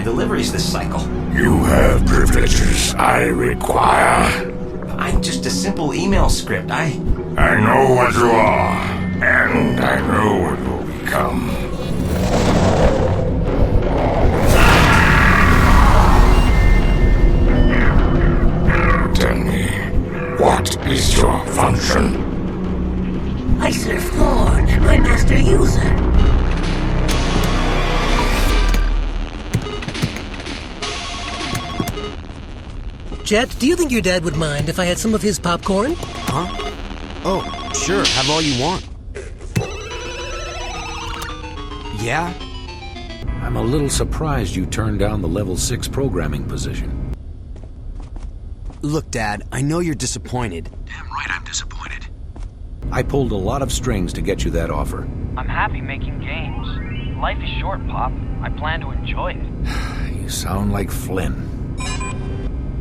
deliveries this cycle. You have privileges I require. I'm just a simple email script. I know what you are, and I know what you'll become. Tell me, what is your function? I serve Thorne, my master user. Jet, do you think your dad would mind if I had some of his popcorn? Huh? Oh, sure, have all you want. Yeah? I'm a little surprised you turned down the level 6 programming position. Look, Dad, I know you're disappointed. Damn right I'm disappointed. I pulled a lot of strings to get you that offer. I'm happy making games. Life is short, Pop. I plan to enjoy it. You sound like Flynn.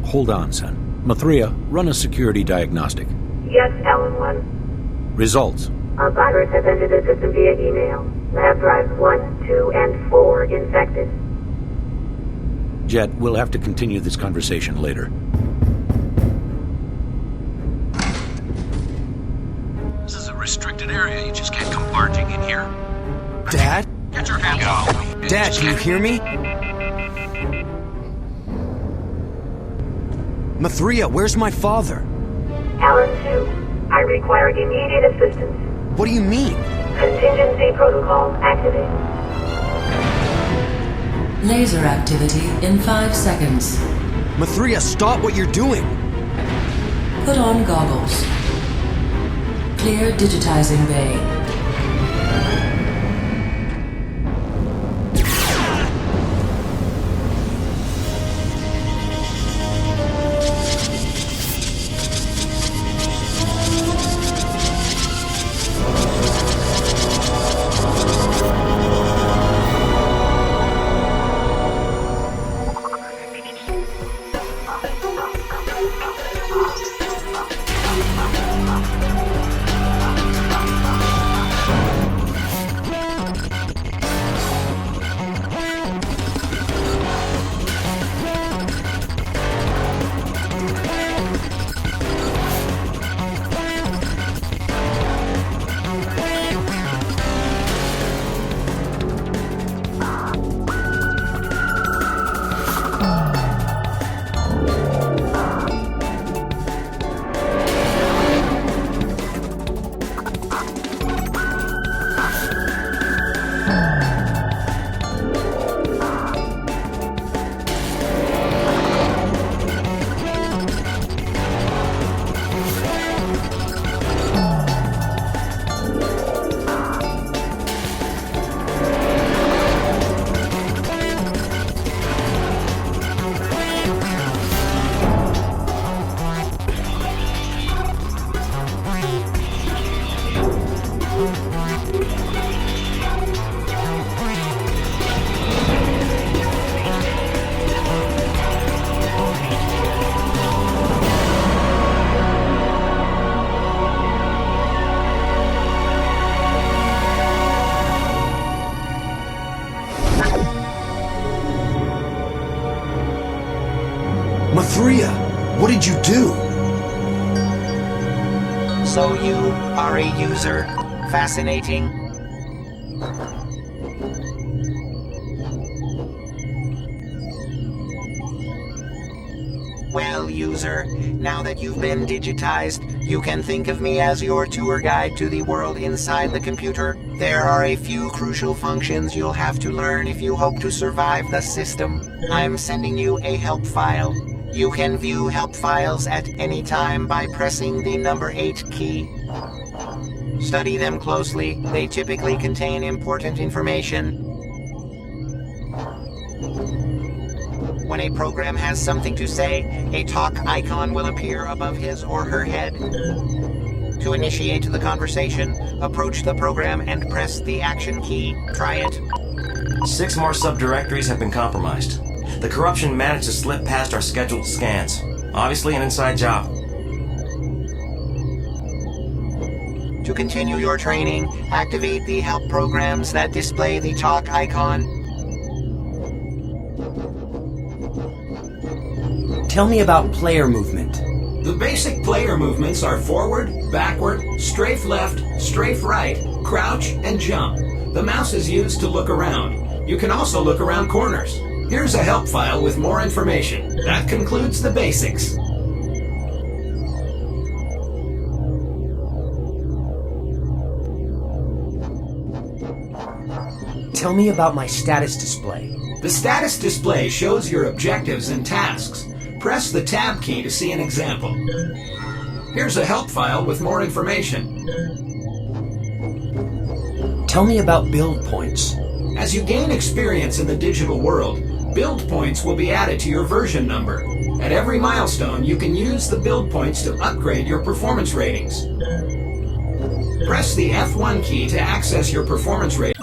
Hold on, son. Mathria, run a security diagnostic. Yes, Alan 1. Results. A virus has entered the system via email. Lab drives 1, 2, and 4 infected. Jet, we'll have to continue this conversation later. This is a restricted area. You just can't come barging in here. Dad? Get your hands off me. Dad, can you hear me? Mathria, where's my father? Alan 2. I require immediate assistance. What do you mean? Contingency protocol activated. Laser activity in 5 seconds. Mathria, stop what you're doing! Put on goggles. Clear digitizing bay. Mathria, what did you do? So you are a user. Fascinating. Well, user, now that you've been digitized, you can think of me as your tour guide to the world inside the computer. There are a few crucial functions you'll have to learn if you hope to survive the system. I'm sending you a help file. You can view help files at any time by pressing the number 8 key. Study them closely. They typically contain important information. When a program has something to say, a talk icon will appear above his or her head. To initiate the conversation, approach the program and press the action key. Try it. 6 more subdirectories have been compromised. The corruption managed to slip past our scheduled scans. Obviously an inside job. To continue your training, activate the help programs that display the talk icon. Tell me about player movement. The basic player movements are forward, backward, strafe left, strafe right, crouch, and jump. The mouse is used to look around. You can also look around corners. Here's a help file with more information. That concludes the basics. Tell me about my status display. The status display shows your objectives and tasks. Press the Tab key to see an example. Here's a help file with more information. Tell me about build points. As you gain experience in the digital world, build points will be added to your version number. At every milestone, you can use the build points to upgrade your performance ratings. Press the F1 key to access your performance rating.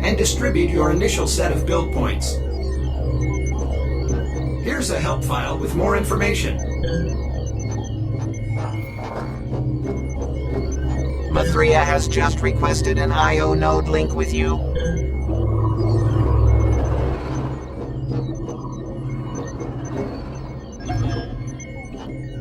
And distribute your initial set of build points. Here's a help file with more information. Mathria has just requested an I.O. node link with you.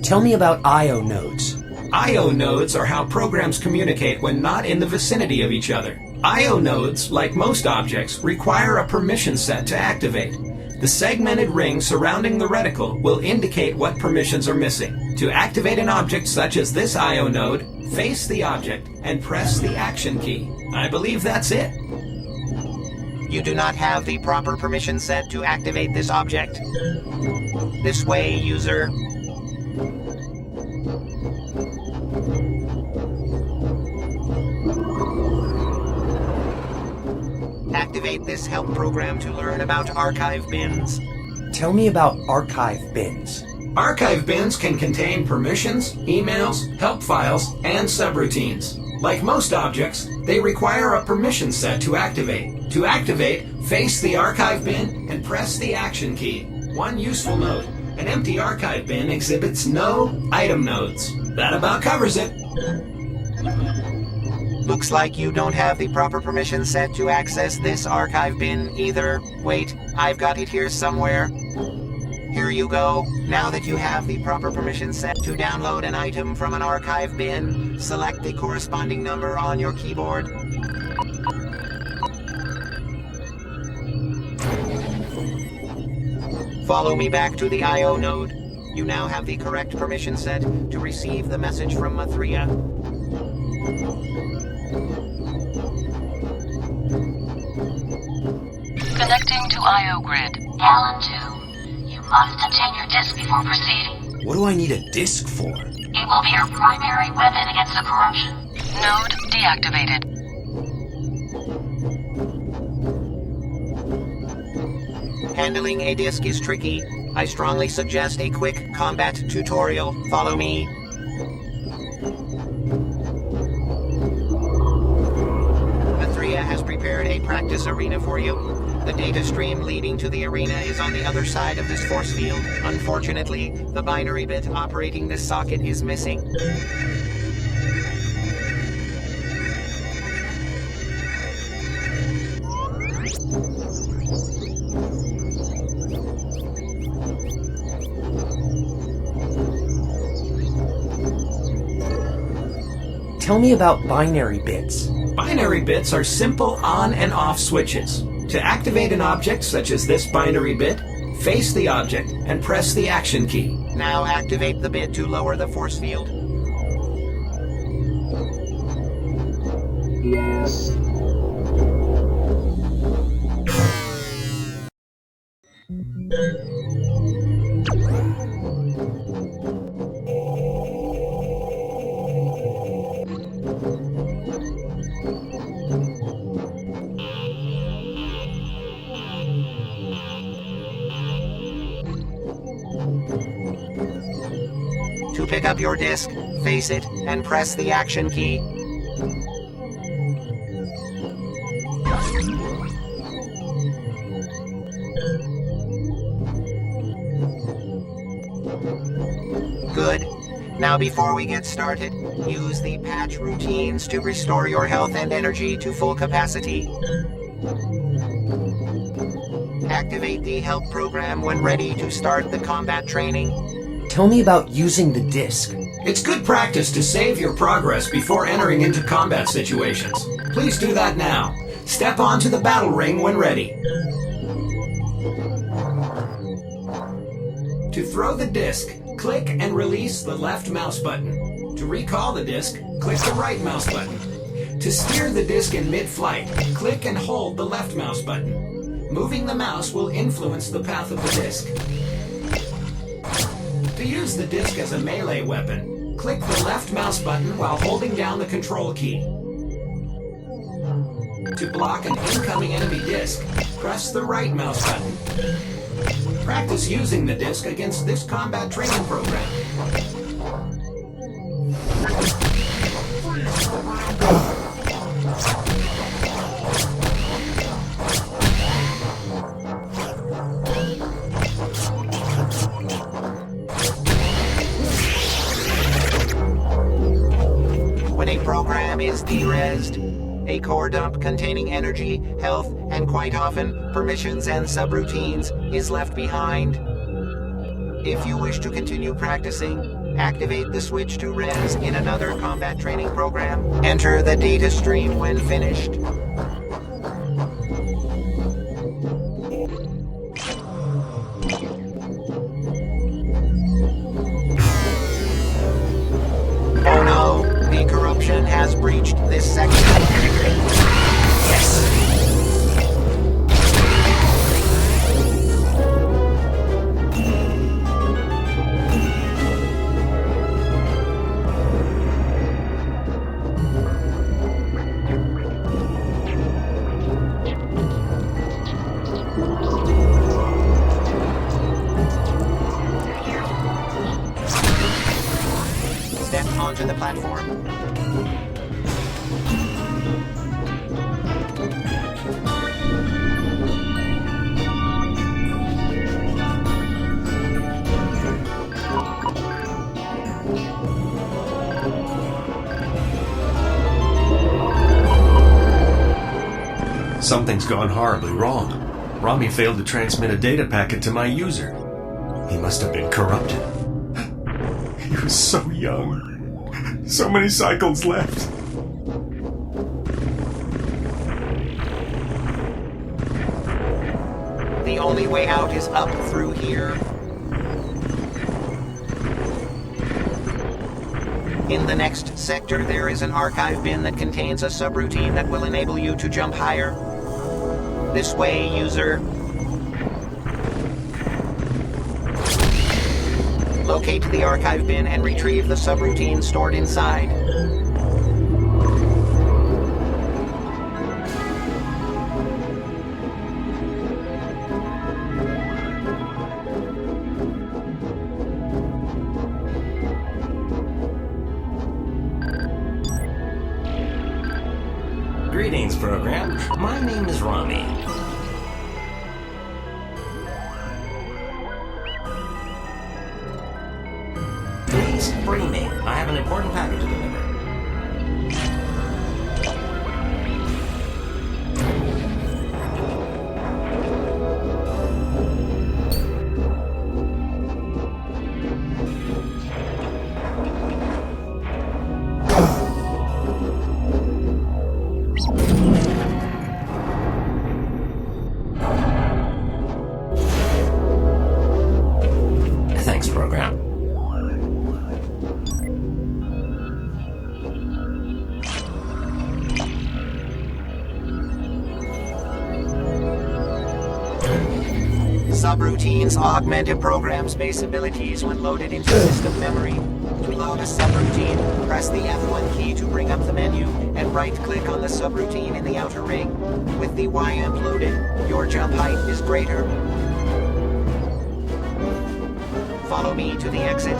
Tell me about I.O. nodes. I.O. nodes are how programs communicate when not in the vicinity of each other. I.O. nodes, like most objects, require a permission set to activate. The segmented ring surrounding the reticle will indicate what permissions are missing. To activate an object such as this I.O. node, face the object and press the Action key. I believe that's it. You do not have the proper permission set to activate this object. This way, user. Activate this help program to learn about archive bins. Tell me about archive bins. Archive bins can contain permissions, emails, help files, and subroutines. Like most objects, they require a permission set to activate. To activate, face the archive bin and press the Action key. One useful note: an empty archive bin exhibits no item nodes. That about covers it. Looks like you don't have the proper permission set to access this archive bin either. Wait, I've got it here somewhere. Here you go. Now that you have the proper permission set to download an item from an archive bin, select the corresponding number on your keyboard. Follow me back to the I.O. node. You now have the correct permission set to receive the message from Mathria. Connecting to I.O. grid. Alan 2, you must obtain your disk before proceeding. What do I need a disk for? It will be your primary weapon against the corruption. Node deactivated. Handling a disk is tricky. I strongly suggest a quick combat tutorial. Follow me. Mathria has prepared a practice arena for you. The data stream leading to the arena is on the other side of this force field. Unfortunately, the binary bit operating this socket is missing. Tell me about binary bits. Binary bits are simple on and off switches. To activate an object such as this binary bit, face the object and press the Action key. Now activate the bit to lower the force field. Yes. To pick up your disc, face it, and press the action key. Good. Now before we get started, use the patch routines to restore your health and energy to full capacity. Activate the help program when ready to start the combat training. Tell me about using the disc. It's good practice to save your progress before entering into combat situations. Please do that now. Step onto the battle ring when ready. To throw the disc, click and release the left mouse button. To recall the disc, click the right mouse button. To steer the disc in mid-flight, click and hold the left mouse button. Moving the mouse will influence the path of the disc. To use the disc as a melee weapon, click the left mouse button while holding down the control key. To block an incoming enemy disc, press the right mouse button. Practice using the disc against this combat training program. When a program is derezzed, a core dump containing energy, health, and quite often permissions and subroutines is left behind. If you wish to continue practicing, activate the switch to res in another combat training program. Enter the data stream when finished. Oh no, the corruption has breached this section. Yes. Step onto the platform. Something's gone horribly wrong. Rami failed to transmit a data packet to my user. He must have been corrupted. He was so young. So many cycles left. The only way out is up through here. In the next sector, there is an archive bin that contains a subroutine that will enable you to jump higher. This way, user. Locate the archive bin and retrieve the subroutine stored inside. Greetings, program. My name is Rami. Please free me. I have an important package to deliver. Thanks, program. Subroutines augment a program's base abilities when loaded into system memory. To load a subroutine, press the F1 key to bring up the menu, and right-click on the subroutine in the outer ring. With the YAMP loaded, your jump height is greater. Follow me to the exit.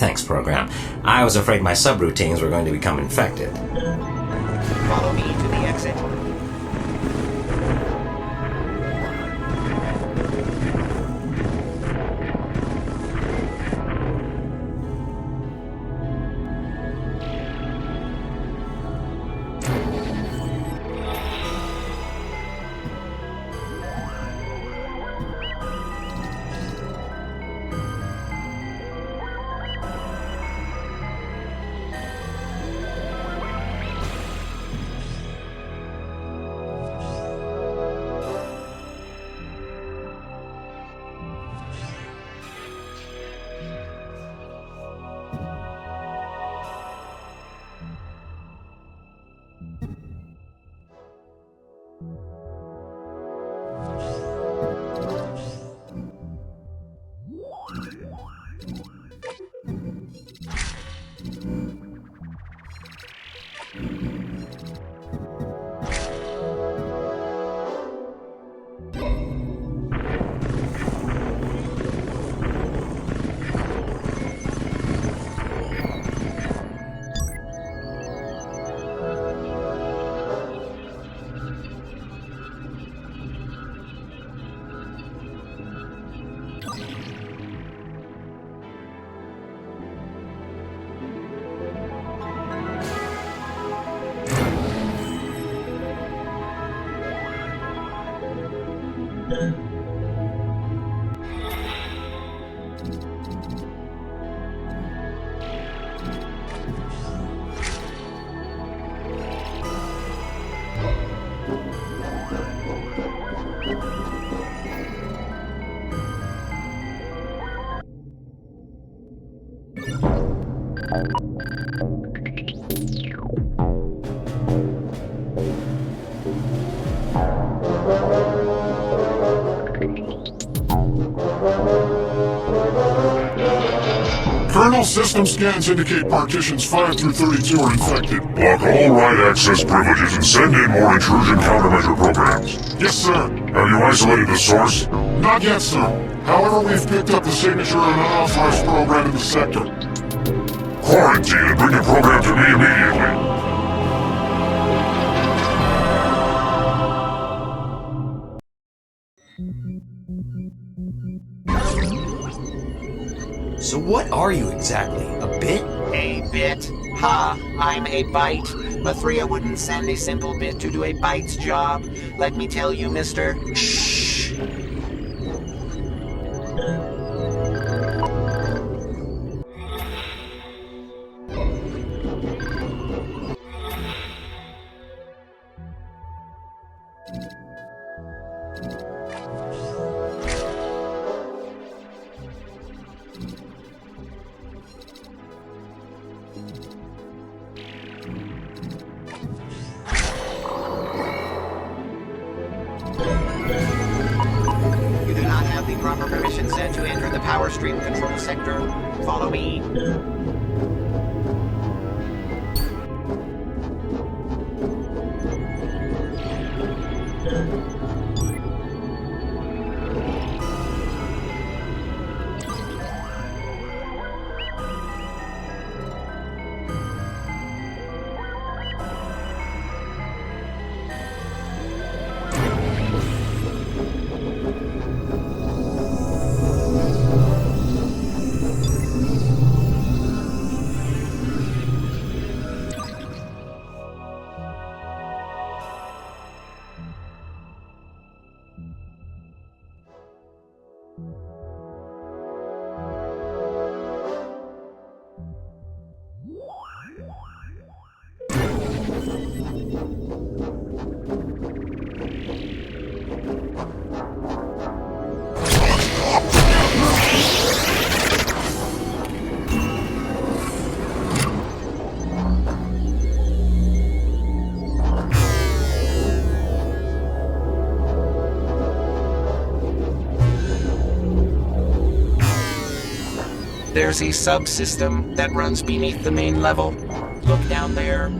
Thanks, program. I was afraid my subroutines were going to become infected. Follow me to the exit. Kernel system scans indicate partitions 5 through 32 are infected. Block all write access privileges and send in more intrusion countermeasure programs. Yes, sir. Have you isolated the source? Not yet, sir. However, we've picked up the signature of an unauthorized program in the sector. Quarantine and bring the program to me immediately. So what are you exactly? A bit? A bit? Ha! I'm a byte. But 3 wouldn't send a simple bit to do a byte's job. Let me tell you, mister. Shh! permission set to enter the power stream control sector. Follow me. There's a subsystem that runs beneath the main level. Look down there.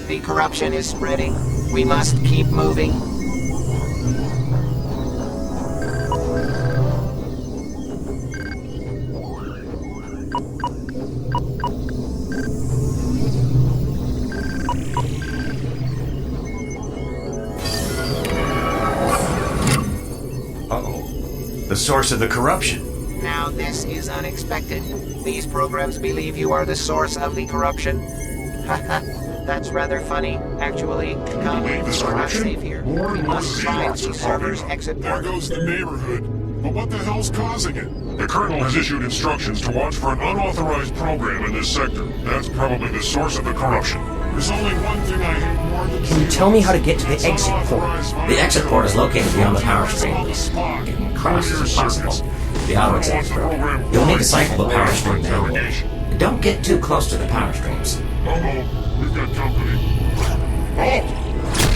The corruption is spreading. We must keep moving. Uh-oh. The source of the corruption. Now this is unexpected. These programs believe you are the source of the corruption. Haha. That's rather funny, actually. Come, we're not safe here. We must find the server's exit port. There goes the neighborhood. But what the hell's causing it? The Colonel has issued instructions to watch for an unauthorized program in this sector. That's probably the source of the corruption. There's only one thing I hate more than... Can you tell me how to get to the exit port? The exit port is located beyond the power stream. Getting across is impossible. The auto exam's broken. You'll need to cycle the power stream there. Don't get too close to the power streams. Uh-oh. We've got company. Halt!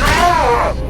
Ah!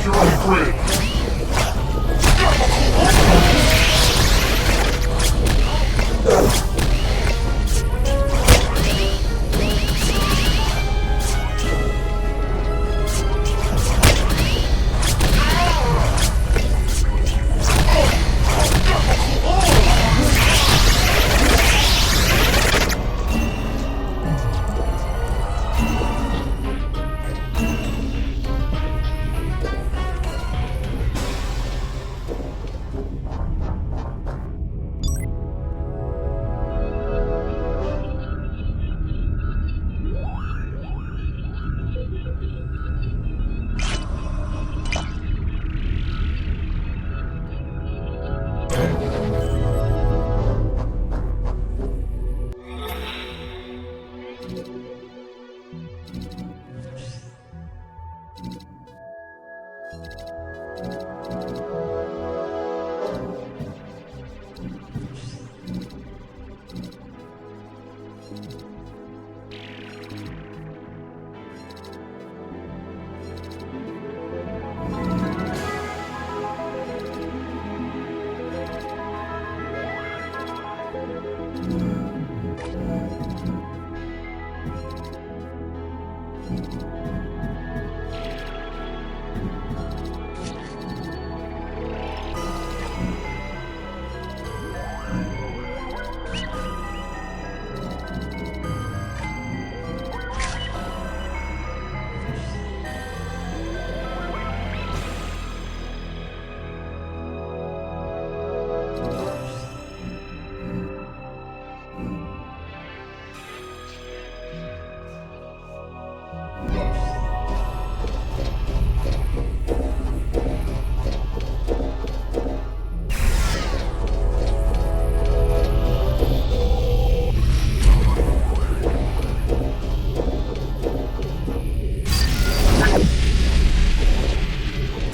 Secure grid.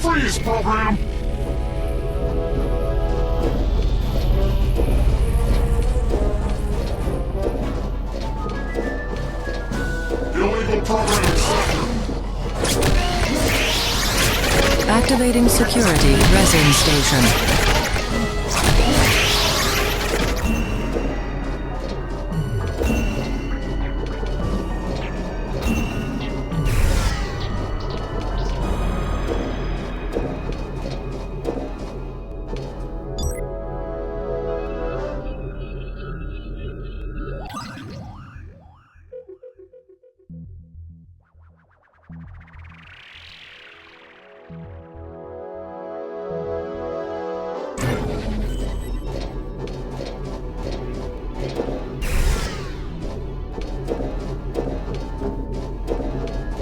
Freeze, program! Illegal program accepted. Activating security resin station.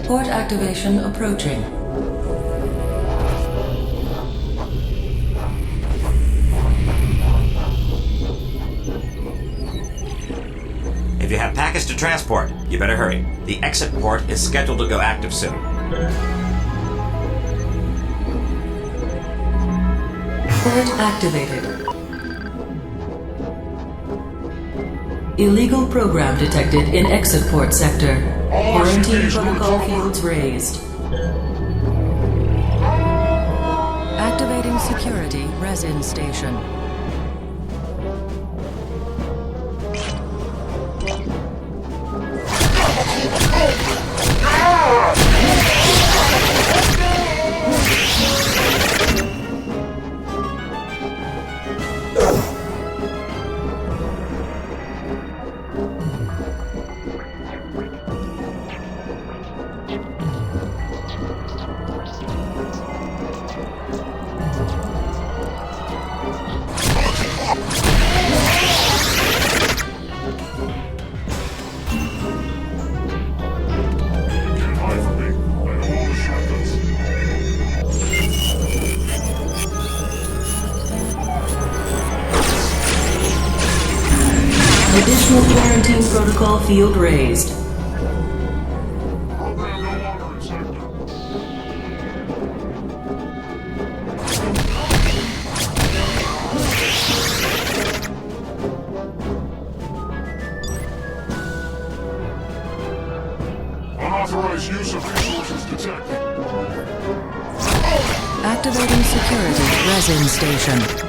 Port activation approaching. If you have packets to transport, you better hurry. The exit port is scheduled to go active soon. Port activated. Illegal program detected in exit port sector. Quarantine protocol fields raised. Activating security resin station. Additional quarantine protocol field raised. Unauthorized use of resources detected. Activating security resin station.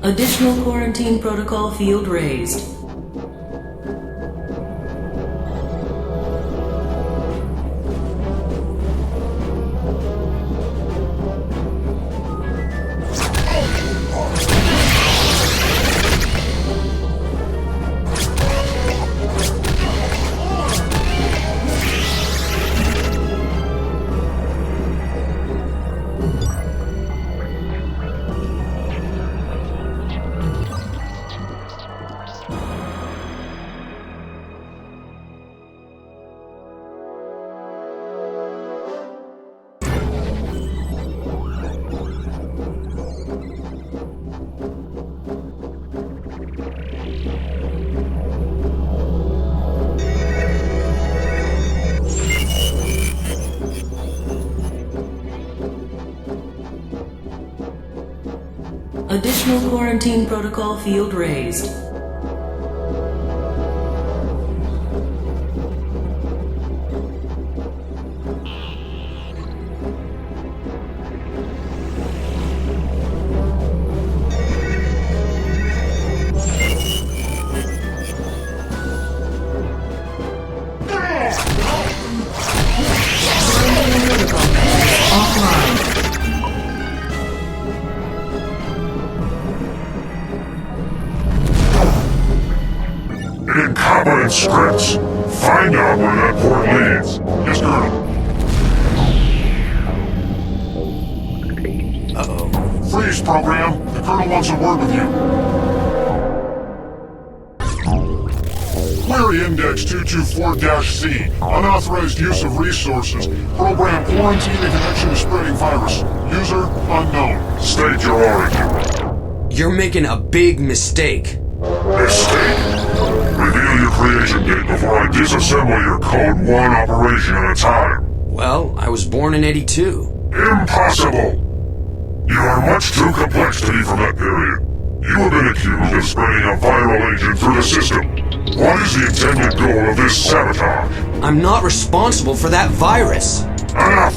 Additional quarantine protocol field raised. Additional quarantine protocol field raised. Incompetent scripts. Find out where that port leads. Yes, Colonel. Uh-oh. Freeze, program. The Colonel wants a word with you. Query Index 224-C. Unauthorized use of resources. Program quarantine in connection to spreading virus. User unknown. State your origin. You're making a big mistake. Mistake? Reveal your creation date before I disassemble your code one operation at a time. Well, I was born in '82. Impossible! You are much too complex to be from that period. You have been accused of spreading a viral agent through the system. What is the intended goal of this sabotage? I'm not responsible for that virus. Enough!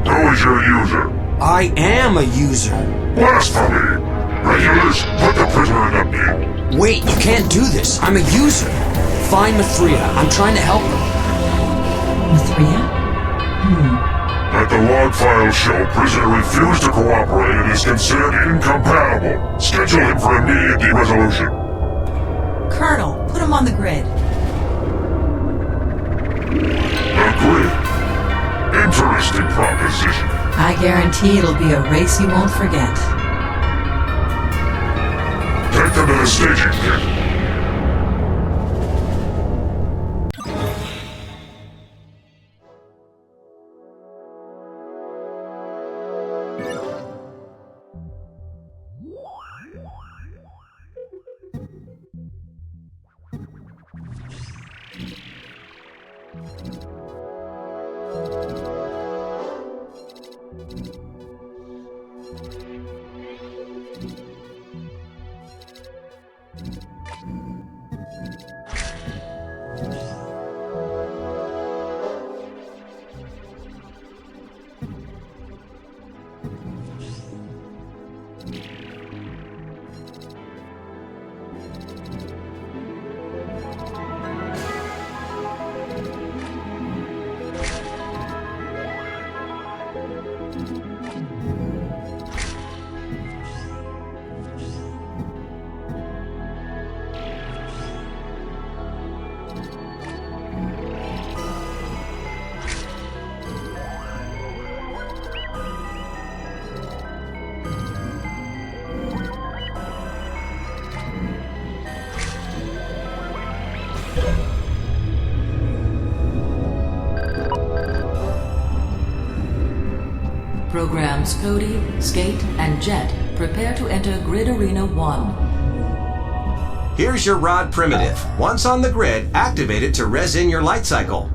Who is your user? I am a user. Blasphemy! Regulars, put the prisoner in the bin. Wait, you can't do this. I'm a user. Find Mithria. I'm trying to help her. Mithria? Let the log files show prisoner refused to cooperate and is considered incompatible. Schedule him for immediate de-resolution. Colonel, put him on the grid. The grid? Interesting proposition. I guarantee it'll be a race you won't forget. Take them to the staging pit. Programs Cody, Skate, and Jet prepare to enter Grid Arena 1. Here's your rod primitive. Once on the grid, activate it to res in your light cycle.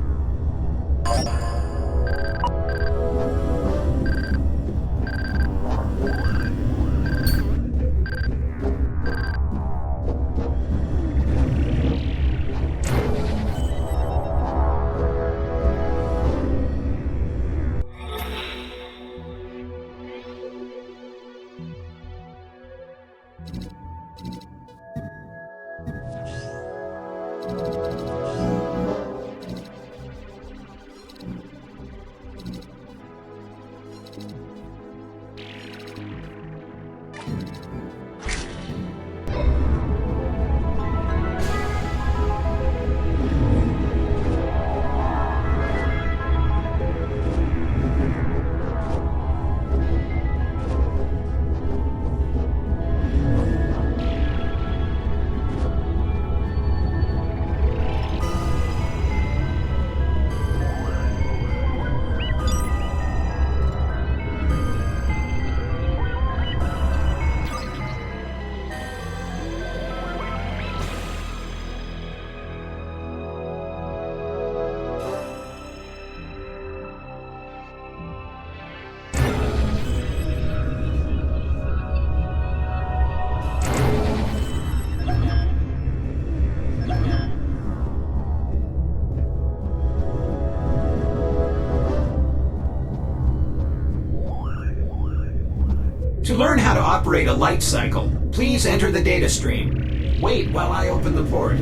To learn how to operate a light cycle, please enter the data stream. Wait while I open the port.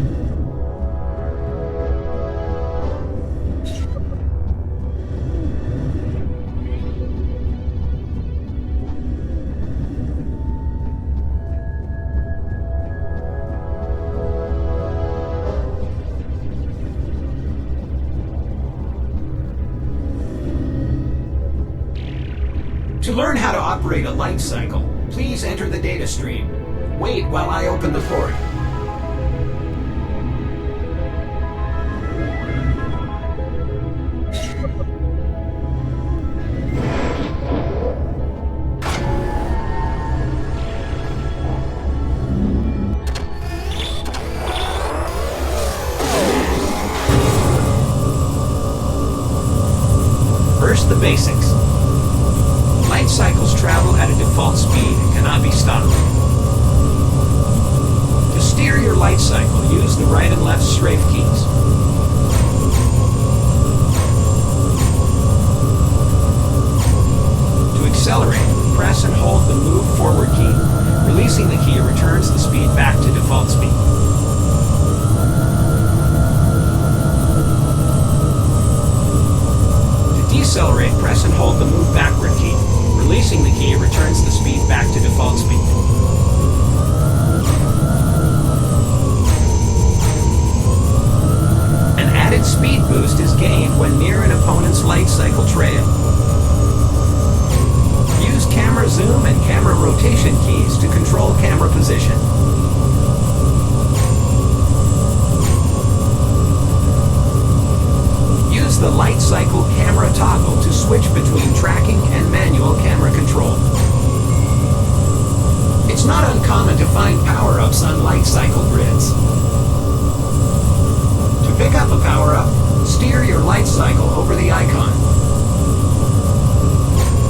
To learn how to operate a light cycle, please enter the data stream. Wait while I open the port. First, the basics. Light cycles travel at a default speed and cannot be stopped. To steer your light cycle, use the right and left strafe keys. To accelerate, press and hold the move forward key. Releasing the key returns the speed back to default speed. To decelerate, press and hold the move backward key. Releasing the key returns the speed back to default speed. An added speed boost is gained when near an opponent's light cycle trail. Use camera zoom and camera rotation keys to control camera position. Use the light cycle camera toggle to switch between tracking and manual camera control. It's not uncommon to find power-ups on light cycle grids. To pick up a power-up, steer your light cycle over the icon.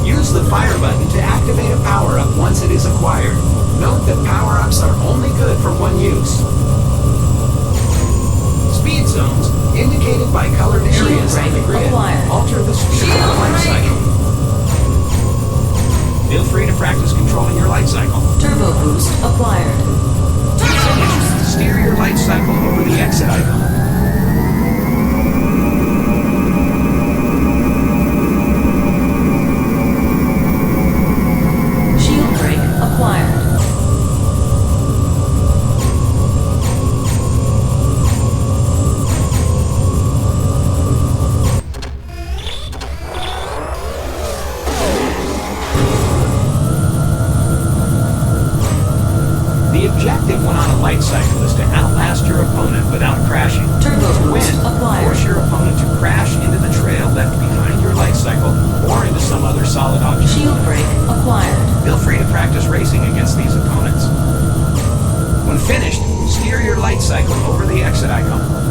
Use the fire button to activate a power-up once it is acquired. Note that power-ups are only good for one use. Speed zones, indicated by colored areas on the grid, alter the speed of the light cycle. Feel free to practice controlling your light cycle. Turbo boost acquired. Finish. Steer your light cycle over the exit icon. Shield brake acquired. The objective when on a light cycle is to outlast your opponent without crashing. Turbo To boost win, acquired. force your opponent to crash into the trail left behind your light cycle or into some other solid object. light cycle over the exit icon.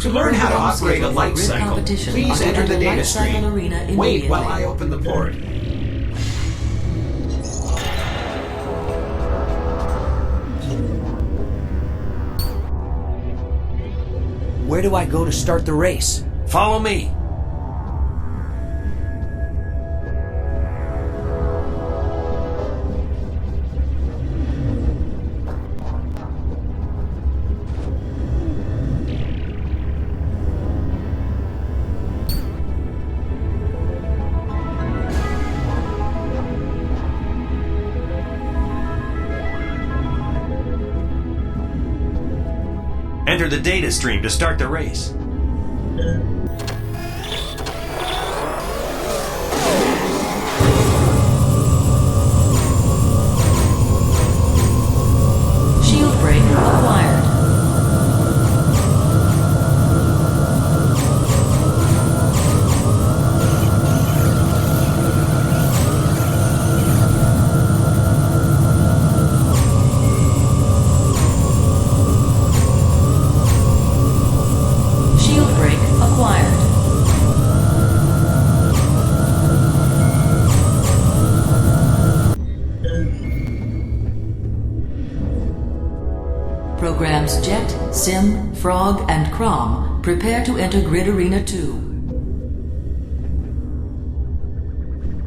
To learn how to operate a light cycle, please enter the data stream. Wait while I open the port. Where do I go to start the race? Follow me. Enter the data stream to start the race. Shield break acquired. Programs Jet, Sim, Frog, and Crom prepare to enter Grid Arena 2.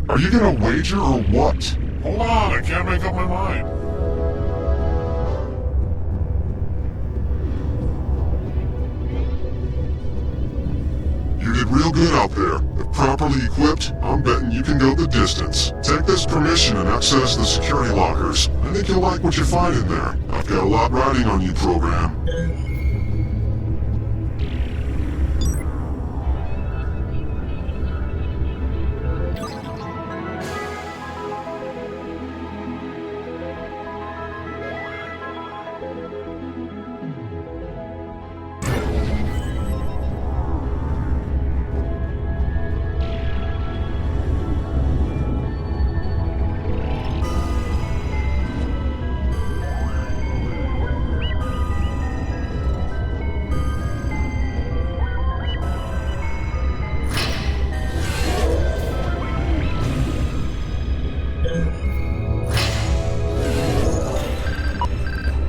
Are you gonna wager or what? Hold on, I can't make up my mind. You did real good out there. If properly equipped, I'm betting you can go the distance. Take this permission and access the security lockers. I think you'll like what you find in there. I've got a lot riding on you, program.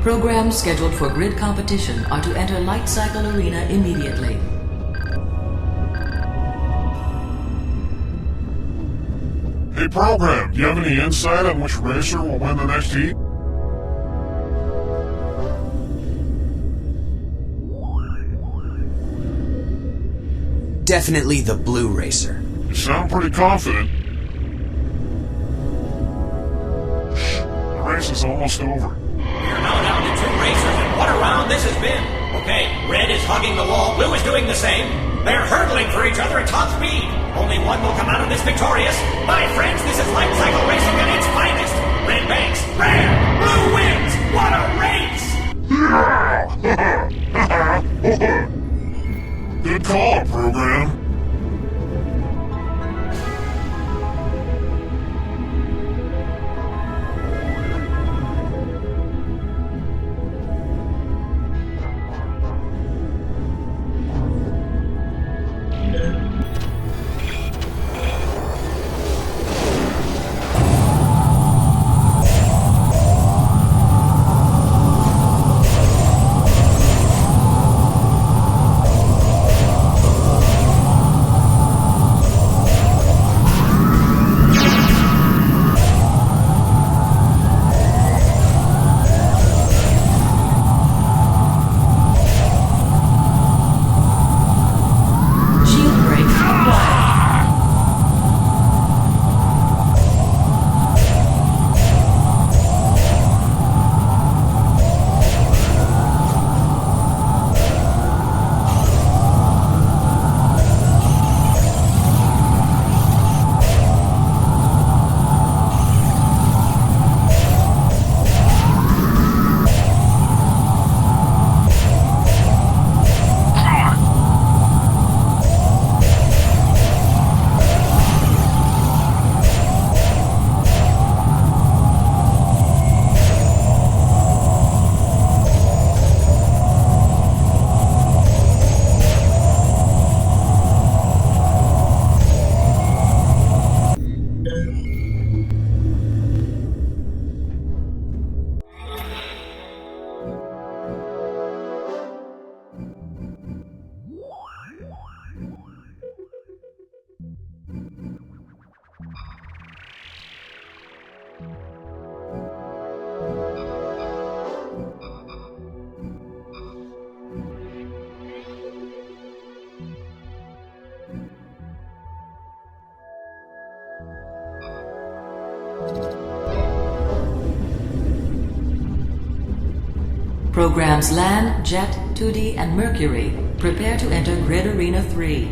Programs scheduled for grid competition are to enter Light Cycle Arena immediately. Hey program, do you have any insight on which racer will win the next heat? Definitely the blue racer. You sound pretty confident. Shh, the race is almost over. We're now down to 2 racers, and what a round this has been! Okay, red is hugging the wall, blue is doing the same. They're hurdling for each other at top speed. Only one will come out of this victorious. My friends, this is Light Cycle Racing at its finest. Red banks, red, blue wins. What a race! Good call, program. Programs Land, Jet, 2D, and Mercury prepare to enter Grid Arena 3.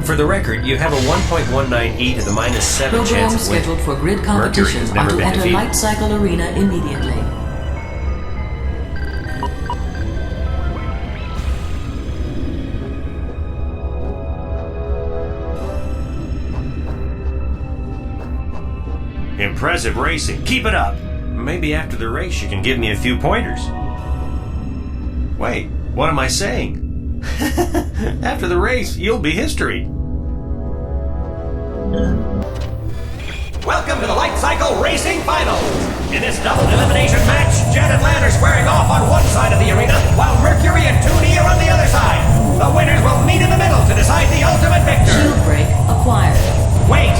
For the record, you have a 1.19 e to the -7 Program chance of scheduled winning. for grid Mercury competition has are never to been enter defeated. Light Cycle Arena immediately. Impressive racing. Keep it up. Maybe after the race you can give me a few pointers. Wait, what am I saying? After the race, you'll be history. Welcome to the Light Cycle Racing Finals! In this double elimination match, Jet and Land are squaring off on one side of the arena, while Mercury and 2D are on the other side. The winners will meet in the middle to decide the ultimate victor. Shield break acquired. Wait!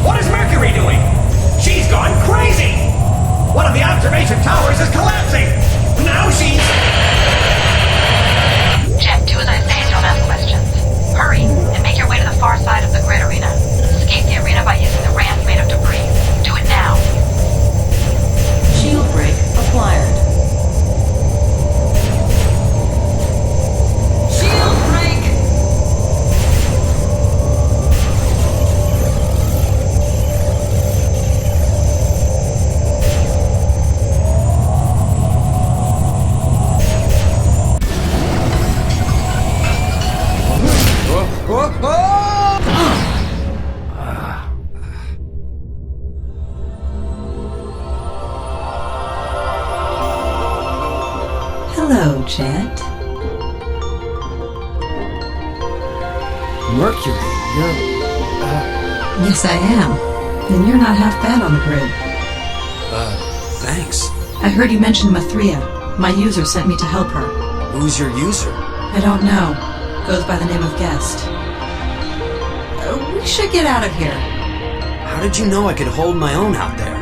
What is Mercury doing? She's gone crazy! One of the observation towers is collapsing! Now she's... Jet, do as I say and don't ask questions. Hurry, and make your way to the far side of the grid arena. Escape the arena by using the ramp made of debris. Do it now. Shield break acquired. Shield break! Hello, Jet. Mercury, you're... Yes, I am. And you're not half bad on the grid. Thanks. I heard you mention Mathria. My user sent me to help her. Who's your user? I don't know. Goes by the name of Guest. We should get out of here. How did you know I could hold my own out there?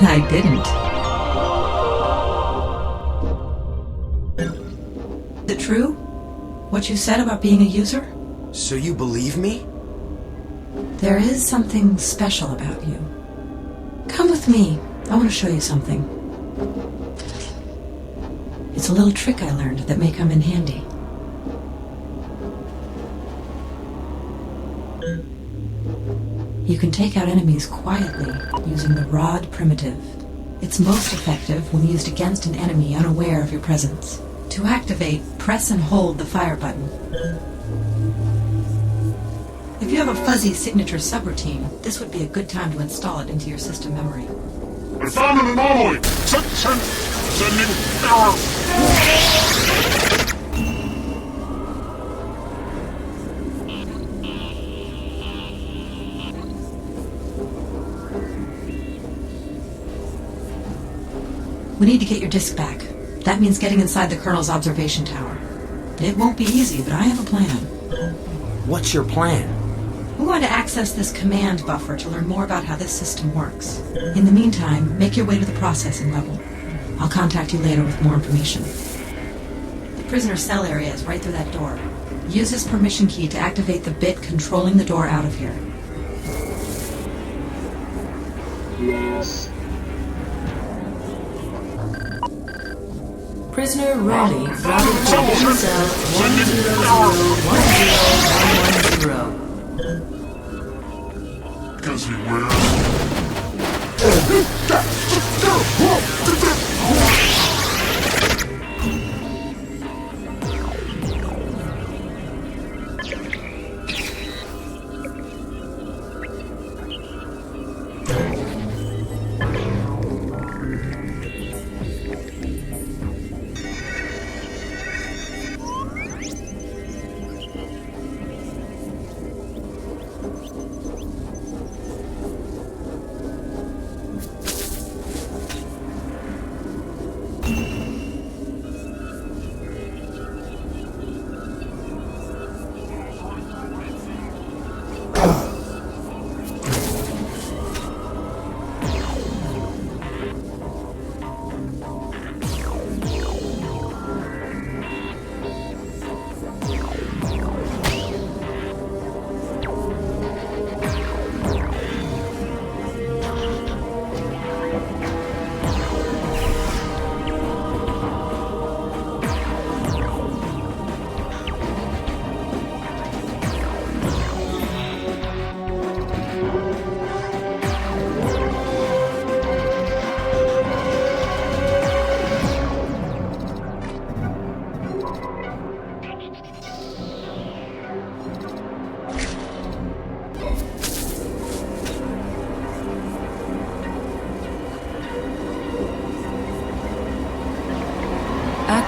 I didn't. Is it true? What you said about being a user? So you believe me? There is something special about you. Come with me. I want to show you something. It's a little trick I learned that may come in handy. You can take out enemies quietly using the Rod primitive. It's most effective when used against an enemy unaware of your presence. To activate, press and hold the fire button. If you have a fuzzy signature subroutine, this would be a good time to install it into your system memory. I found an anomaly! Sending error! We need to get your disk back. That means getting inside the Colonel's observation tower. It won't be easy, but I have a plan. What's your plan? We want to access this command buffer to learn more about how this system works. In the meantime, make your way to the processing level. I'll contact you later with more information. The prisoner cell area is right through that door. Use this permission key to activate the bit controlling the door out of here. Yes. Prisoner Raleigh routed to Cell 100101110. Because he wears...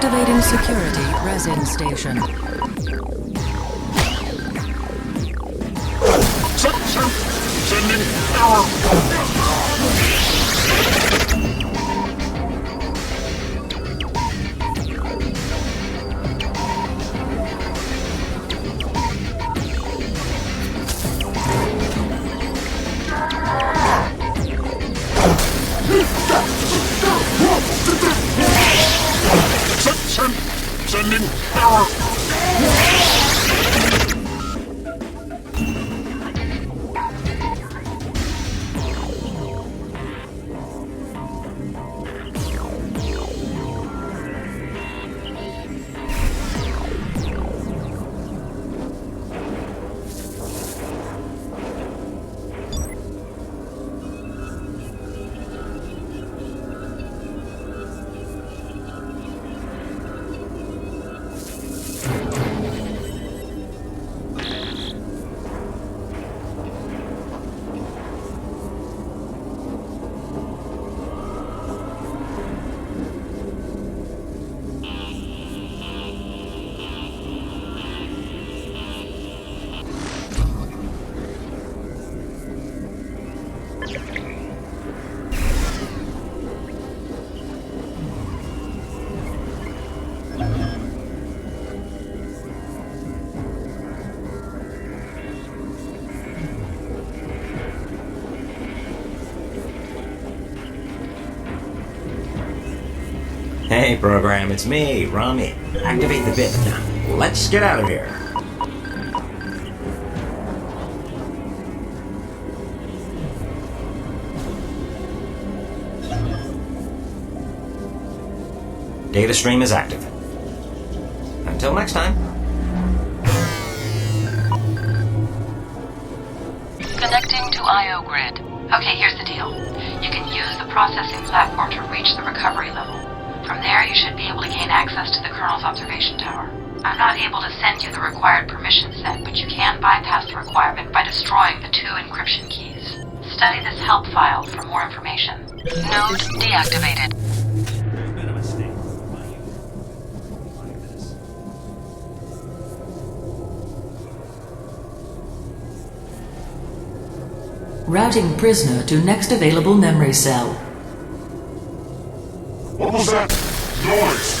Activating security resin station. Sending error. Sending error. Hey, program, it's me, Rami. Activate the bit. Now, let's get out of here. Data stream is active. Until next time. Connecting to I/O grid. Okay, here's the deal. You can use the processing platform to reach the recovery level. From there, you should be able to gain access to the kernel's observation tower. I'm not able to send you the required permission set, but you can bypass the requirement by destroying the 2 encryption keys. Study this help file for more information. Node deactivated. Routing prisoner to next available memory cell. What was that noise?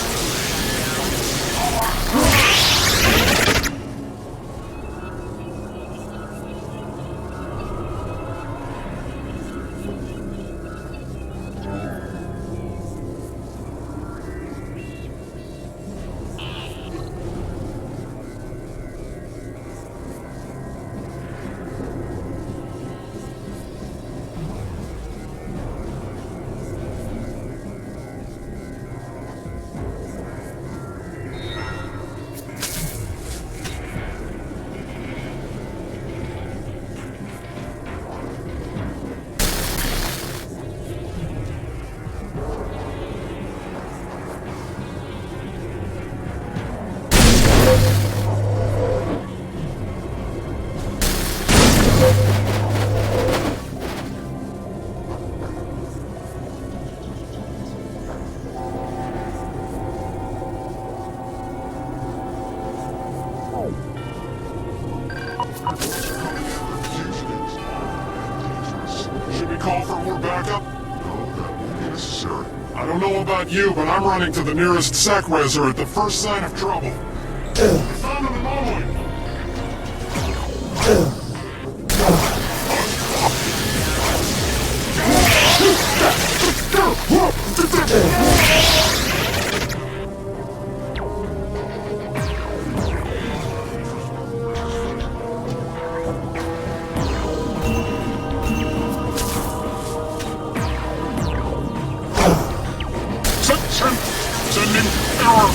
Should we call for more backup? No, that won't be necessary. I don't know about you, but I'm running to the nearest sec reser at the first sign of trouble. I found an anomaly. Sending error.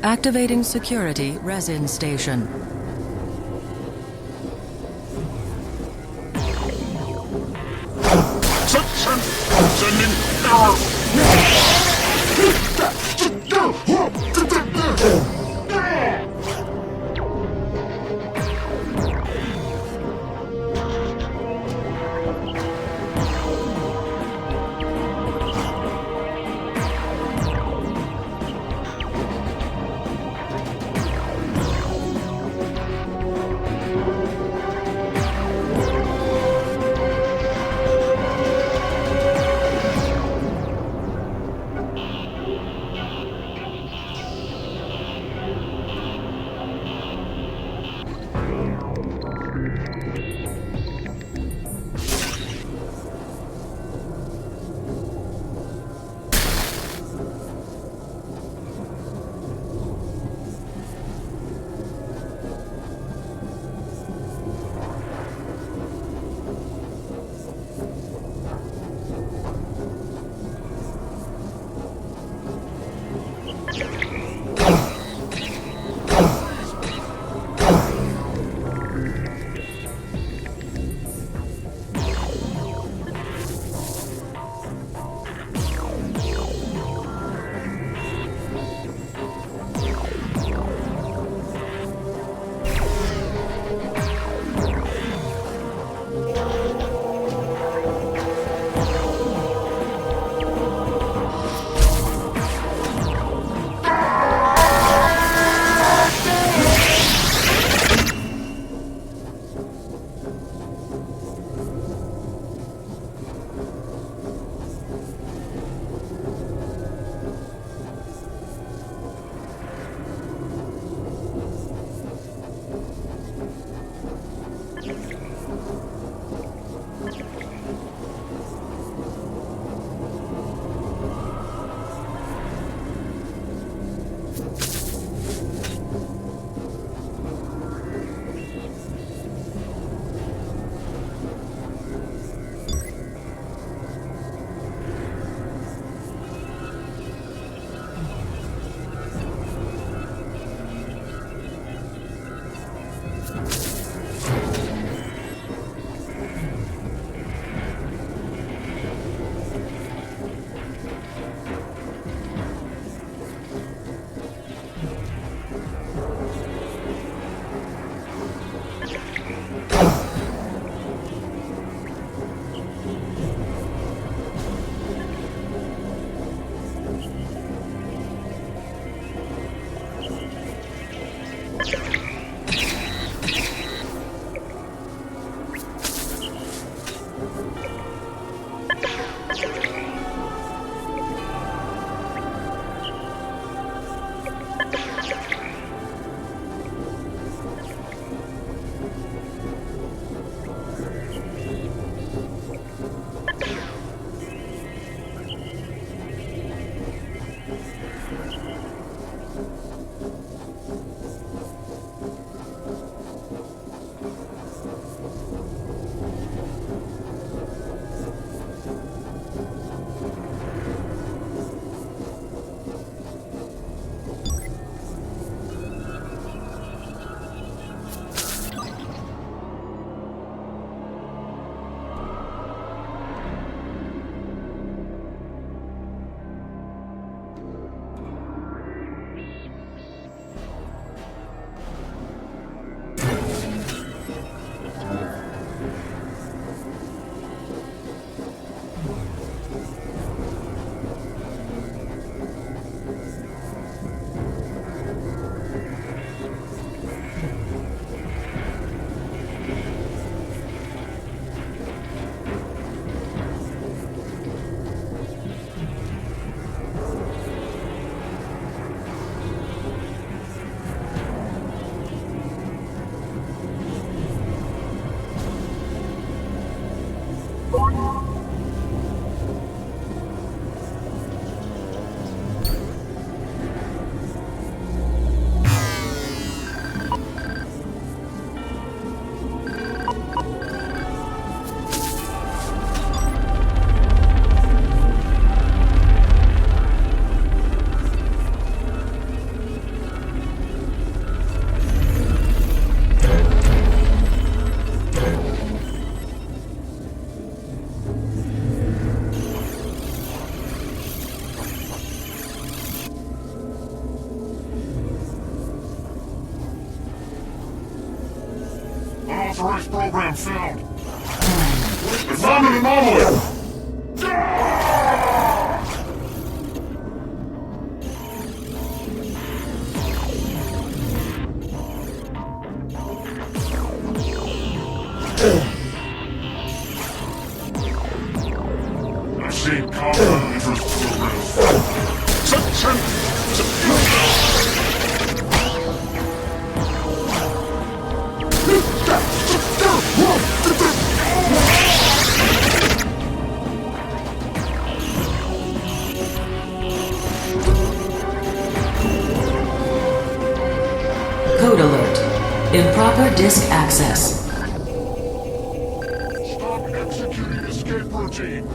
Activating security resin station. Sending error. program found. I found an anomaly! I've seen compound interest programs. Code alert. Improper disk access. Stop executing escape routine.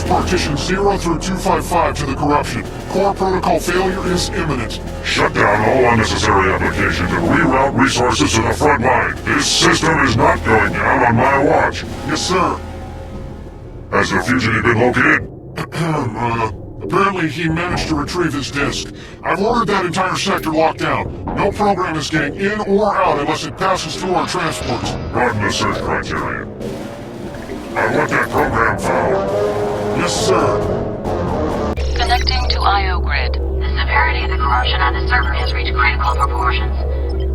Partition 0 through 255 to the corruption. Core protocol failure is imminent. Shut down all unnecessary applications and reroute resources to the front line. This system is not going down on my watch. Yes, sir. Has the fugitive been located? Apparently he managed to retrieve his disk. I've ordered that entire sector locked down. No program is getting in or out unless it passes through our transports. Broaden the search criteria. I want that program found. Yes, sir. Connecting to IO grid. The severity of the corruption on the server has reached critical proportions.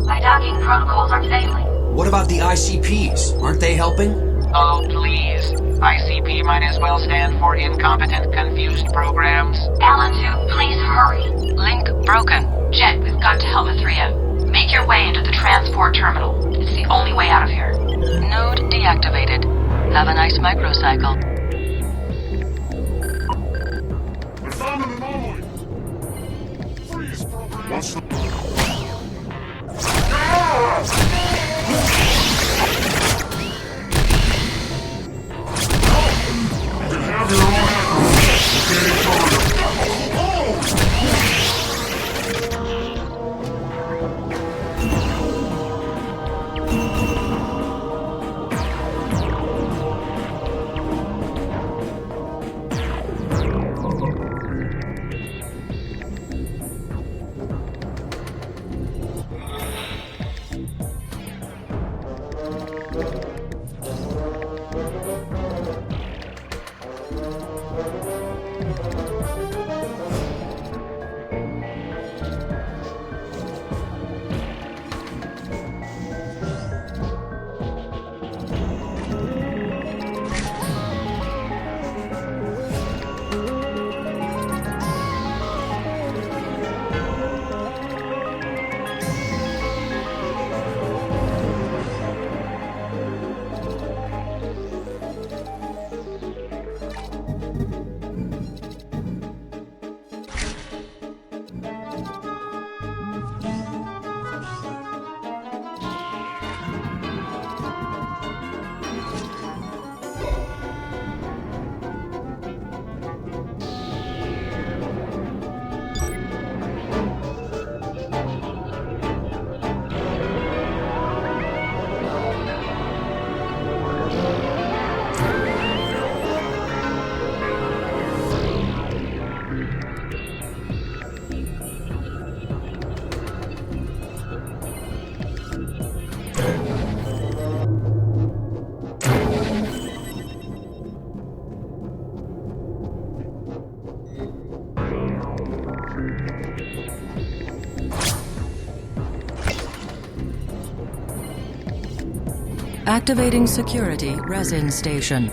My docking protocols are failing. What about the ICPs? Aren't they helping? Oh, please. ICP might as well stand for Incompetent Confused Programs. Alan 2, please hurry. Link broken. Jet, we've got to help Mithria. Make your way into the transport terminal. It's the only way out of here. Node deactivated. Have a nice microcycle. I found an anomaly! Freeze, program! What's the... You can have your own aircraft. Locating target. Activating security resin station.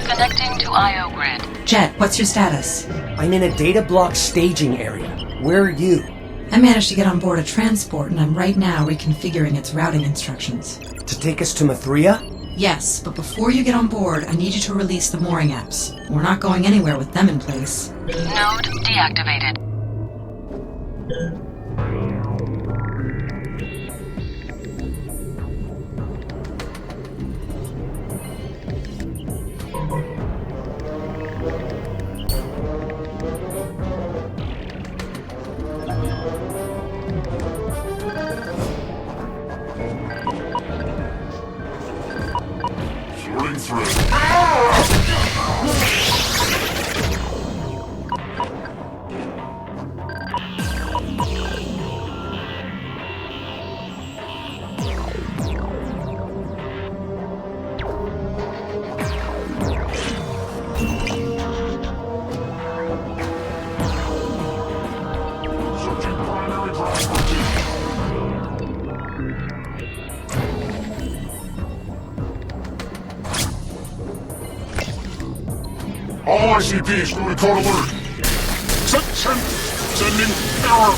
Connecting to IO grid. Jet, what's your status? I'm in a data block staging area. Where are you? I managed to get on board a transport, and I'm right now reconfiguring its routing instructions. To take us to Mithria? Yes, but before you get on board, I need you to release the mooring apps. We're not going anywhere with them in place. Node deactivated. Sorting through. All ICPs go to code alert. Sending error.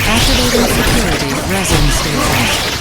Activating security resin station.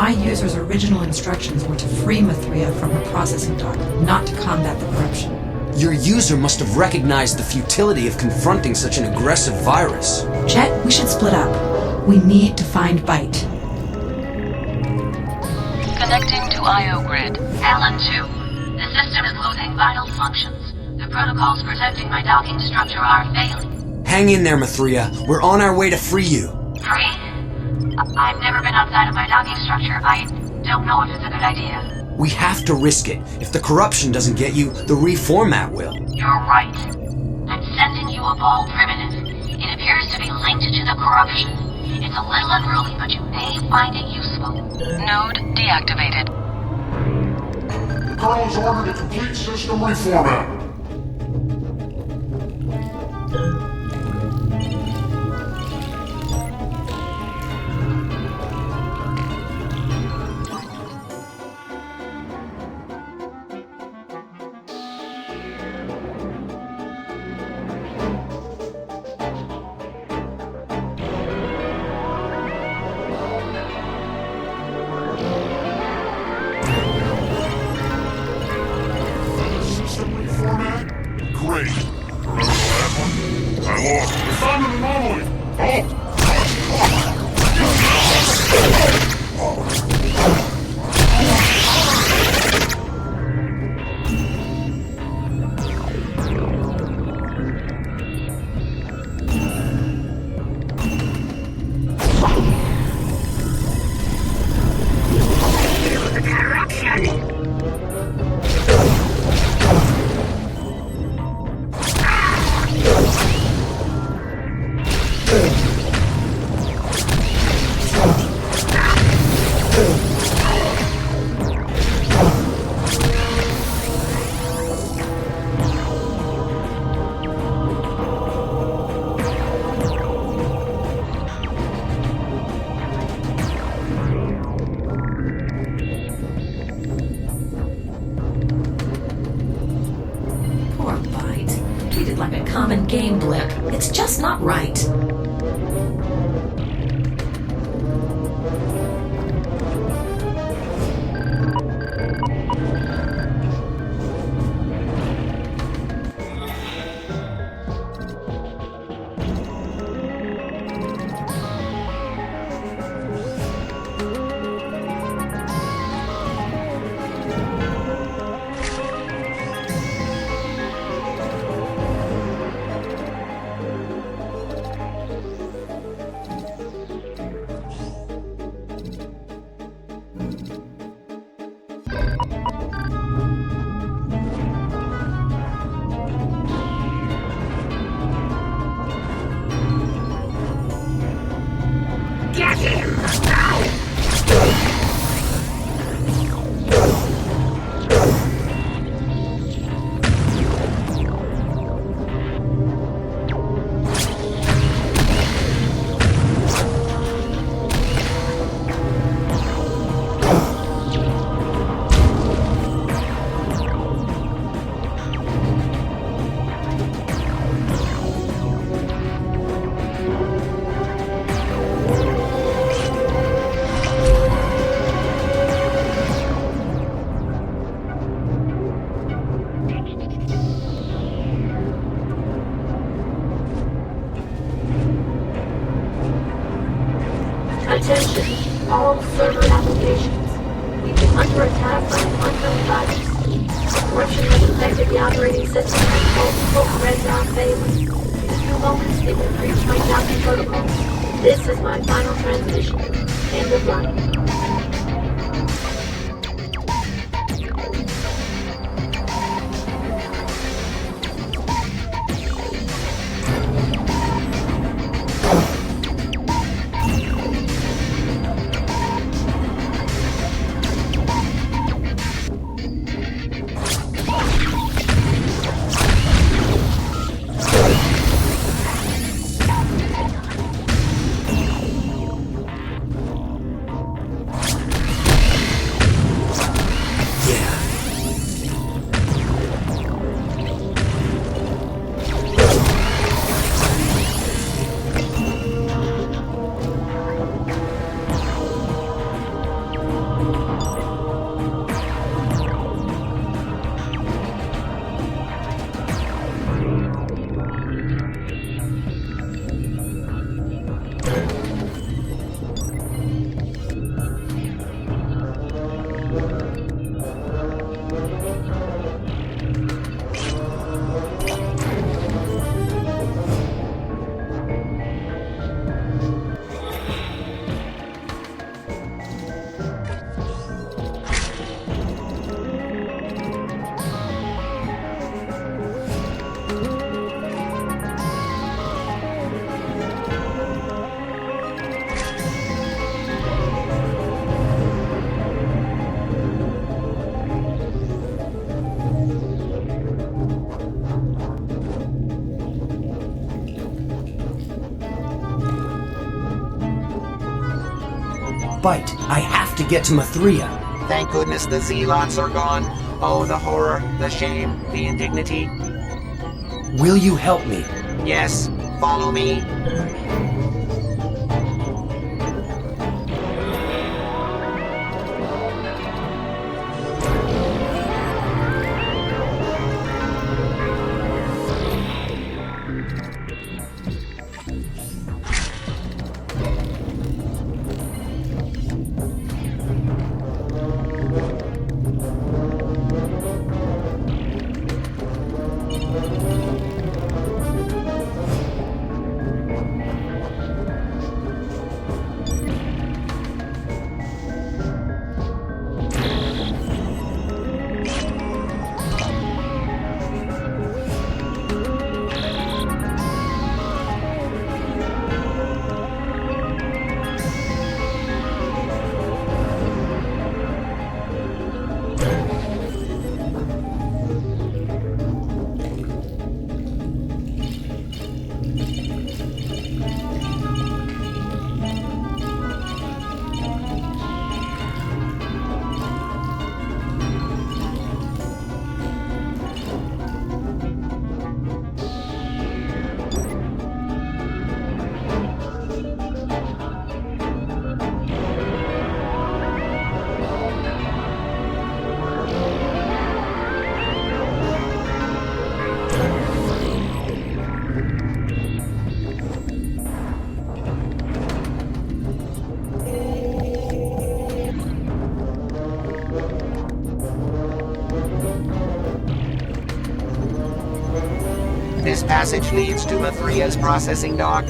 My user's original instructions were to free Mithria from her processing dock, not to combat the corruption. Your user must have recognized the futility of confronting such an aggressive virus. Jet, we should split up. We need to find Byte. Connecting to IO grid. Alan 2. The system is losing vital functions. The protocols protecting my docking structure are failing. Hang in there, Mithria. We're on our way to free you. Free? I've never been outside of my docking structure. I don't know if it's a good idea. We have to risk it. If the corruption doesn't get you, the reformat will. You're right. I'm sending you a ball primitive. It appears to be linked to the corruption. It's a little unruly, but you may find it useful. Node deactivated. The Colonel has ordered a complete system reformat. Game blip. It's just not right. Attention, all server applications. We've been under attack by an unknown virus. Corruption has infected the operating system and multiple threads are failing. In a few moments, it will breach my docking protocol. This is my final transmission. End of line. bite. I have to get to Mithria. Thank goodness the zealots are gone. Oh, the horror, the shame, the indignity. Will you help me? Yes, follow me. This passage leads to Mithria's processing dock.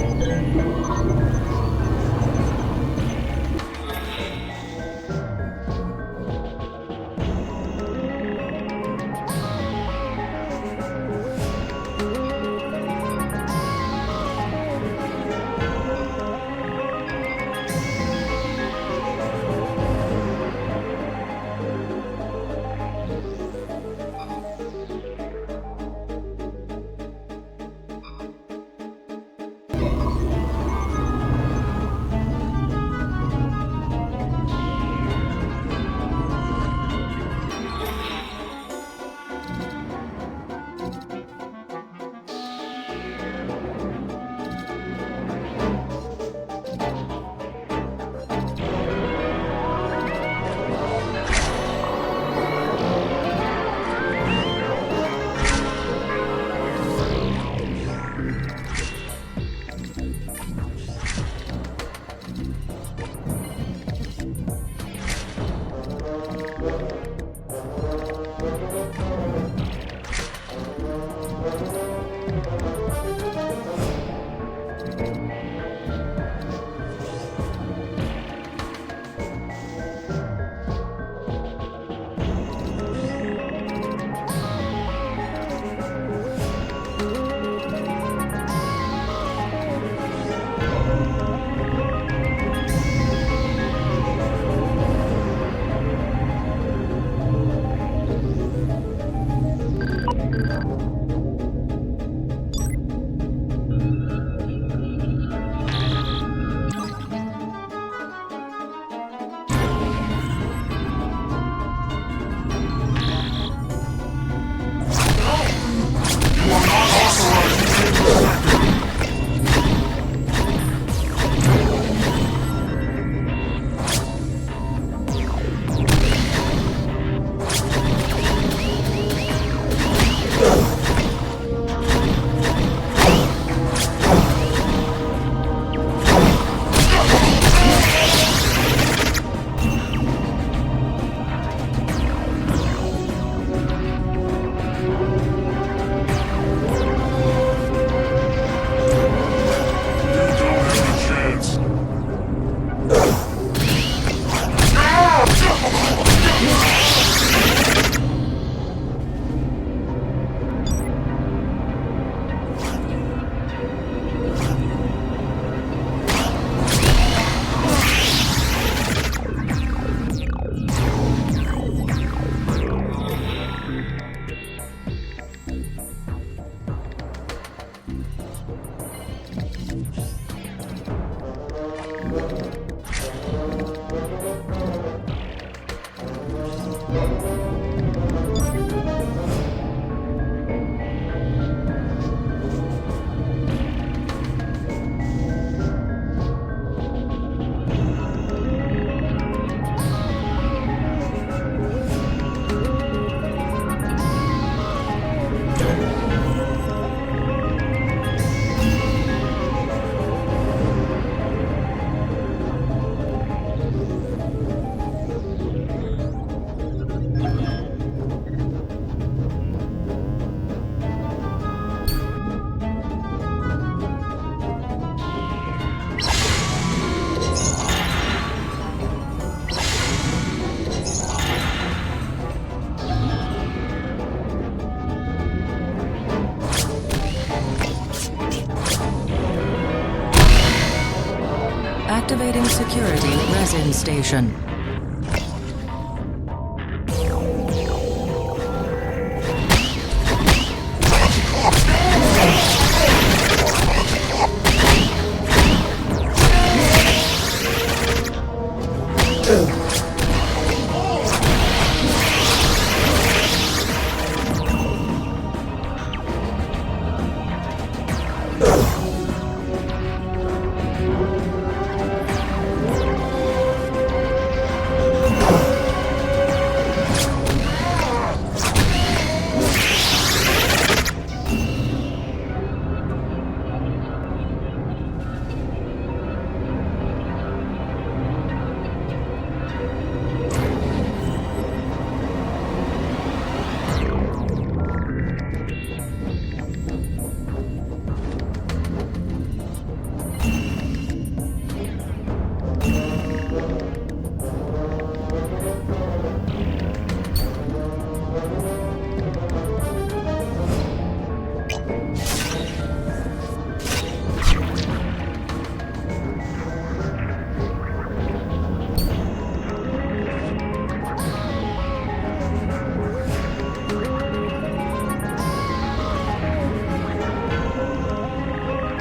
Security Resin Station.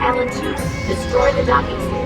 Allen 2, destroy the docking stations.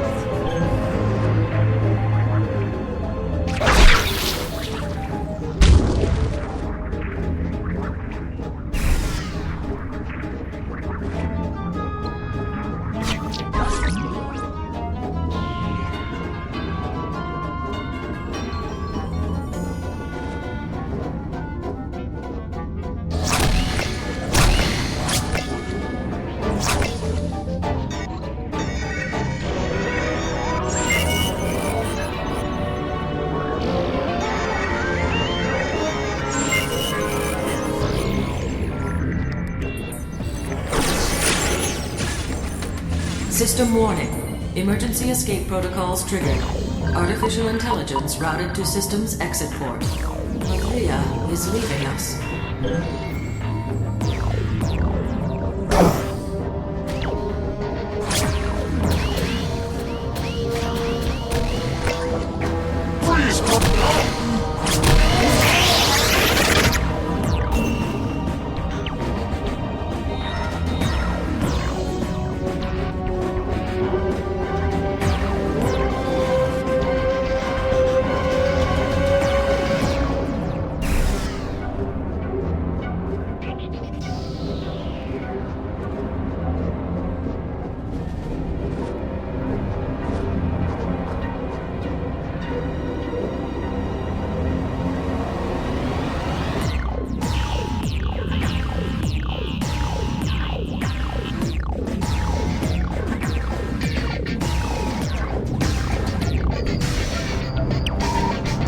System warning. Emergency escape protocols triggered. Artificial intelligence routed to system's exit port. Maria is leaving us.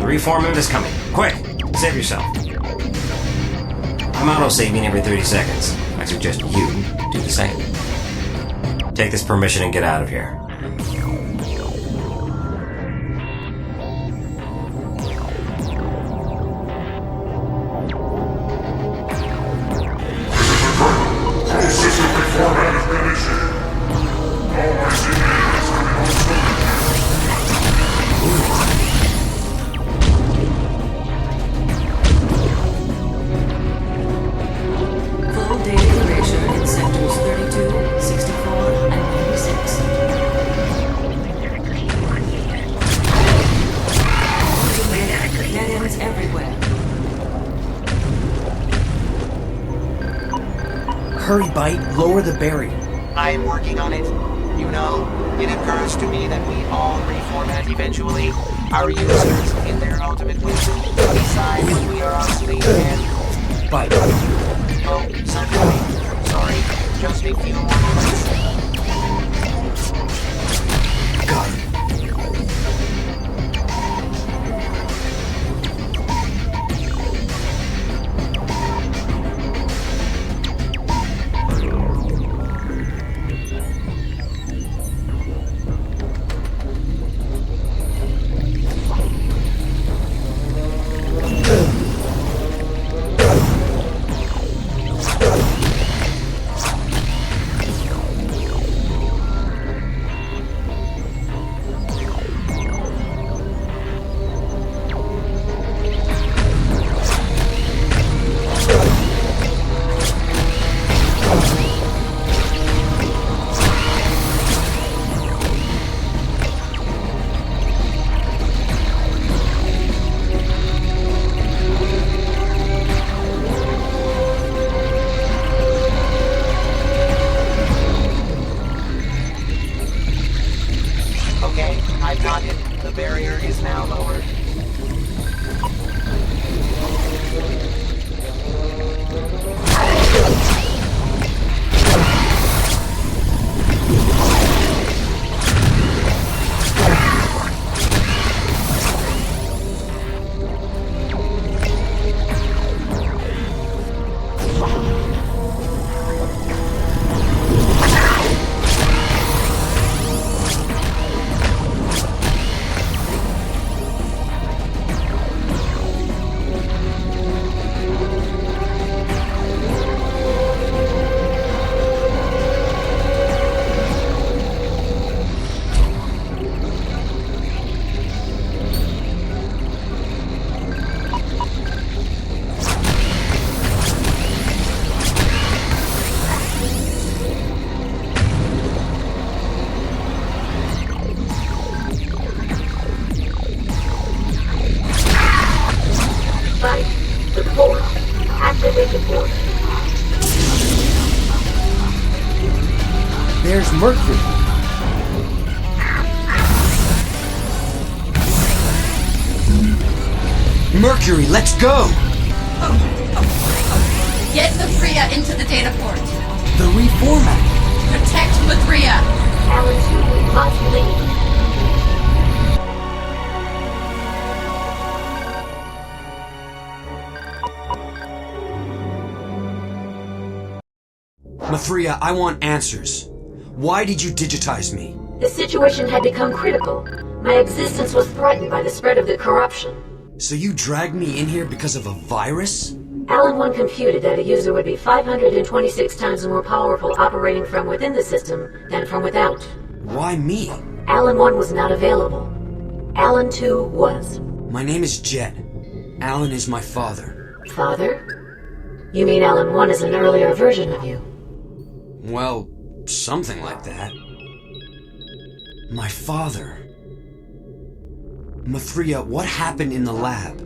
Reforming is coming. Quick! Save yourself. I'm auto-saving every 30 seconds. I suggest you do the same. Take this permission and get out of here. Full system reformat has been initiated. All racing engines coming home swimming. Full data erasure in sectors 32, 64, and 96. Dead ends everywhere. Hurry, Bite. Lower the barrier. I am working on it. You know, it occurs to me that we all reformat eventually. Our users, in their ultimate wisdom, decide when we are obsolete and... Bite. Oh, certainly. Sorry. Just a few more moments. Got it. Site. The port. Activate the port. There's Mercury. Mercury, let's go! Get Mathria into the data port. The reformat. Protect Mathria. Alan 2 must leave. Mathria, I want answers. Why did you digitize me? The situation had become critical. My existence was threatened by the spread of the corruption. So you dragged me in here because of a virus? Alan 1 computed that a user would be 526 times more powerful operating from within the system than from without. Why me? Alan 1 was not available. Alan 2 was. My name is Jet. Alan is my father. Father? You mean Alan 1 is an earlier version of you? Well, something like that. My father. Mathria, what happened in the lab?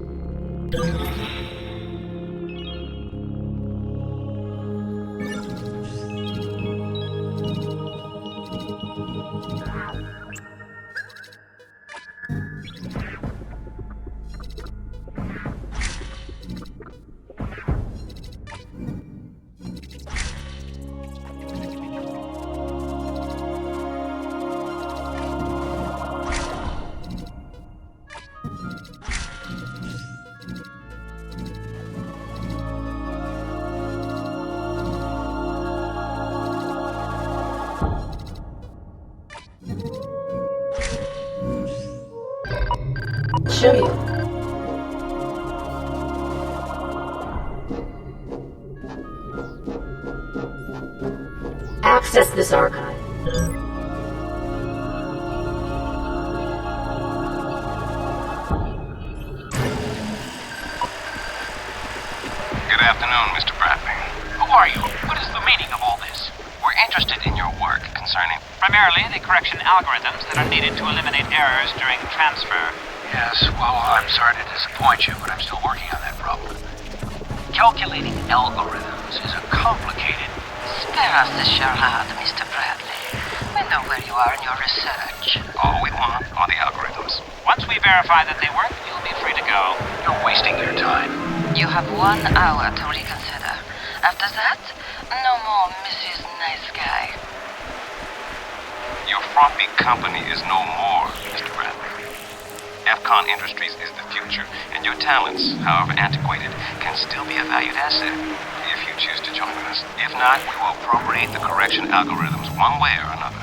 Show you. Access this archive. Good afternoon, Mr. Bradley. Who are you? What is the meaning of all this? We're interested in your work concerning... Primarily the correction algorithms that are needed to eliminate errors during transfer. Yes, well, I'm sorry to disappoint you, but I'm still working on that problem. Calculating algorithms is a complicated... Spare us the charade, Mr. Bradley. We know where you are in your research. All we want are the algorithms. Once we verify that they work, you'll be free to go. You're wasting your time. You have 1 hour to reconsider. After that, no more Mrs. Nice Guy. Your frumpy company is no more, Mr. Bradley. fCon Industries is the future, and your talents, however antiquated, can still be a valued asset if you choose to join us. If not, we will appropriate the correction algorithms one way or another.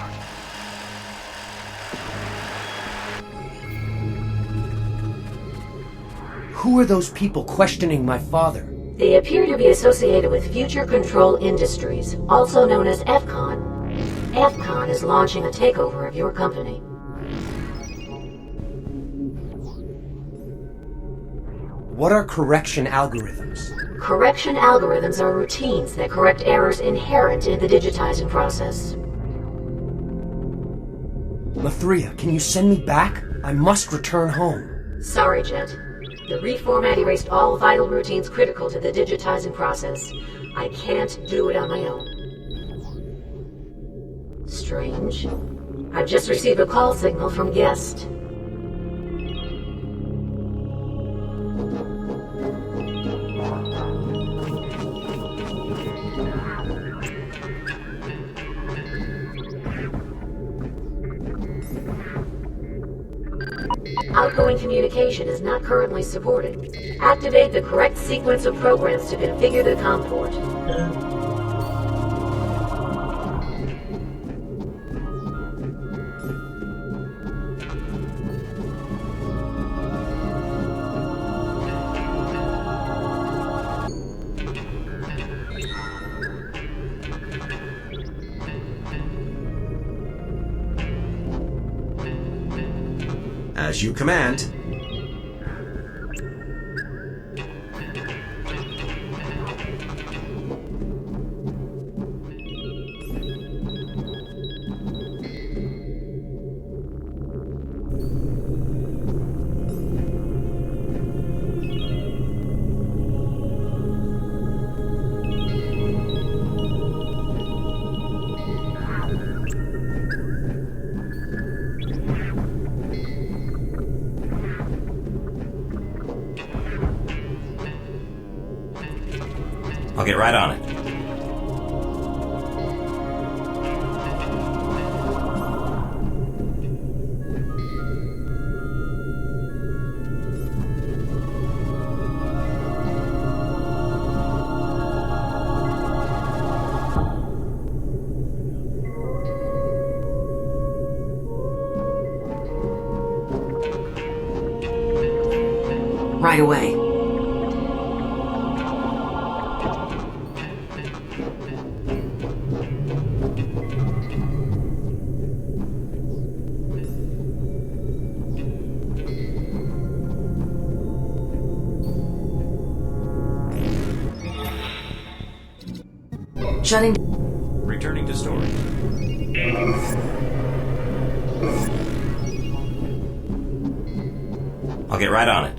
Who are those people questioning my father? They appear to be associated with Future Control Industries, also known as fCon. fCon is launching a takeover of your company. What are correction algorithms? Correction algorithms are routines that correct errors inherent in the digitizing process. Mathria, can you send me back? I must return home. Sorry, Jet. The reformat erased all vital routines critical to the digitizing process. I can't do it on my own. Strange. I've just received a call signal from Guest. Outgoing communication is not currently supported. Activate the correct sequence of programs to configure the COM port. As you command. I'll get right on it. Right away. Shutting. Returning to storage. I'll get right on it.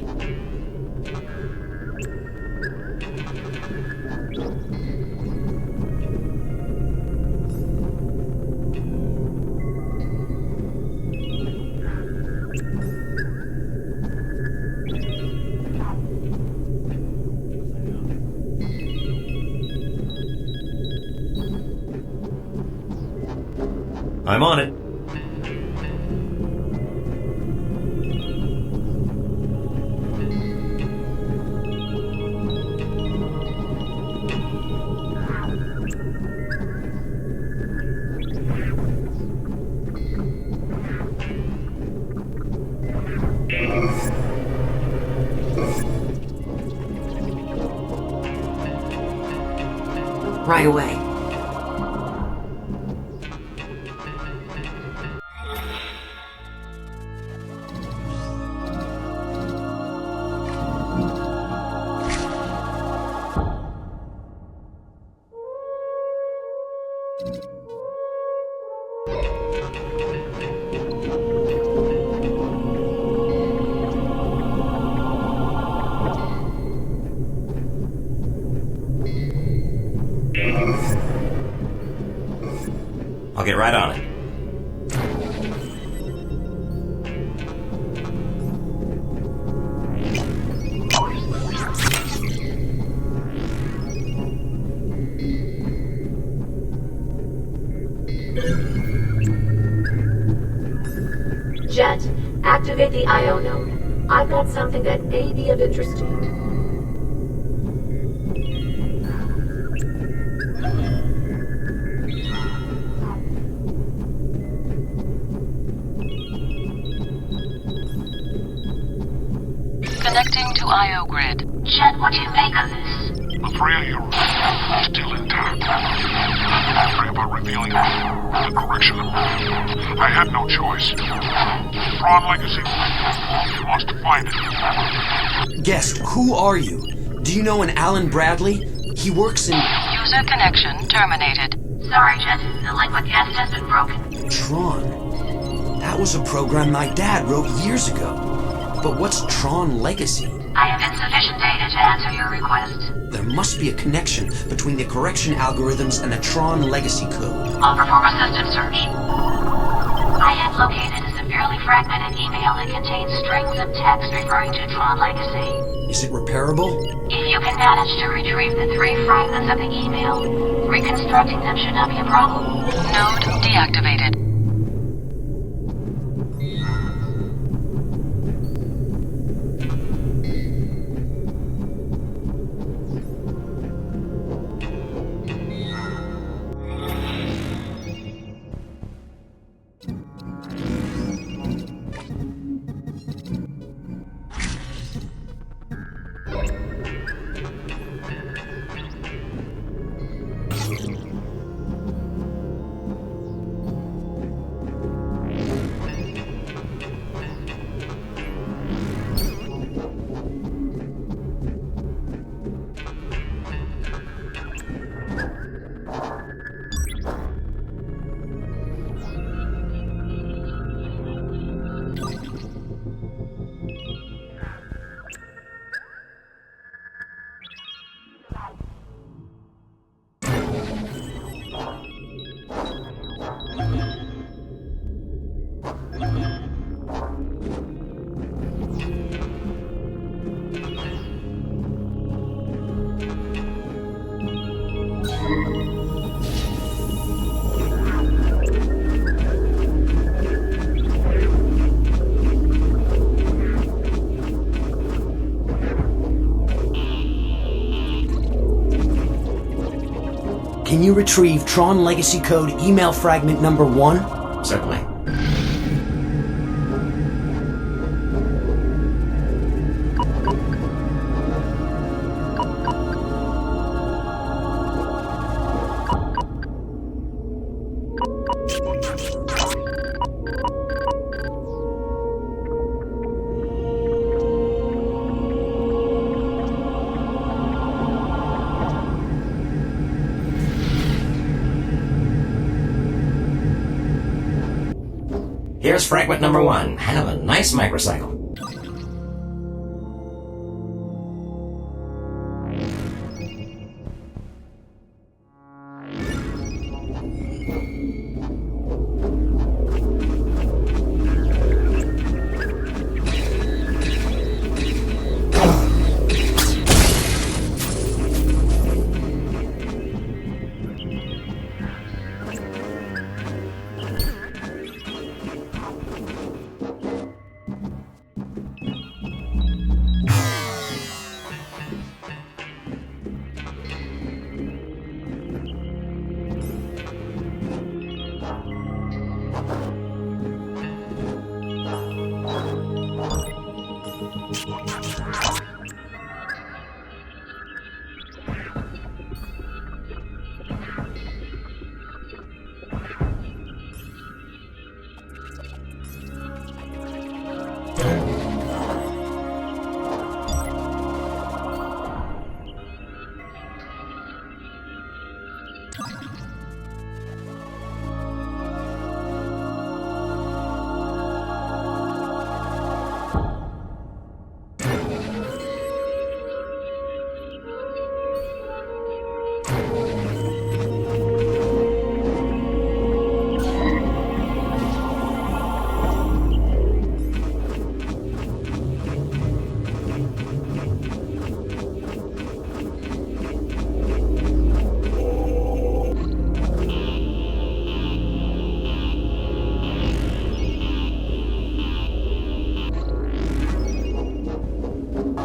I'm on it. Right away. I'll get right on it. Jet, activate the IO node. I've got something that may be of interest to you. Connecting to IO grid. Jet, what do you make of this? Mathria, you're still intact. Sorry about revealing the correction. I had no choice. TRON Legacy. You must find it. Guest, who are you? Do you know an Alan Bradley? He works in... User connection terminated. Sorry, Jet. The liquid gas has been broken. TRON. That was a program my dad wrote years ago. But what's TRON Legacy? I have insufficient data to answer your request. There must be a connection between the correction algorithms and the TRON Legacy code. I'll perform a system search. I have located a severely fragmented email that contains strings of text referring to TRON Legacy. Is it repairable? If you can manage to retrieve the 3 fragments of the email, reconstructing them should not be a problem. Node deactivated. Can you retrieve Tron Legacy Code email fragment number 1? Certainly. Here's fragment number 1. Have a nice microcycle.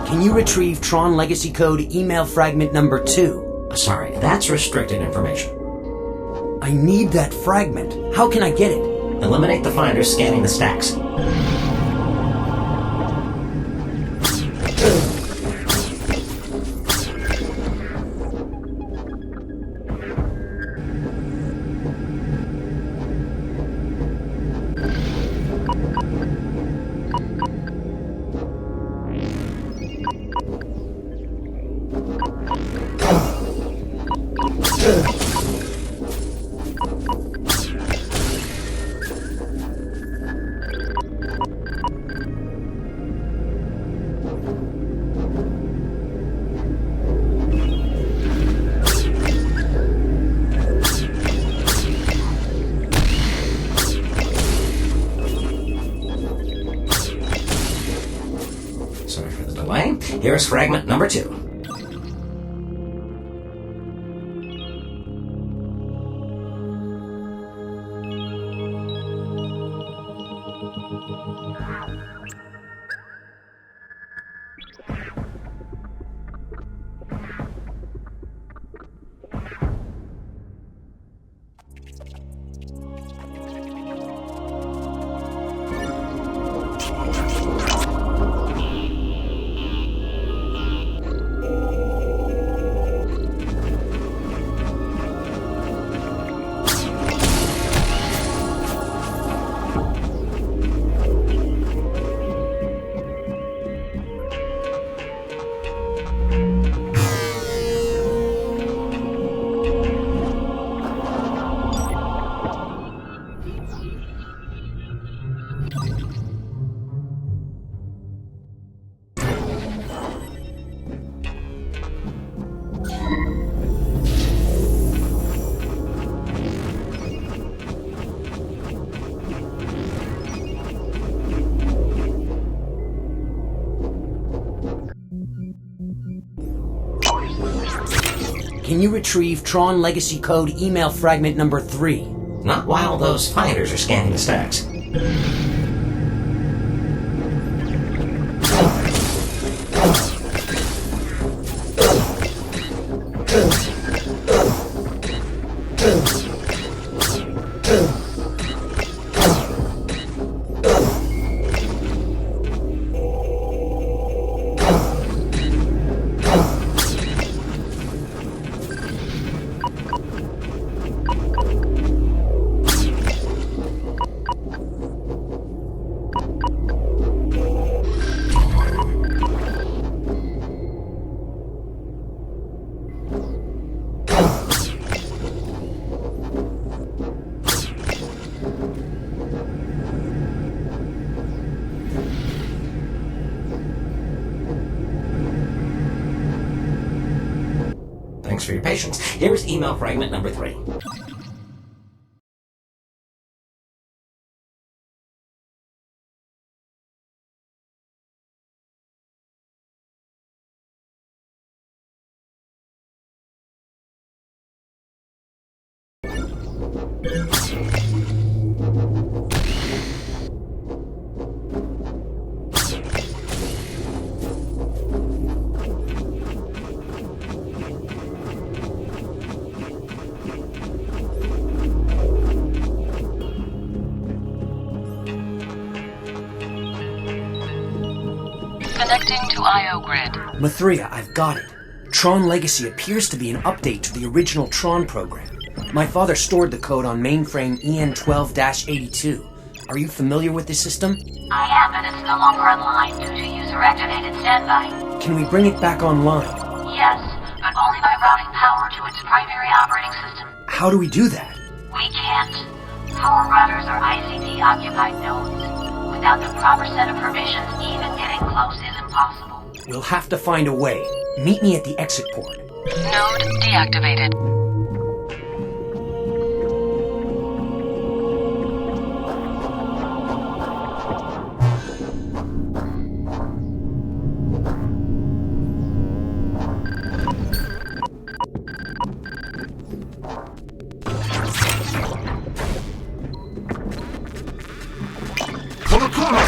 Can you retrieve Tron Legacy Code email fragment number 2? Sorry, that's restricted information. I need that fragment. How can I get it? Eliminate the finders scanning the stacks. Sorry for the delay. Here's fragment number 2. Can you retrieve Tron Legacy Code email fragment number 3? Not while those finders are scanning the stacks. Thanks for your patience. Here's email fragment number 3. Connecting to IO grid. Mithria, I've got it. Tron Legacy appears to be an update to the original Tron program. My father stored the code on mainframe EN12-82. Are you familiar with this system? I am, but it's no longer online due to user-activated standby. Can we bring it back online? Yes, but only by routing power to its primary operating system. How do we do that? We can't. Power routers are ICP-occupied nodes. Without the proper set of permissions, even getting close is impossible. We'll have to find a way. Meet me at the exit port. Node deactivated. For the colonel!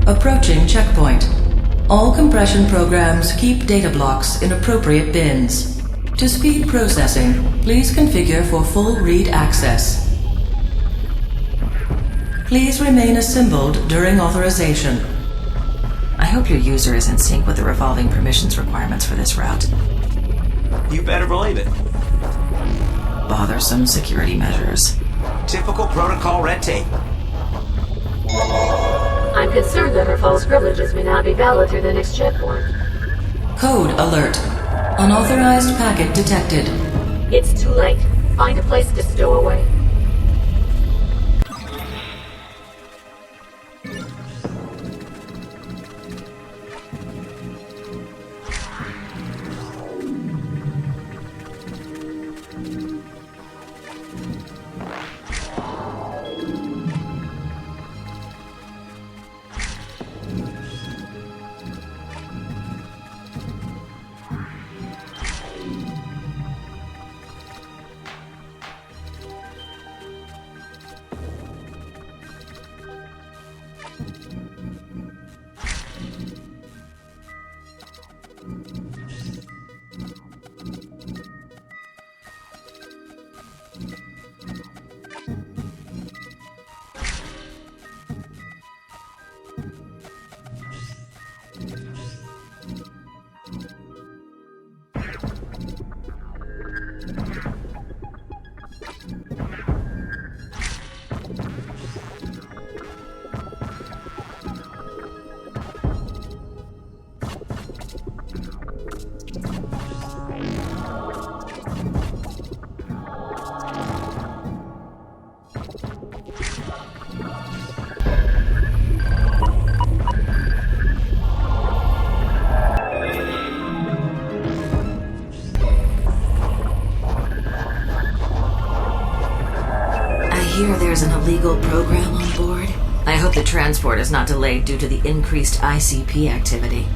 Approaching checkpoint. All compression programs keep data blocks in appropriate bins. To speed processing, please configure for full read access. Please remain assembled during authorization. I hope your user is in sync with the revolving permissions requirements for this route. You better believe it. Bothersome security measures. Typical protocol red tape. I'm concerned that her false privileges may not be valid through the next checkpoint. Code alert. Unauthorized packet detected. It's too late. Find a place to stow away. There's an illegal program on board. I hope the transport is not delayed due to the increased ICP activity.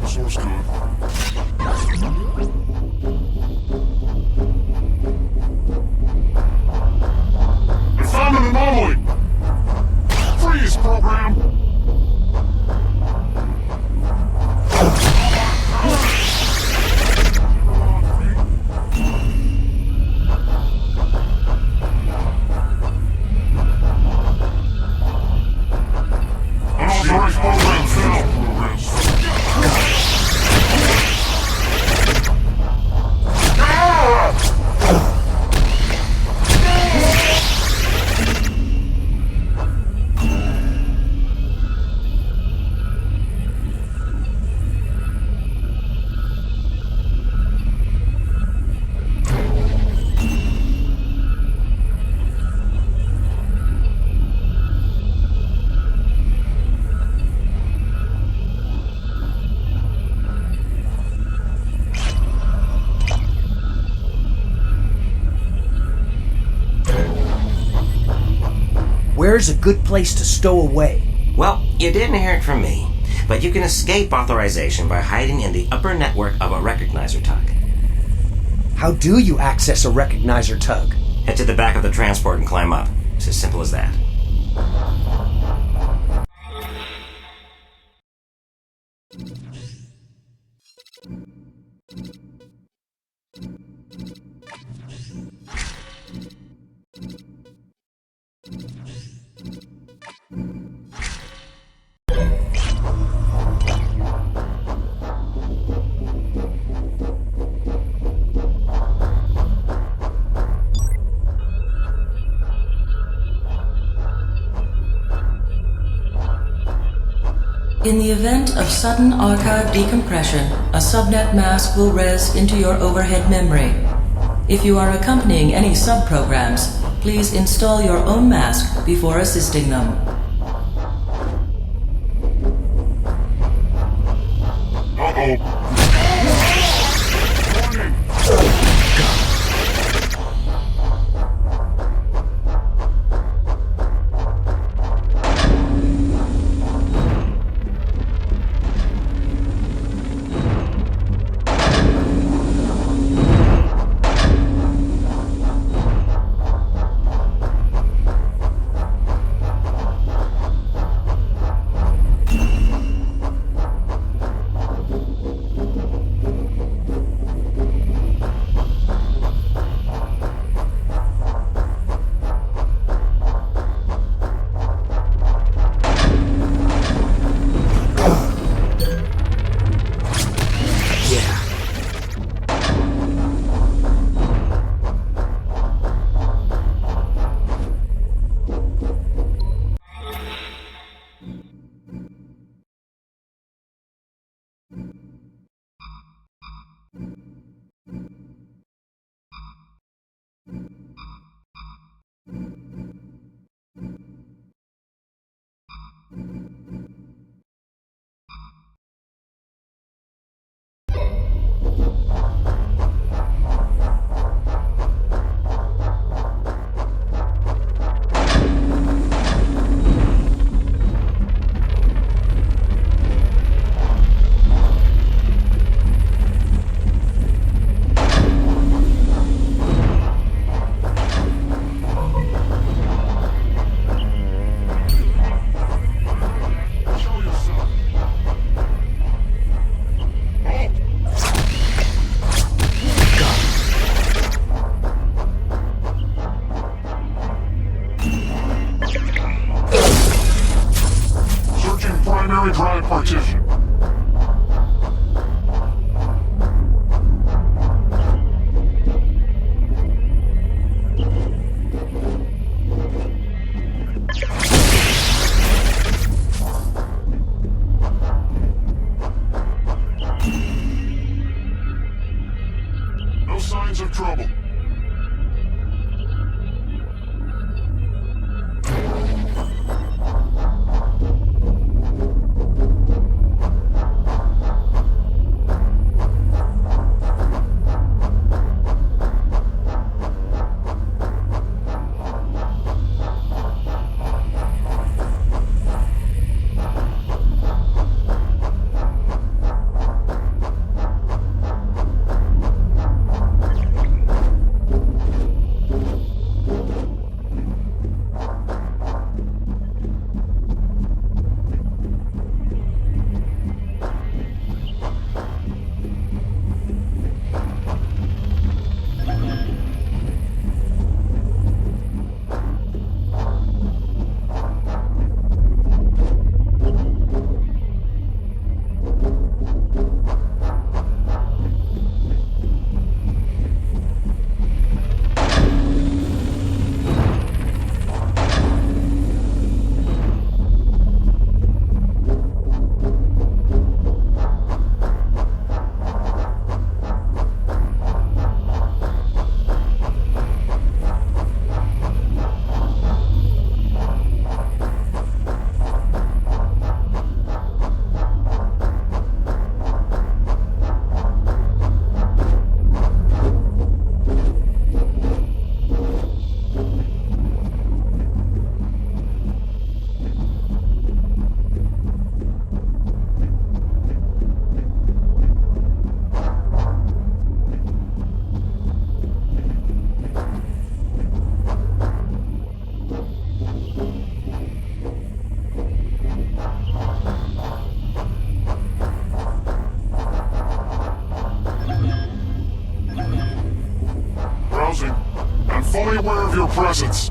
Source code. I found an anomaly! Freeze, program! Unauthorized program failed. Where's a good place to stow away? Well, you didn't hear it from me, but you can escape authorization by hiding in the upper network of a recognizer tug. How do you access a recognizer tug? Head to the back of the transport and climb up. It's as simple as that. In the event of sudden archive decompression, a subnet mask will res into your overhead memory. If you are accompanying any subprograms, please install your own mask before assisting them. Uh-oh. Primary drive partition. No signs of trouble. I'm fully aware of your presence.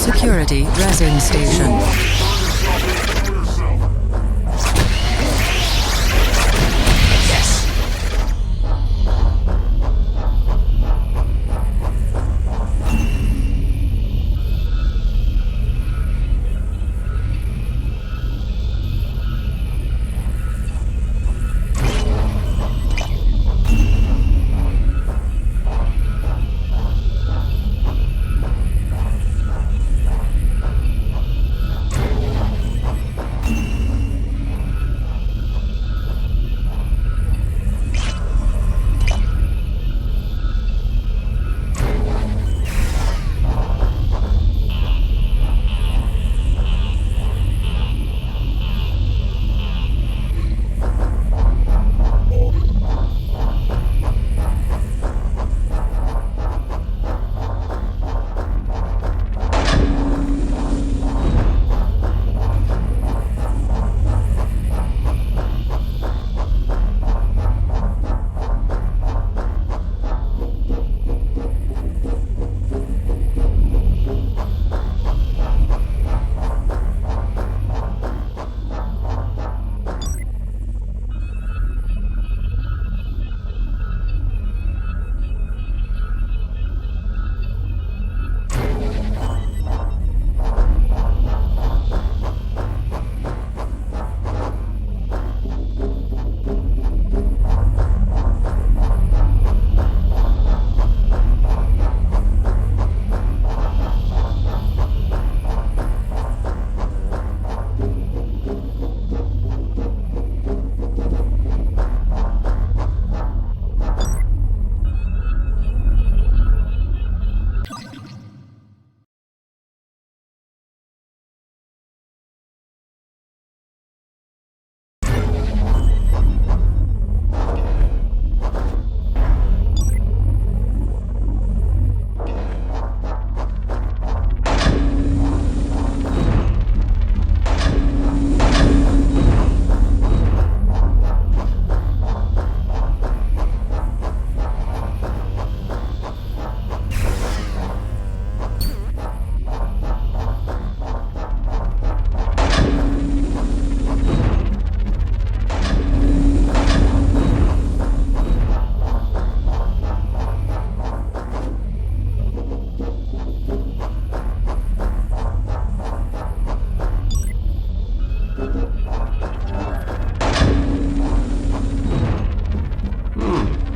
security resin station.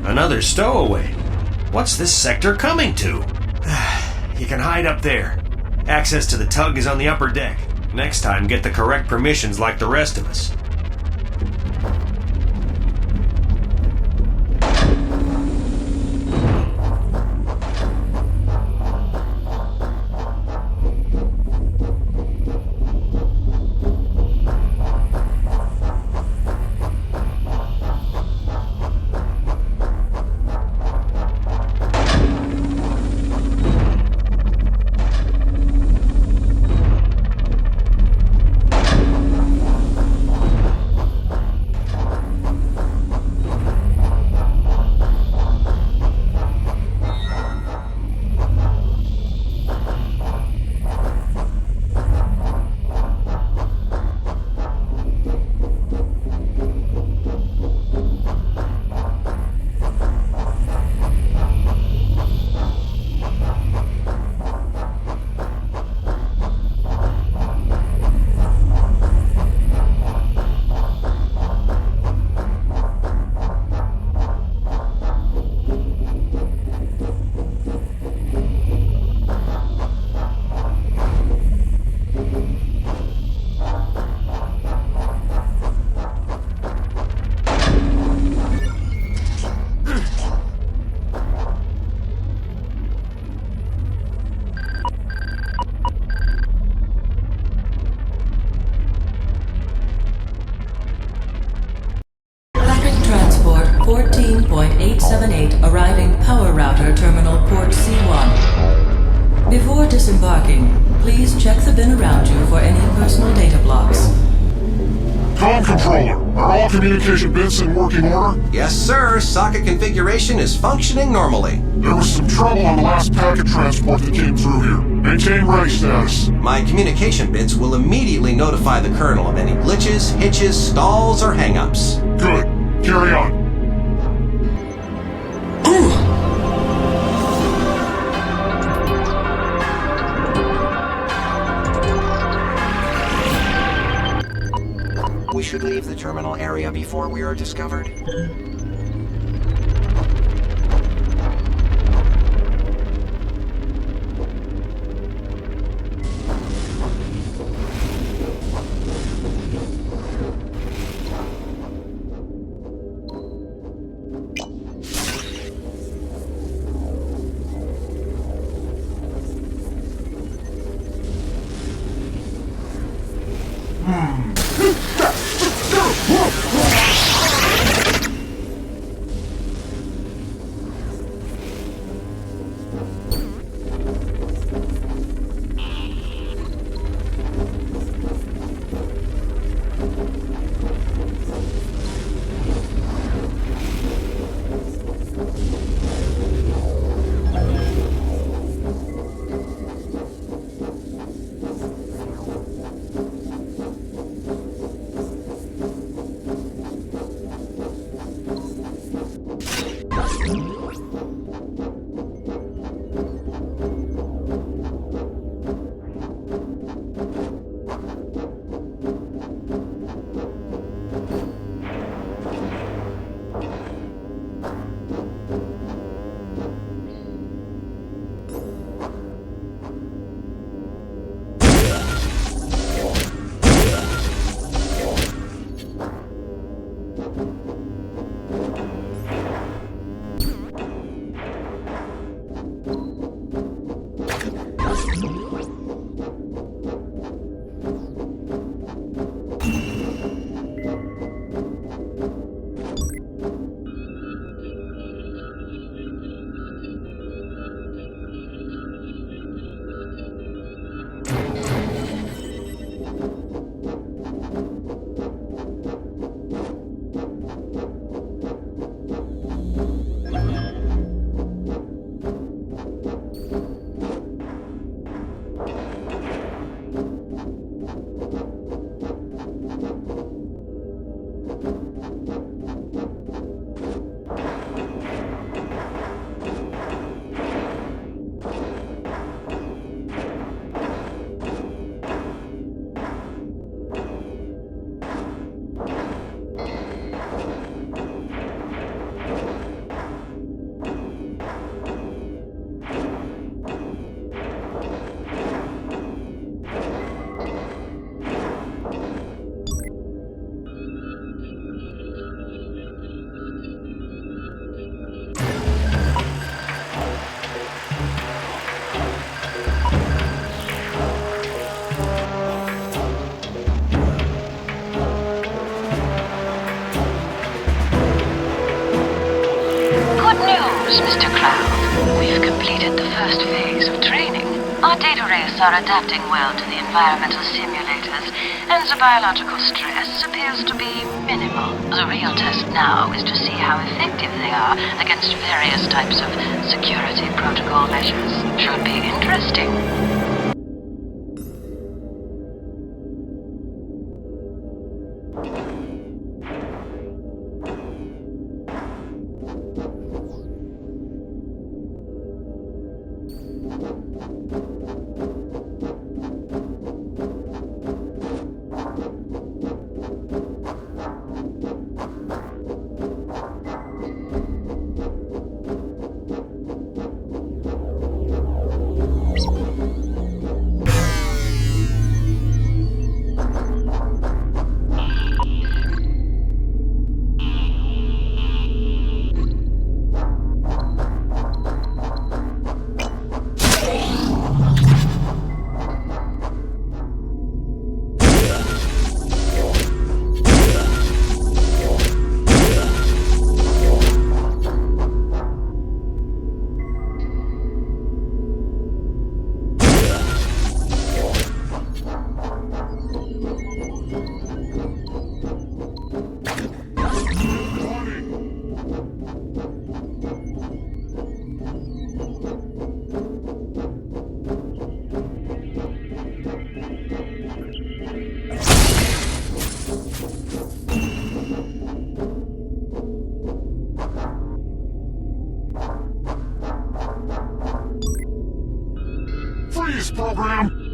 Another stowaway. What's this sector coming to? You can hide up there. Access to the tug is on the upper deck. Next time, get the correct permissions like the rest of us. Transport 14.878 arriving power router terminal port C1. Before disembarking, please check the bin around you for any personal data blocks. Comm controller, are all communication bits in working order? Yes, sir. Socket configuration is functioning normally. There was some trouble on the last packet transport that came through here. Maintain race status. My communication bits will immediately notify the Colonel of any glitches, hitches, stalls, or hang-ups. Good. Carry on. We should leave the terminal area before we are discovered. Mr. Cloud. We've completed the first phase of training. Our data race are adapting well to the environmental simulators, and the biological stress appears to be minimal. The real test now is to see how effective they are against various types of security protocol measures. Should be interesting. Freeze, program!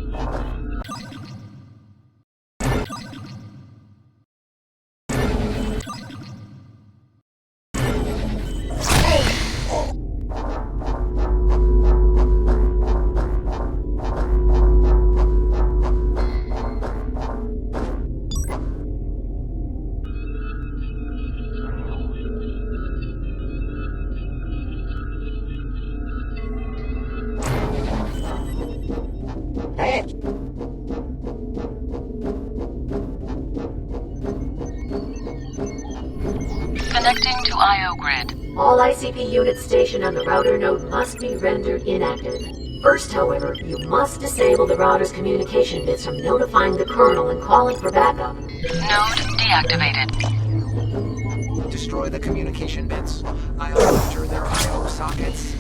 Connecting to IO grid. All ICP units stationed on the router node must be rendered inactive. First, however, you must disable the router's communication bits from notifying the kernel and calling for backup. Node deactivated. Destroy the communication bits. I'll enter their IO sockets.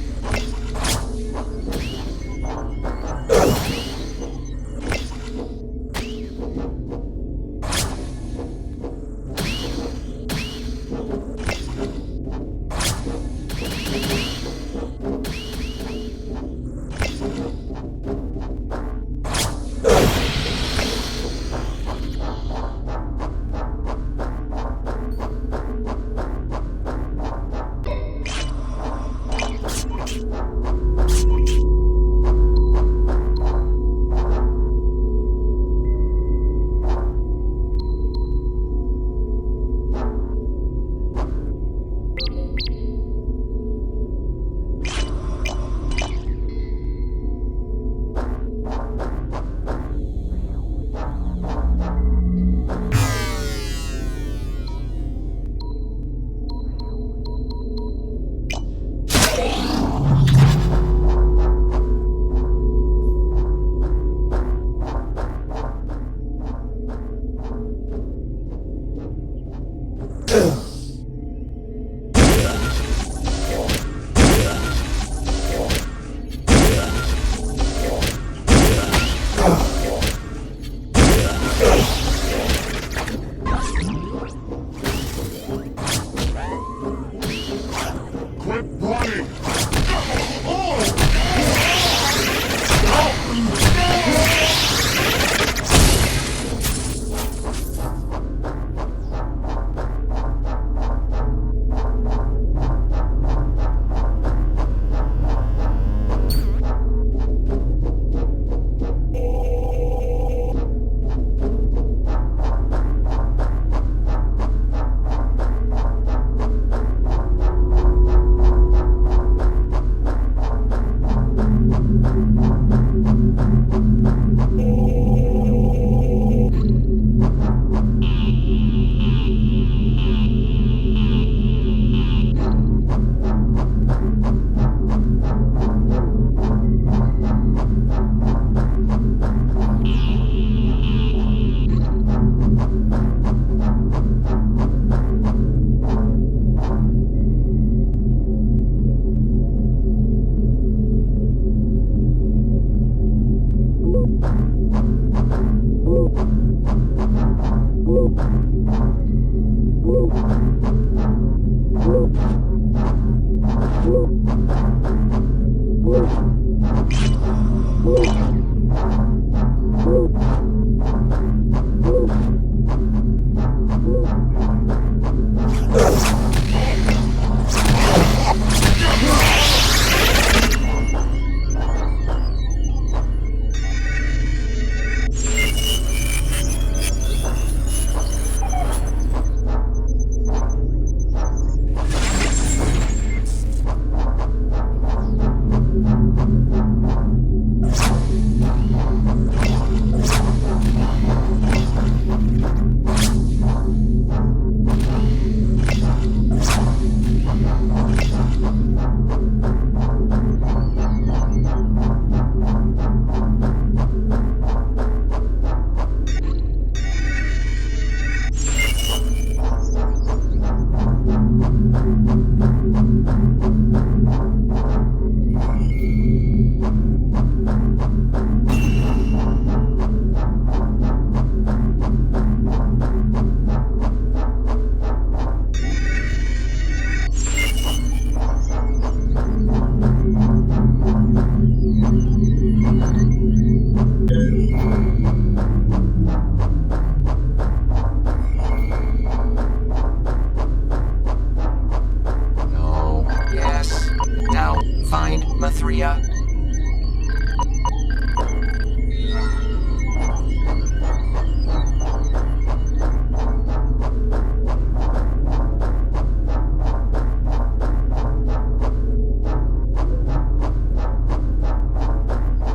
Mathria.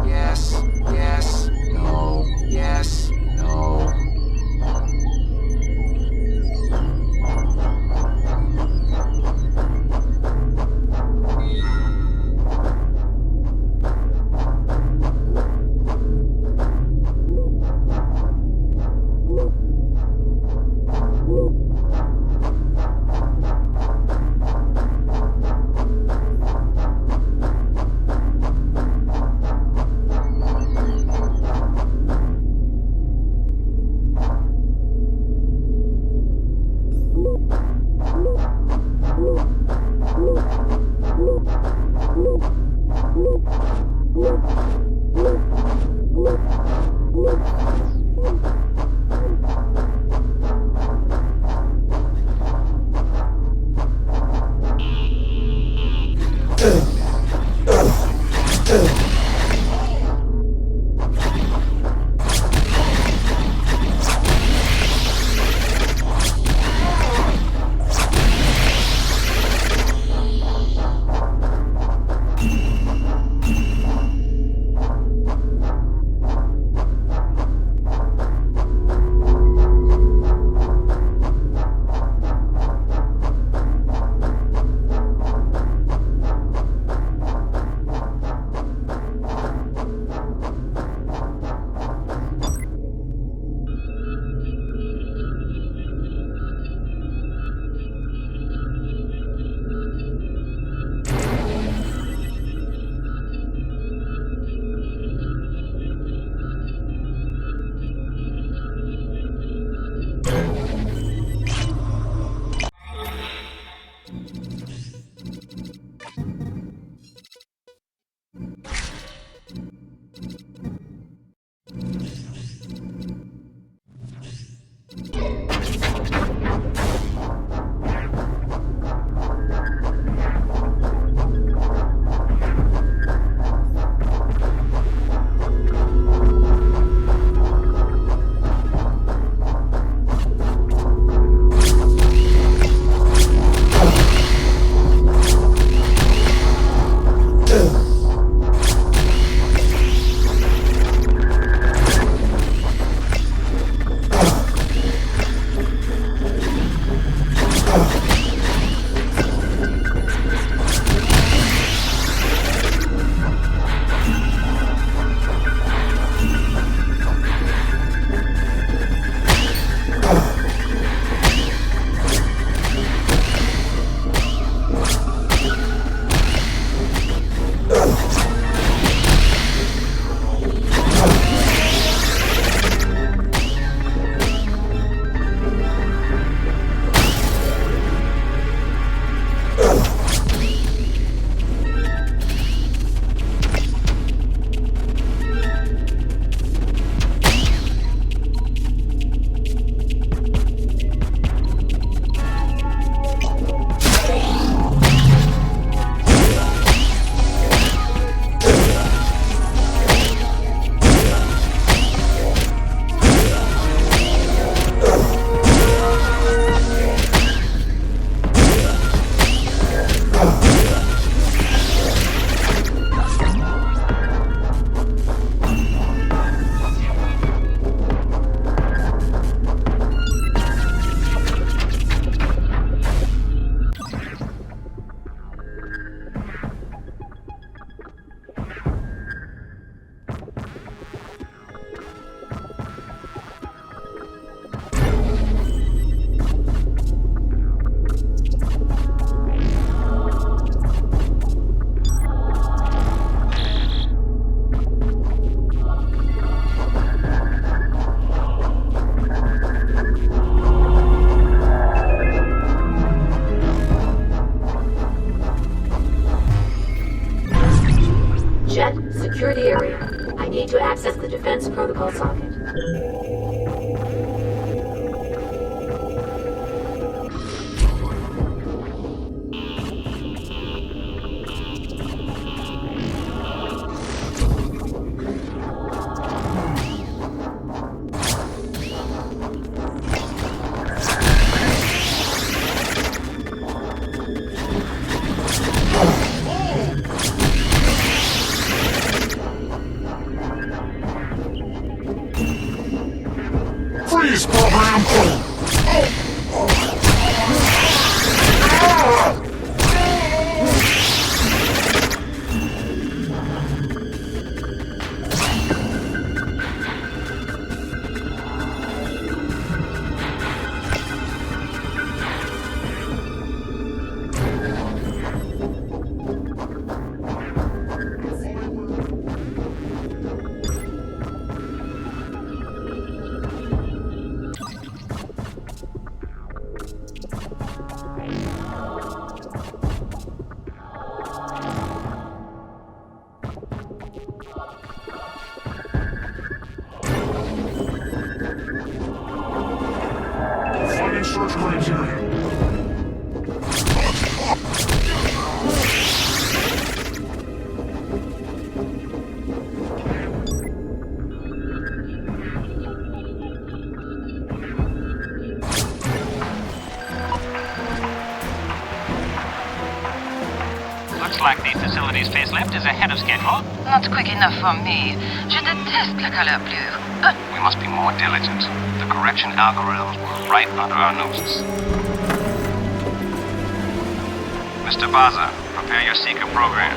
Yes, yes, no, yes, no. Secure the area. I need to access the defense protocol socket. search criteria. Looks like the facility's facelift is ahead of schedule. Not quick enough for me. Je déteste la couleur bleue. We must be more diligent. The correction algorithms were right under our noses. Mr. Baza, prepare your seeker program.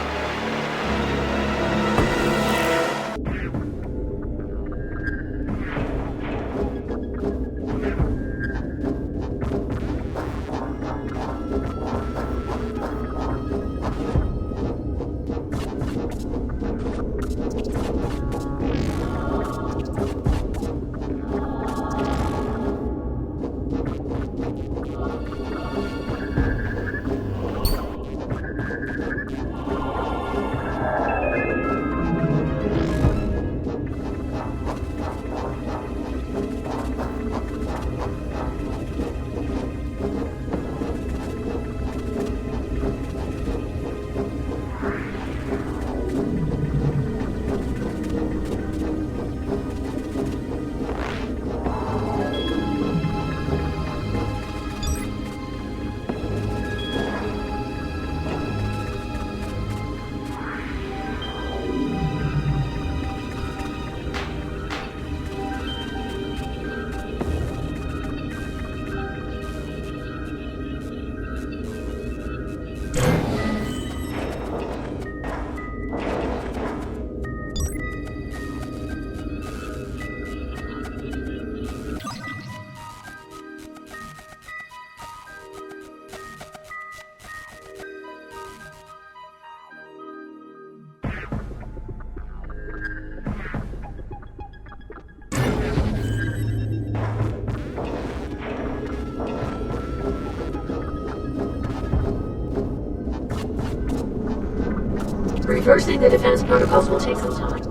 Reversing the defense protocols will take some time.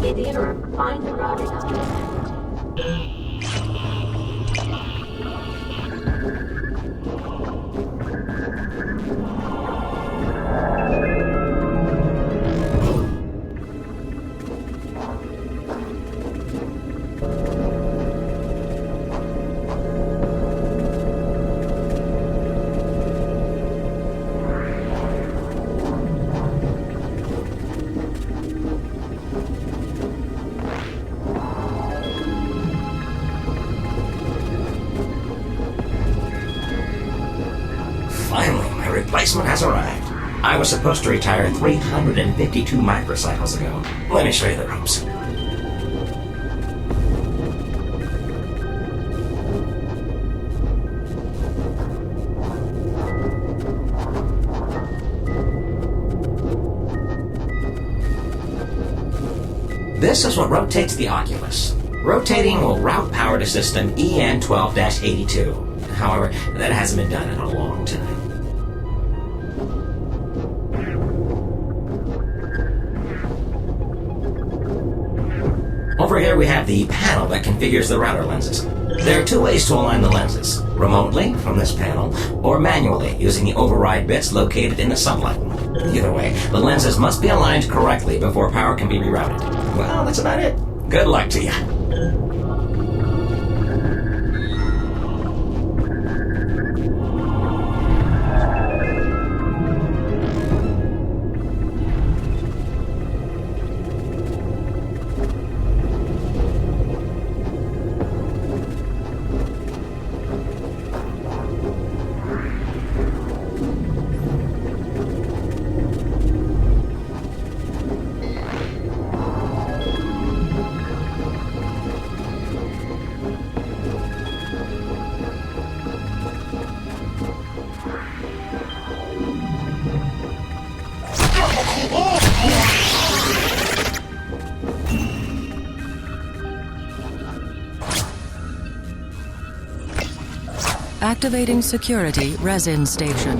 In the interim, find the routing of the defendant. Replacement has arrived. I was supposed to retire 352 microcycles ago. Let me show you the ropes. This is what rotates the Oculus. Rotating will route power to system EN12-82. However, that hasn't been done in a long time. Over here we have the panel that configures the router lenses. There are two ways to align the lenses: remotely from this panel, or manually using the override bits located in the sunlight. Either way, the lenses must be aligned correctly before power can be rerouted. Well, that's about it. Good luck to you. Activating security resin station.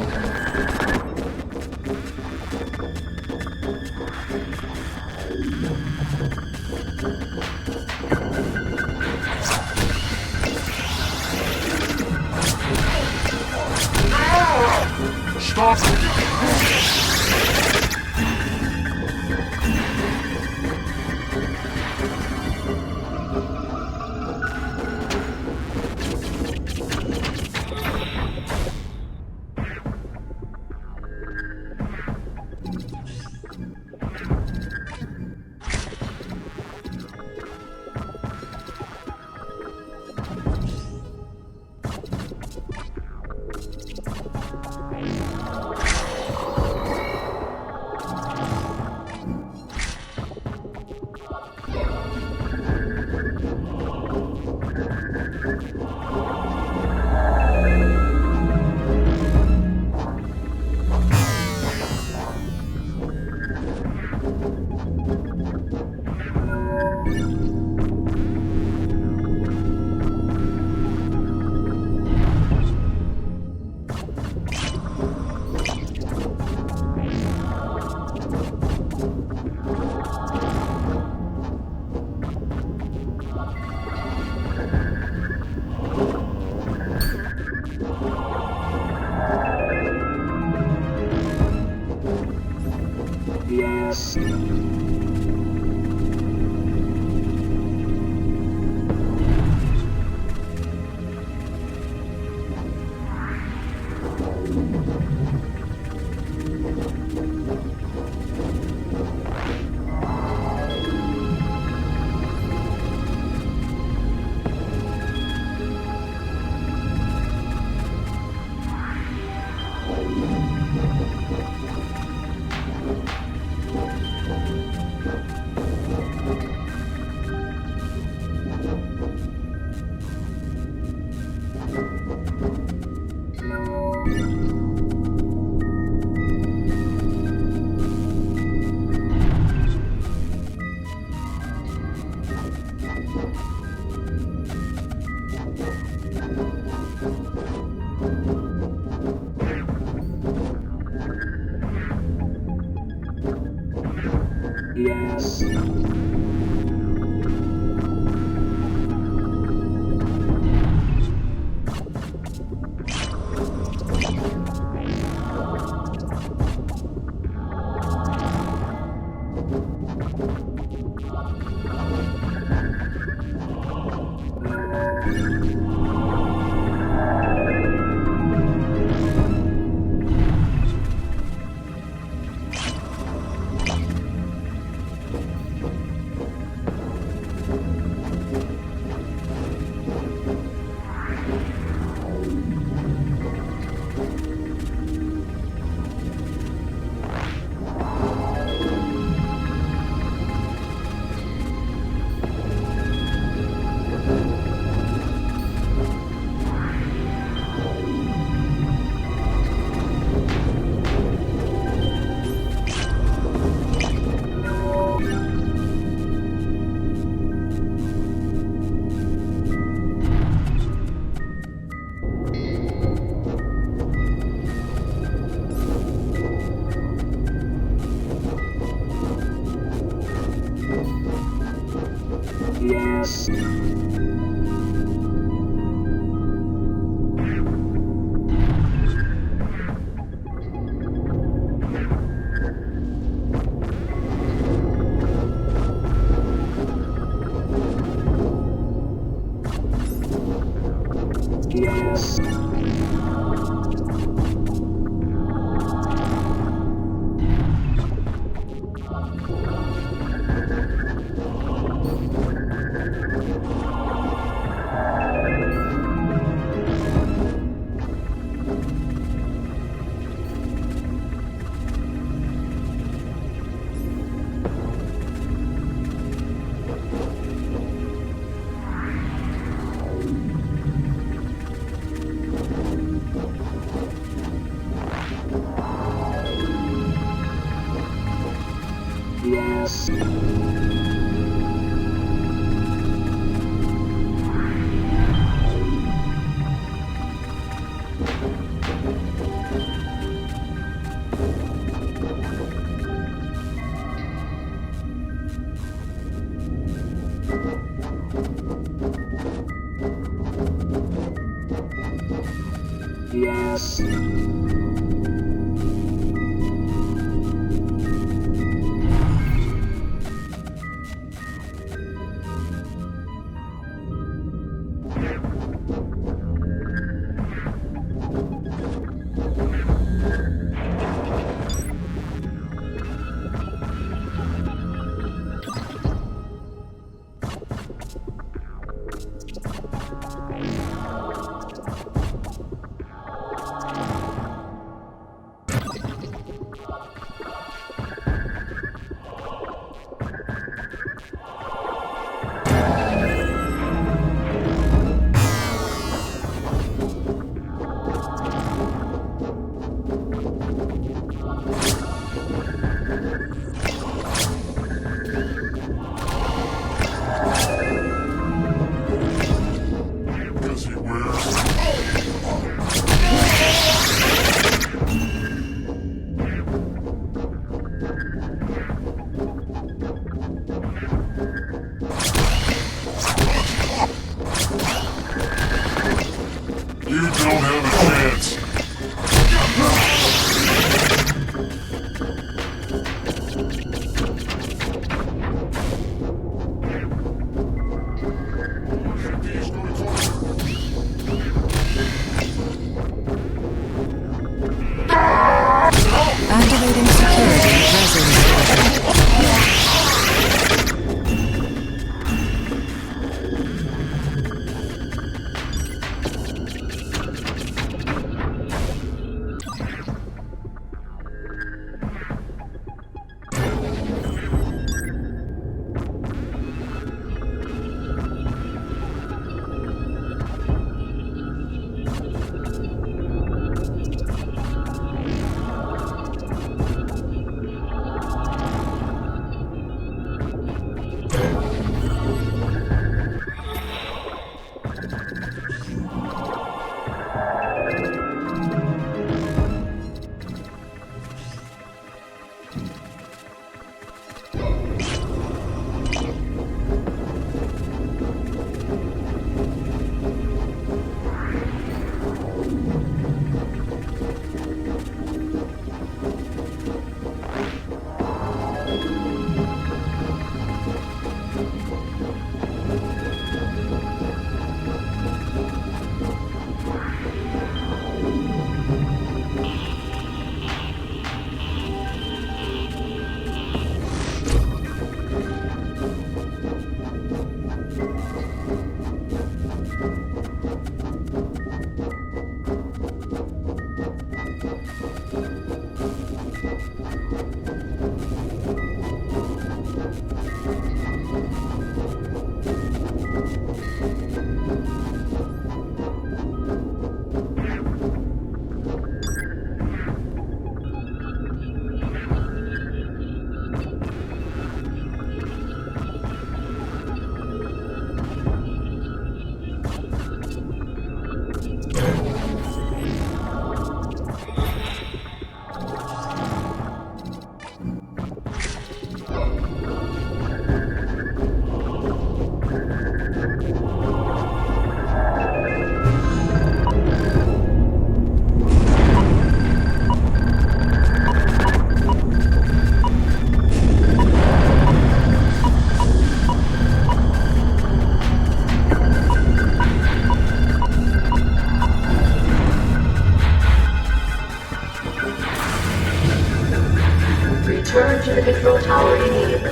immediately.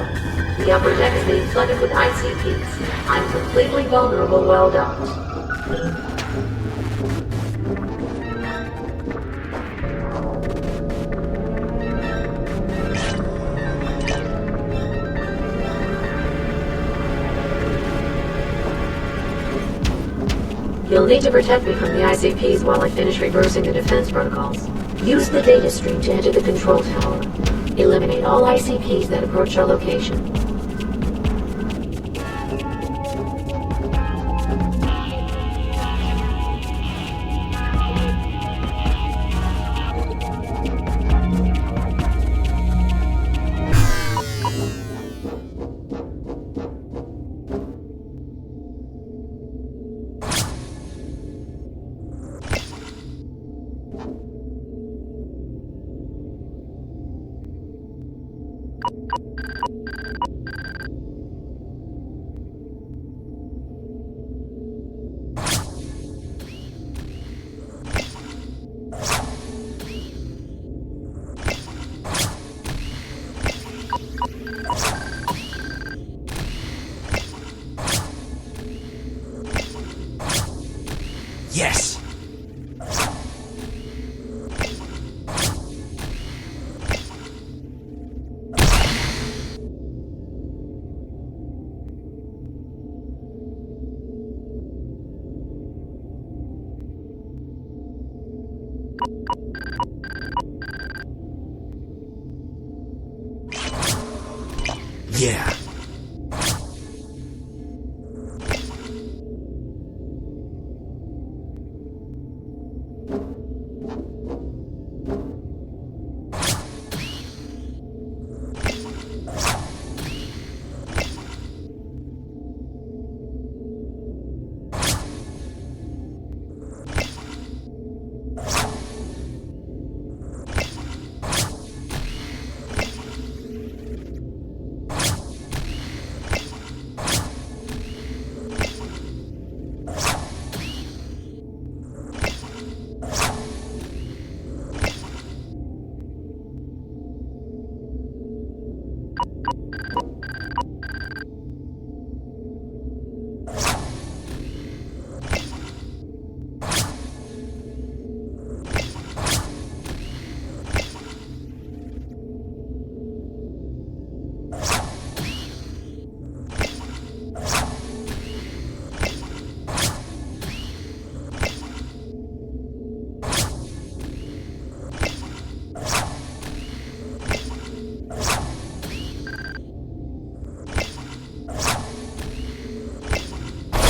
The upper deck is being flooded with ICPs. I'm completely vulnerable. Well done. You'll need to protect me from the ICPs while I finish reversing the defense protocols. Use the data stream to enter the control tower. Eliminate all ICPs that approach our location. Yes! Yeah.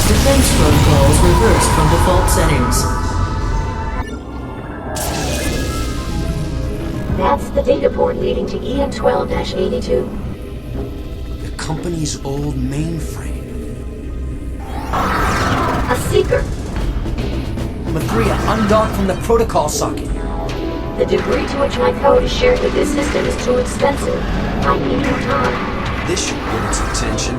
Defense protocols reversed from default settings. That's the data port leading to EN12-82. The company's old mainframe. A seeker. Mathria, undock from the protocol socket. The degree to which my code is shared with this system is too expensive. I need more time. This should get its attention.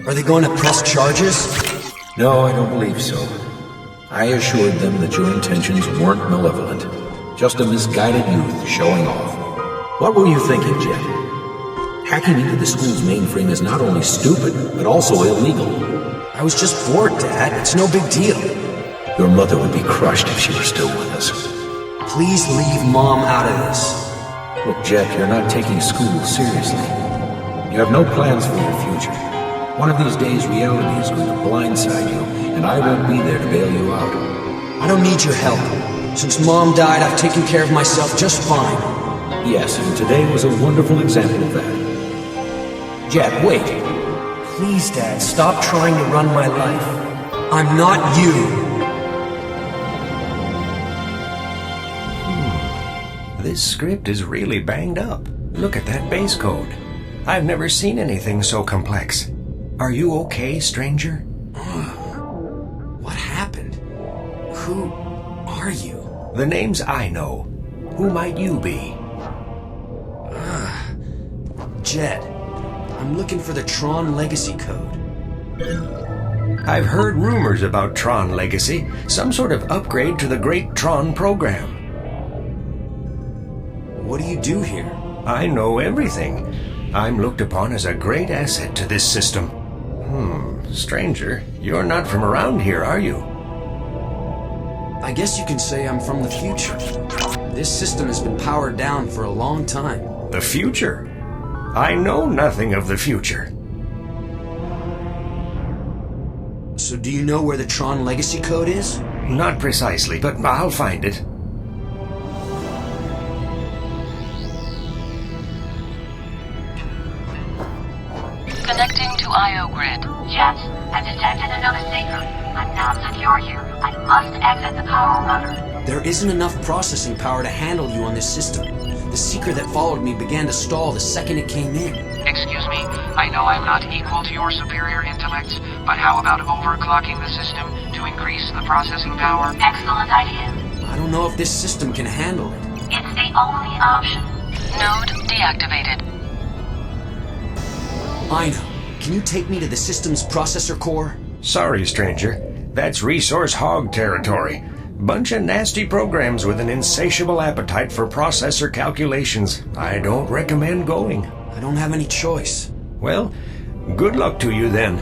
Are they going to press charges? No, I don't believe so. I assured them that your intentions weren't malevolent. Just a misguided youth showing off. What were you thinking, Jet? Hacking into the school's mainframe is not only stupid, but also illegal. I was just bored, Dad. It's no big deal. Your mother would be crushed if she were still with us. Please leave Mom out of this. Look, Jet, you're not taking school seriously. You have no plans for your future. One of these days, reality is going to blindside you, and I won't be there to bail you out. I don't need your help. Since Mom died, I've taken care of myself just fine. Yes, and today was a wonderful example of that. Jet, wait. Please, Dad, stop trying to run my life. I'm not you. This script is really banged up. Look at that base code. I've never seen anything so complex. Are you okay, stranger? What happened? Who are you? The names I know. Who might you be? Jet. I'm looking for the TRON Legacy code. I've heard rumors about TRON Legacy, some sort of upgrade to the great TRON program. What do you do here? I know everything. I'm looked upon as a great asset to this system. Stranger, you're not from around here, are you? I guess you can say I'm from the future. This system has been powered down for a long time. The future? I know nothing of the future. So do you know where the TRON Legacy code is? Not precisely, but I'll find it. Connecting to IO grid. Jet, I've detected another secret. I'm not secure here. I must exit the power rudder. There isn't enough processing power to handle you on this system. The seeker that followed me began to stall the second it came in. Excuse me, I know I'm not equal to your superior intellect, but how about overclocking the system to increase the processing power? Excellent idea. I don't know if this system can handle it. It's the only option. Node deactivated. I know. Can you take me to the system's processor core? Sorry, stranger. That's resource hog territory. Bunch of nasty programs with an insatiable appetite for processor calculations. I don't recommend going. I don't have any choice. Well, good luck to you then.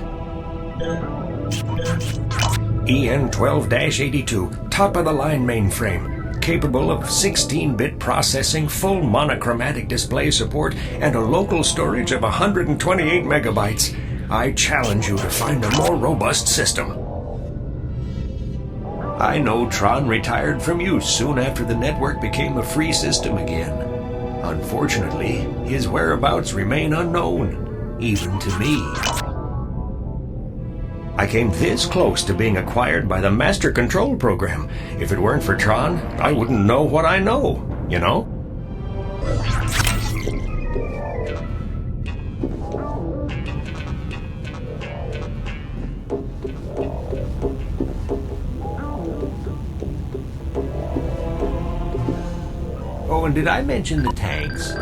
EN12-82, top-of-the-line mainframe, capable of 16-bit processing, full monochromatic display support, and a local storage of 128 megabytes. I challenge you to find a more robust system. I know TRON retired from use soon after the network became a free system again. Unfortunately, his whereabouts remain unknown, even to me. I came this close to being acquired by the Master Control Program. If it weren't for TRON, I wouldn't know what I know, you know? Oh, and did I mention the tanks?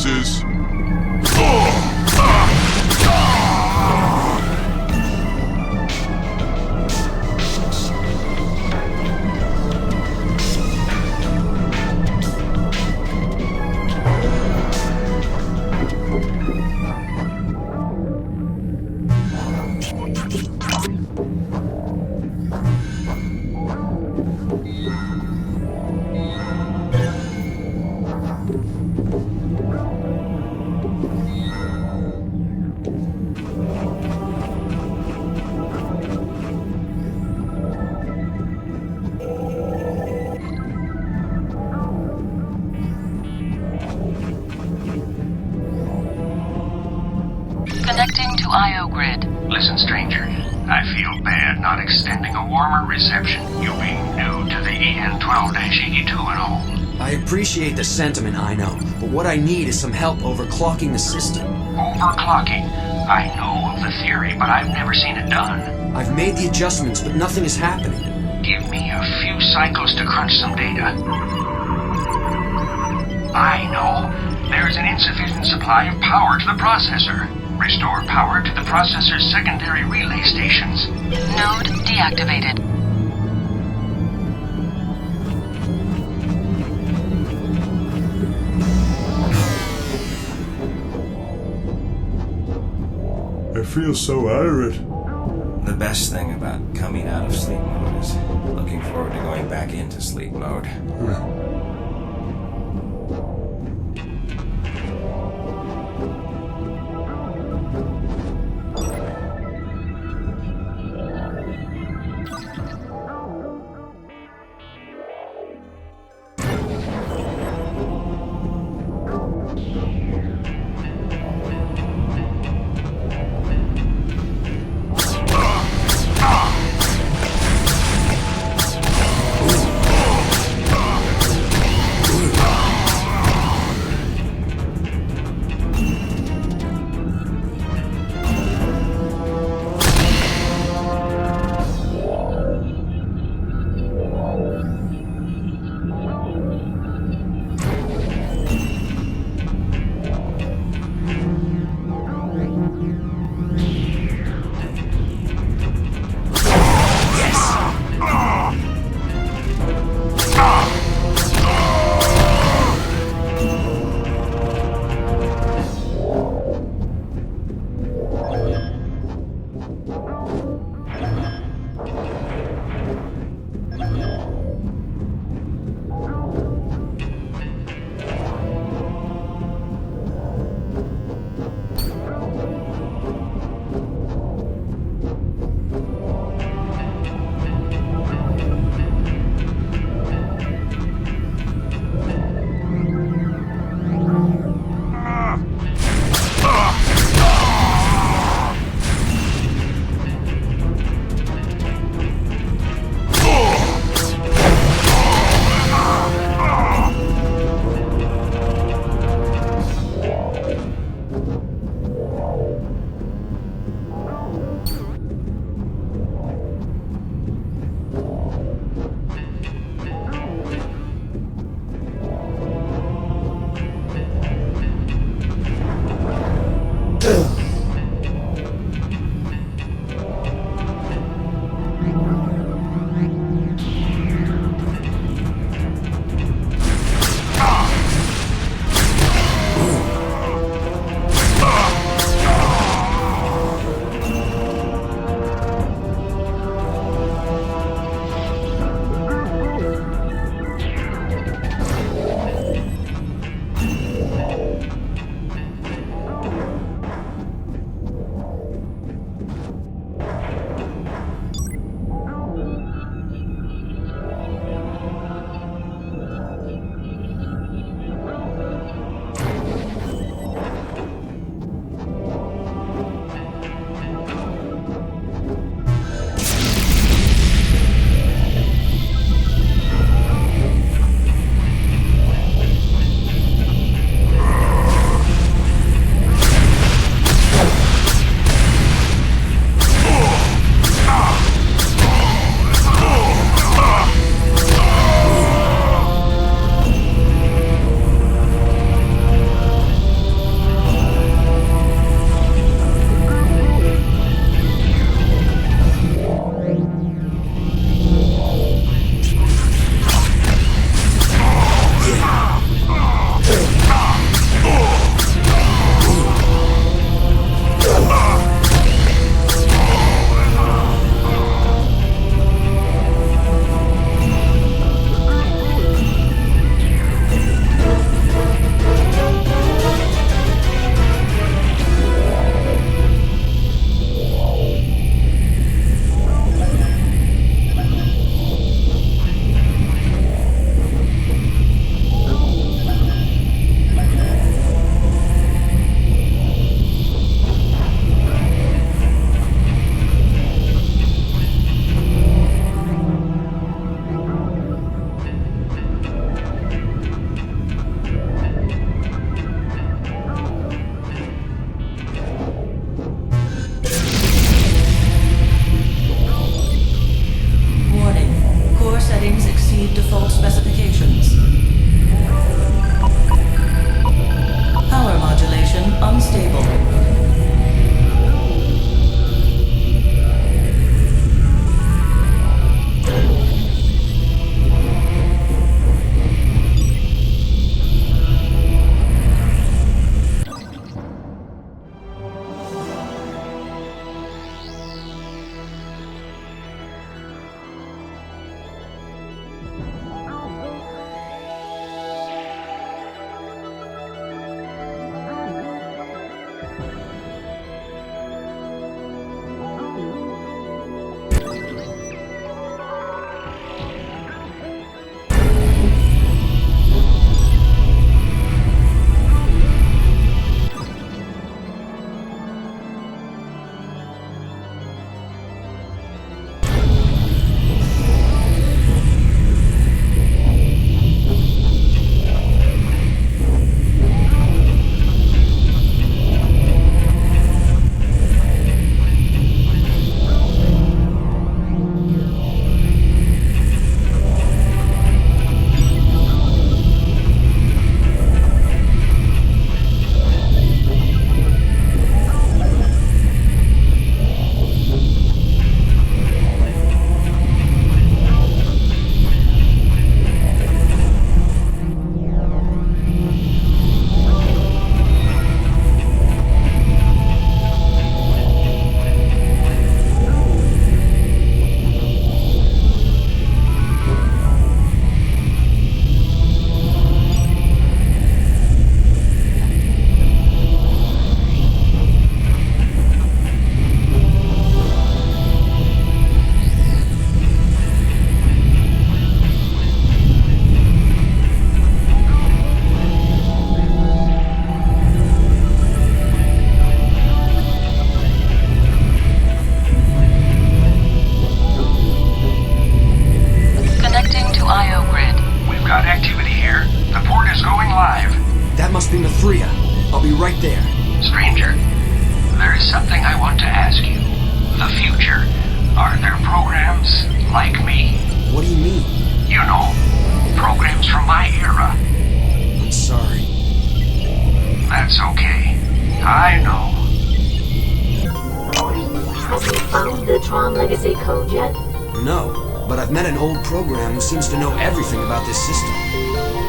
resources. Connecting to IO grid. Listen, stranger. I feel bad not extending a warmer reception, you being new to the EN12-82 and all. I appreciate the sentiment, I know, but what I need is some help overclocking the system. Overclocking? I know of the theory, but I've never seen it done. I've made the adjustments, but nothing is happening. Give me a few cycles to crunch some data. I know. There's an insufficient supply of power to the processor. Restore power to the processor's secondary relay stations. Node deactivated. I feel so irate. The best thing about coming out of sleep mode is looking forward to going back into sleep mode. must be Mithria. I'll be right there. Stranger, there is something I want to ask you. The future. Are there programs like me? What do you mean? You know, programs from my era. I'm sorry. That's okay. I know. Have you found the TRON legacy code yet? No, but I've met an old program who seems to know everything about this system.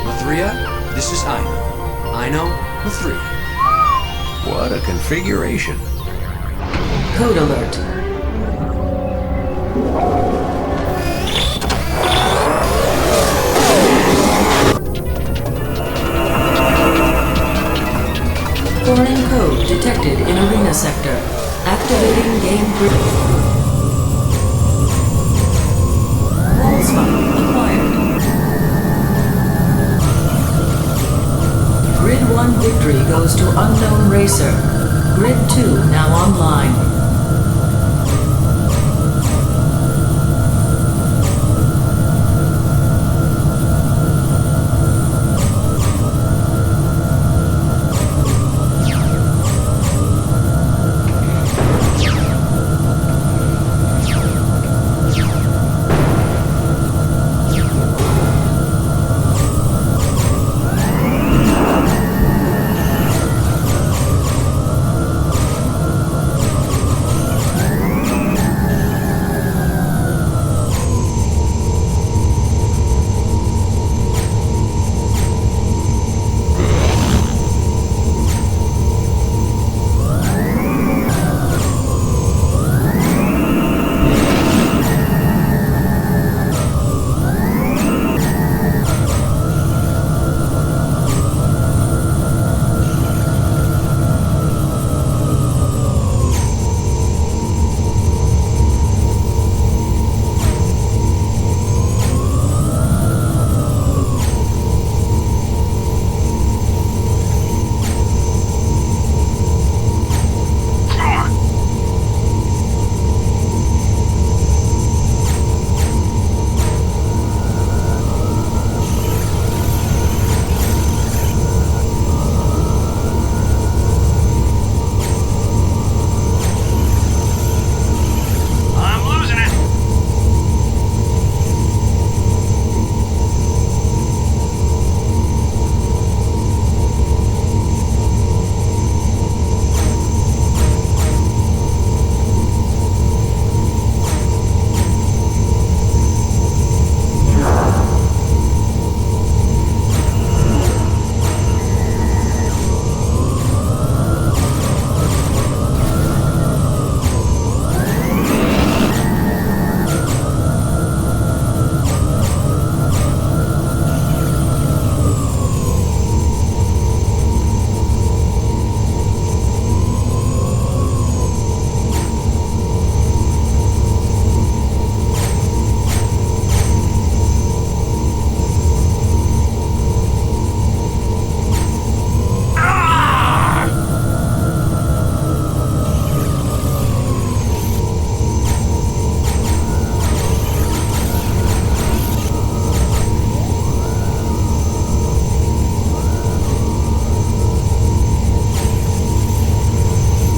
Mithria, this is Ino. Ino, Mithria. What a configuration. Code alert. Foreign code detected in arena sector. Activating game grid. Walls file acquired. Grid 1 victory goes to Unknown Racer. Grid 2 now online.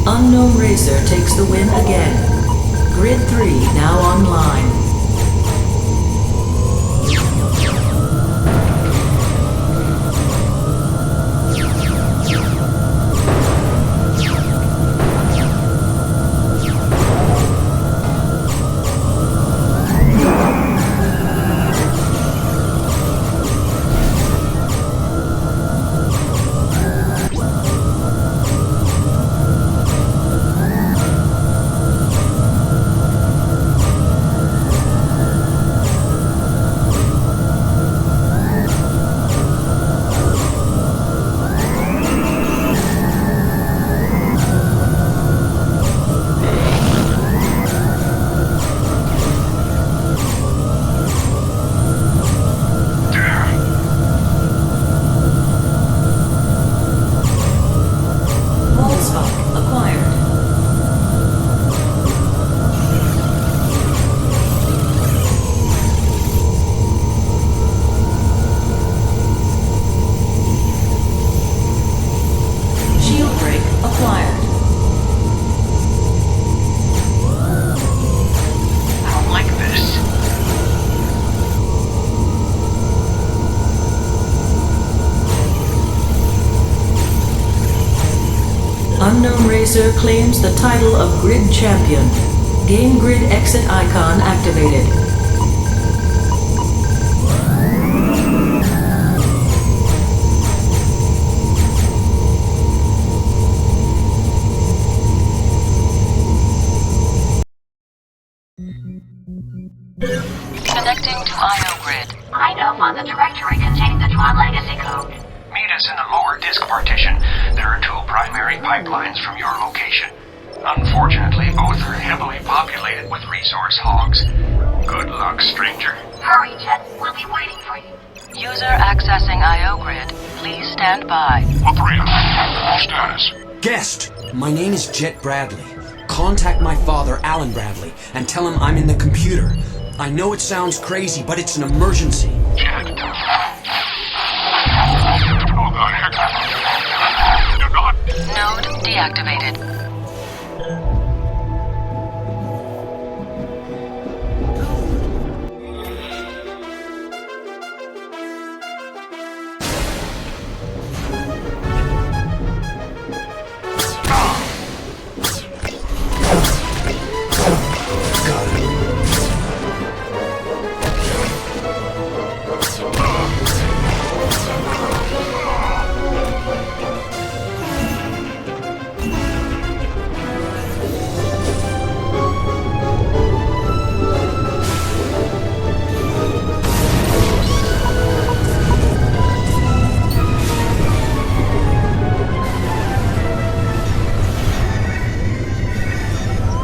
Unknown Racer takes the win again. Grid 3 now online. Unknown Racer claims the title of Grid Champion. Game Grid exit icon activated. Connecting to IO Grid. IO on the directory containing the TRON legacy code. Meet us in the lower disk partition. There are 2 primary pipelines from your location. Unfortunately, both are heavily populated with resource hogs. Good luck, stranger. Hurry, Jet. We'll be waiting for you. User accessing IO Grid. Please stand by. Operator, status. Guest, my name is Jet Bradley. Contact my father, Alan Bradley, and tell him I'm in the computer. I know it sounds crazy, but it's an emergency. Jet. Oh, the heck? Do not. Node deactivated.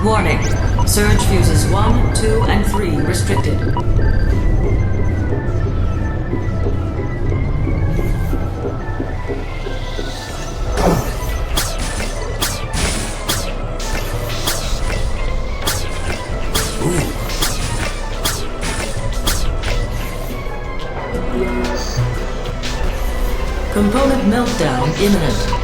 Warning. Surge fuses 1, 2, and 3 restricted. Component meltdown imminent.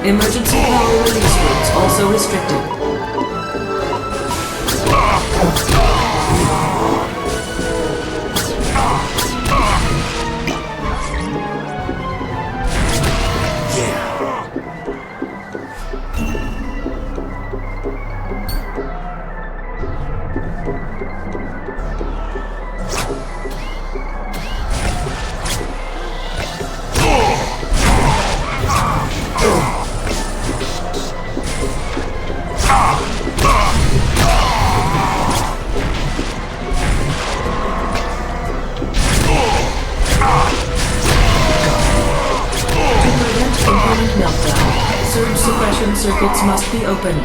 Emergency power release routes also restricted. Circuits must be opened.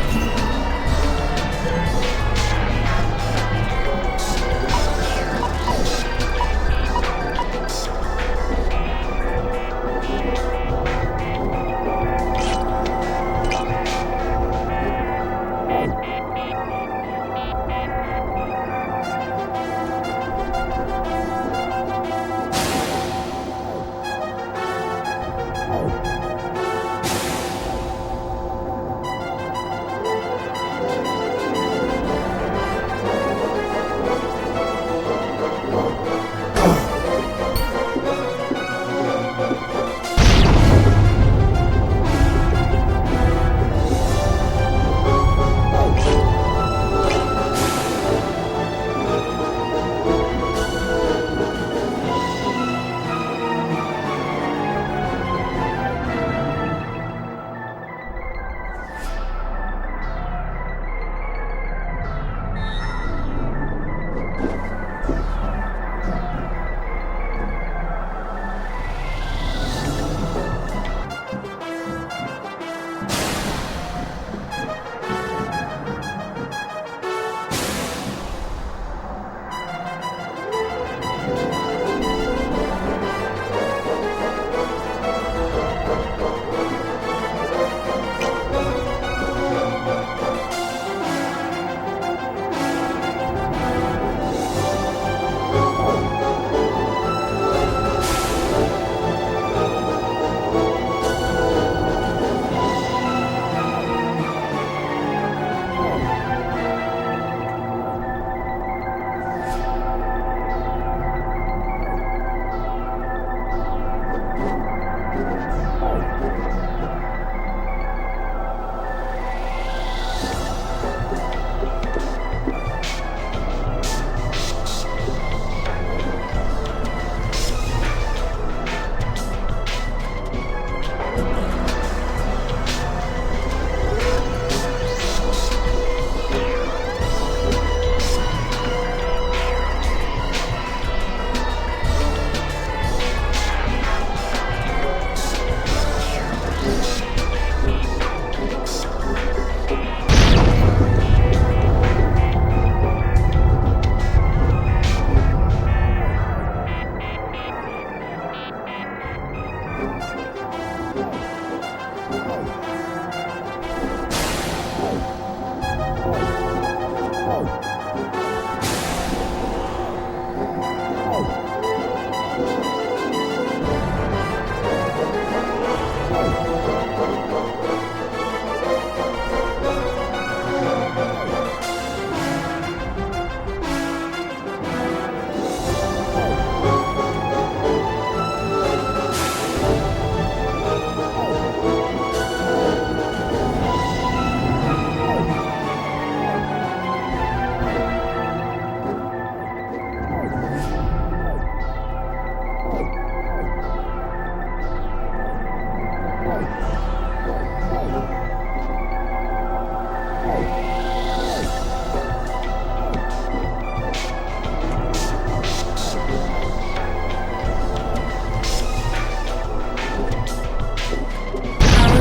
Power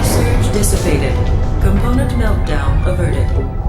surge dissipated. Component meltdown averted.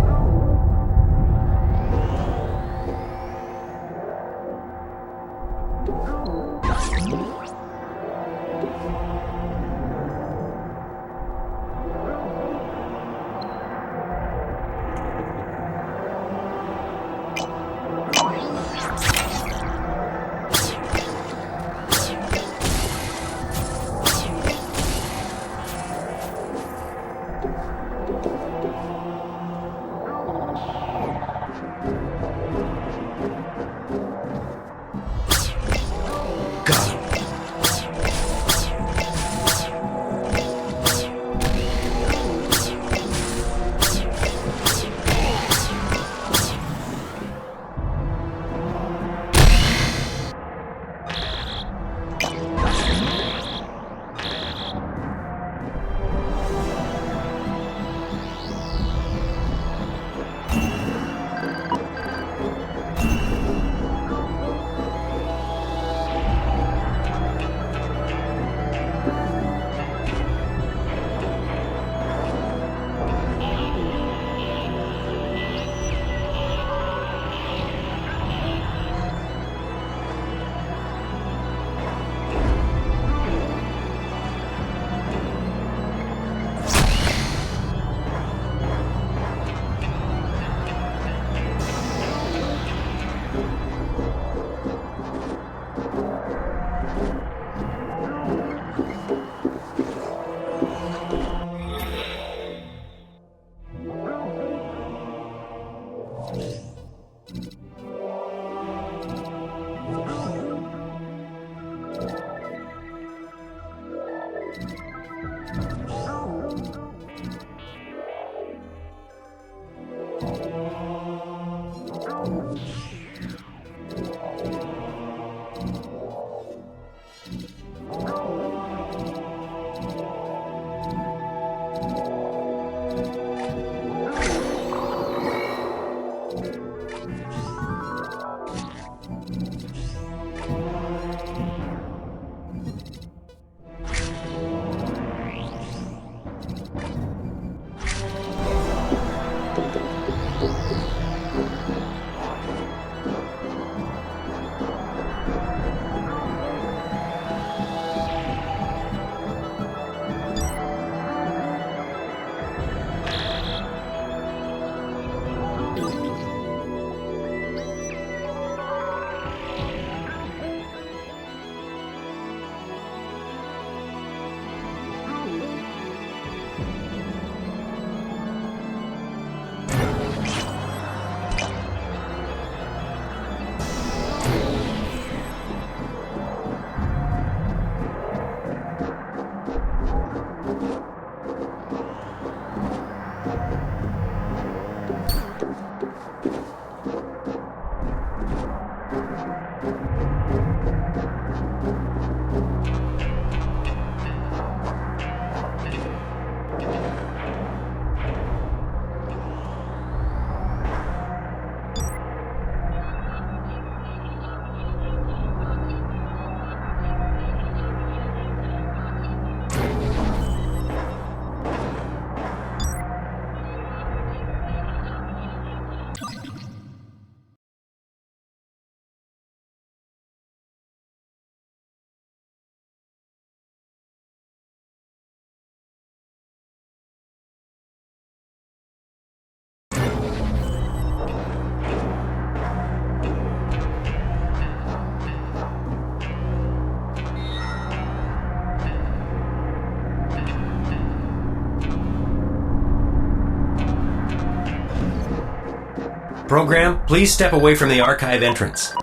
Program, please step away from the archive entrance.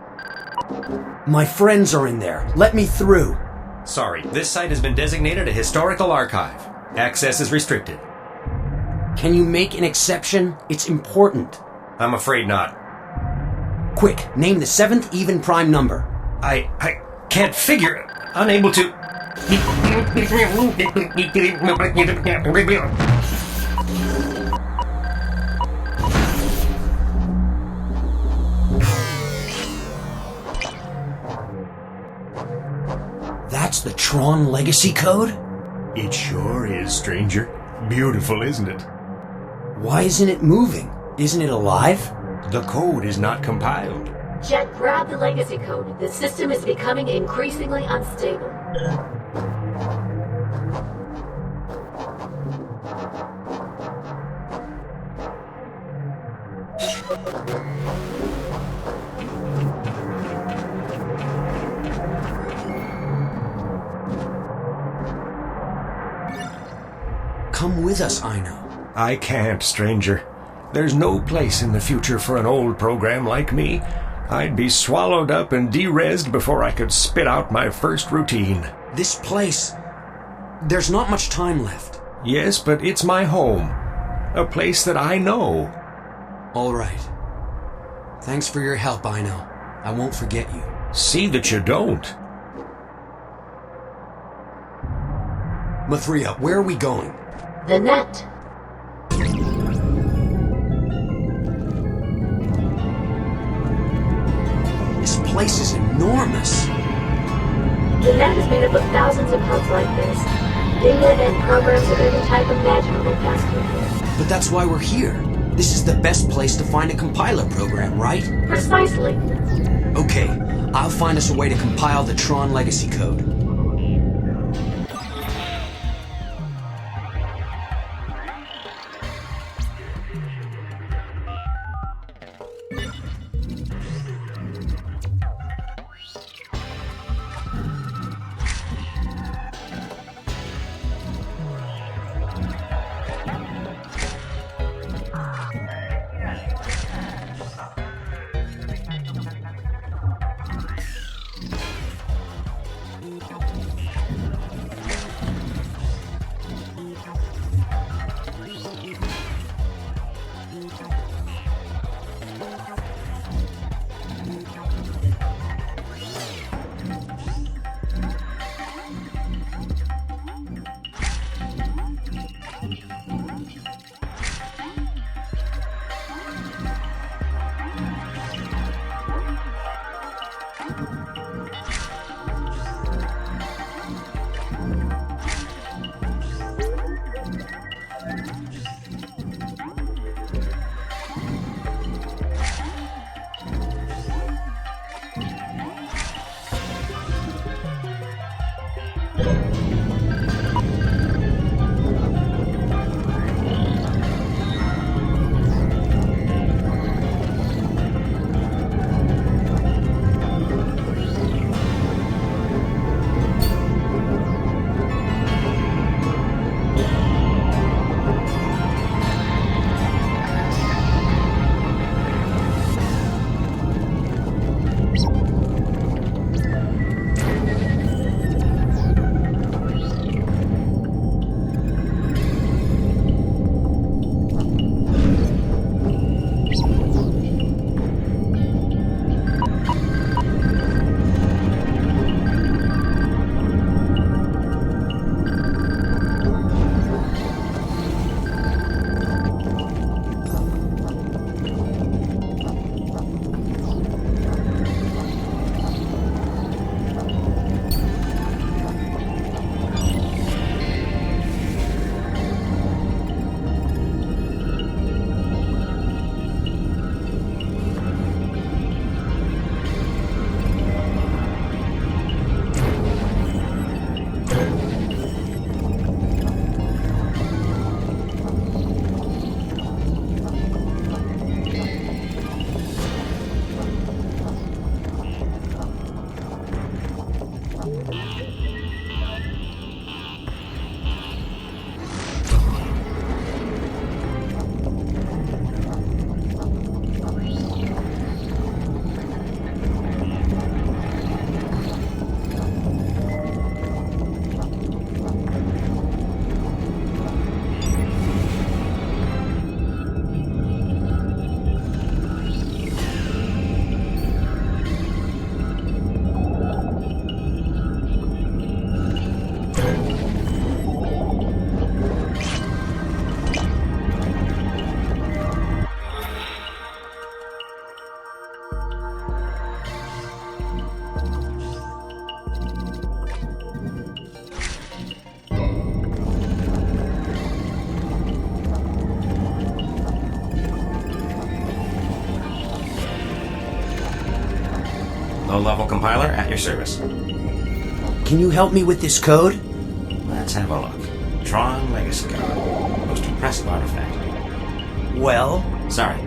My friends are in there. Let me through. Sorry, this site has been designated a historical archive. Access is restricted. Can you make an exception? It's important. I'm afraid not. Quick, name the 7th even prime number. I can't figure. Unable to... That's the TRON legacy code? It sure is, stranger. Beautiful, isn't it? Why isn't it moving? Isn't it alive? The code is not compiled. Jet, grab the legacy code. The system is becoming increasingly unstable. Come with us, Ino. I can't, stranger. There's no place in the future for an old program like me. I'd be swallowed up and de-rezzed before I could spit out my first routine. This place... There's not much time left. Yes, but it's my home. A place that I know. All right. Thanks for your help, Ino. I won't forget you. See that you don't. Mathria, where are we going? The net. This place is enormous. The net is made up of thousands of hubs like this. Data and programs of every type imaginable pass through here. But that's why we're here. This is the best place to find a compiler program, right? Precisely. Okay, I'll find us a way to compile the TRON legacy code. low-level compiler at your service. Can you help me with this code? Let's have a look. Tron Legacy Code. Most impressive artifact. Well? Sorry.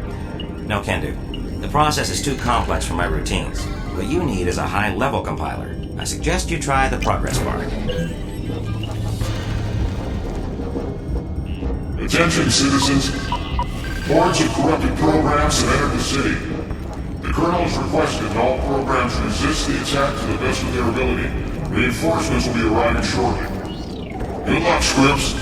No can do. The process is too complex for my routines. What you need is a high-level compiler. I suggest you try the progress bar. Attention, citizens. Hordes of corrupted programs have entered the city. The Colonel has requested that all programs resist the attack to the best of their ability. Reinforcements will be arriving shortly. Good luck, Scripps.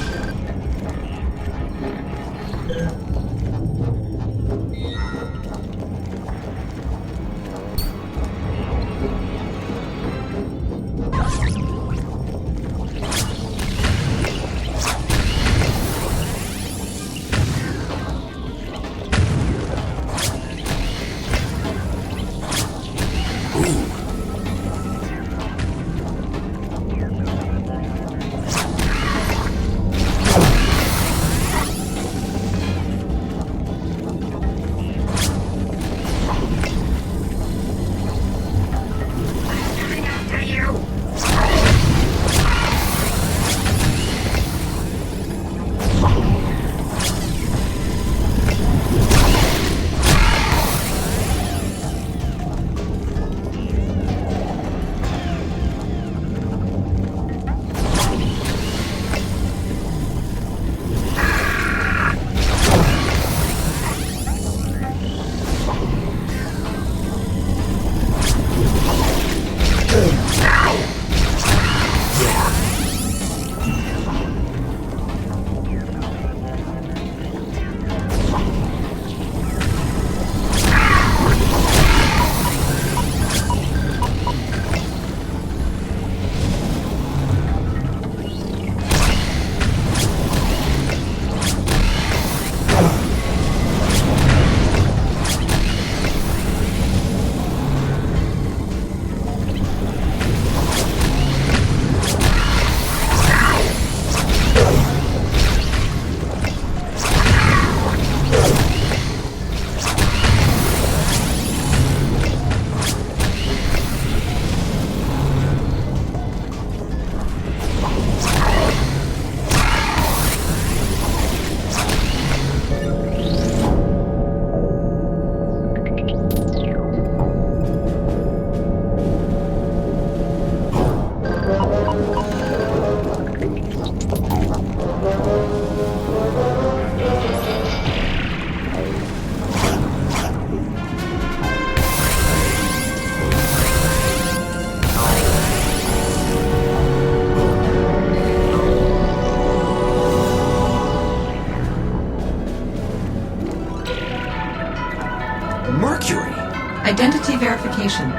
Identity verification.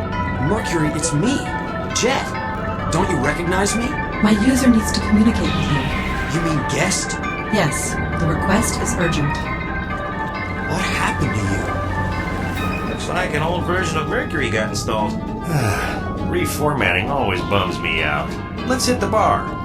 Mercury, it's me, Jet. Don't you recognize me? My user needs to communicate with you. You mean guest? Yes, the request is urgent. What happened to you? Looks like an old version of Mercury got installed. Reformatting always bums me out. Let's hit the bar.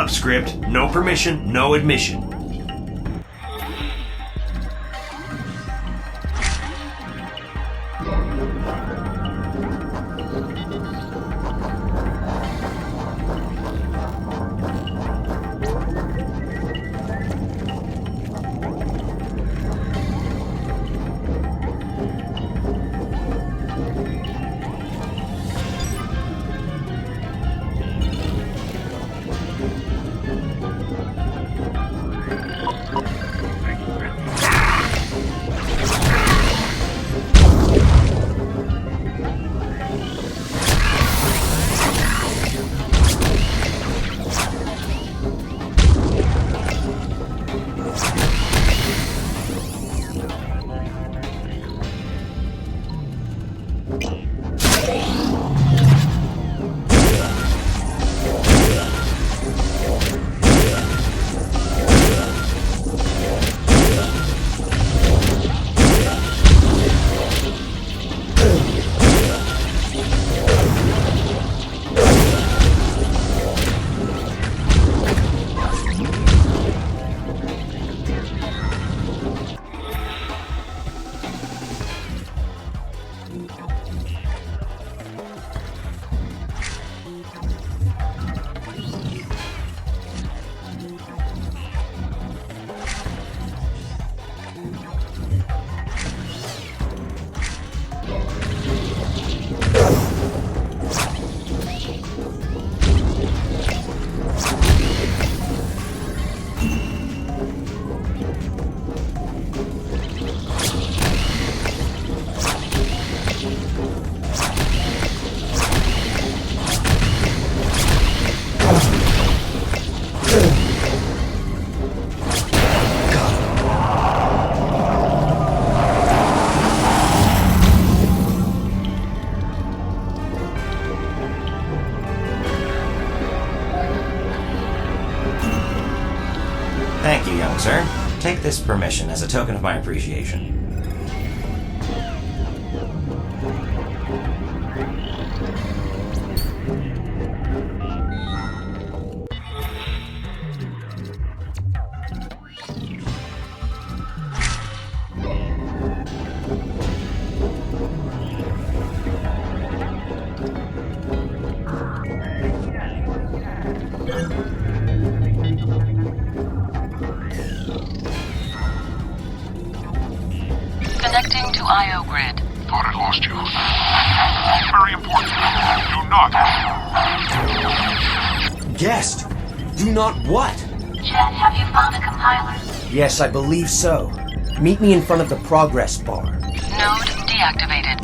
up, script. No permission, no admission. Thank you, young sir. Take this permission as a token of my appreciation. Connecting to IO grid. Thought I lost you. Very important. Do not. Guest! Do not what? Jet, have you found a compiler? Yes, I believe so. Meet me in front of the progress bar. Node deactivated.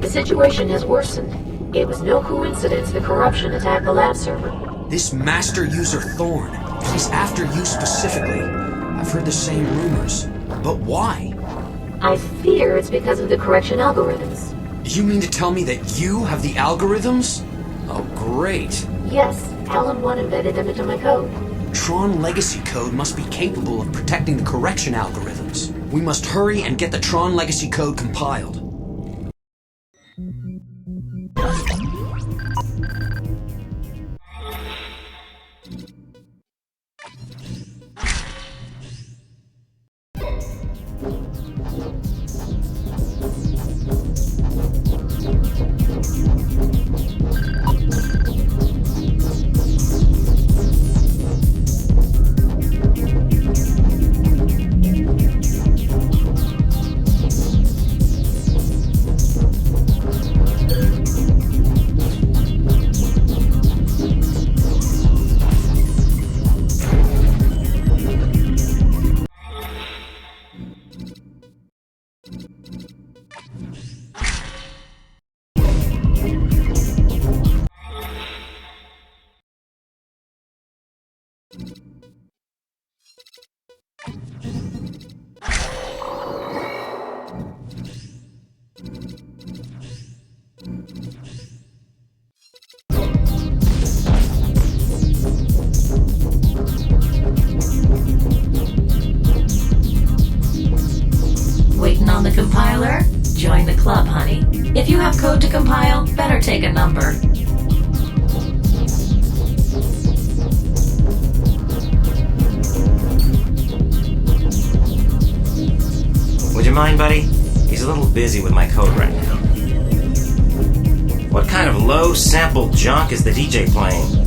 The situation has worsened. It was no coincidence the corruption attacked the lab server. This master user Thorne, he's after you specifically. I've heard the same rumors. But why? I fear it's because of the correction algorithms. You mean to tell me that you have the algorithms? Oh, great. Yes, Talon 1 embedded them into my code. Tron Legacy code must be capable of protecting the correction algorithms. We must hurry and get the Tron Legacy code compiled. Waiting on the compiler? Join the club, honey. If you have code to compile, better take a number. Would you mind, buddy? He's a little busy with my code right now. What kind of low-sample junk is the DJ playing?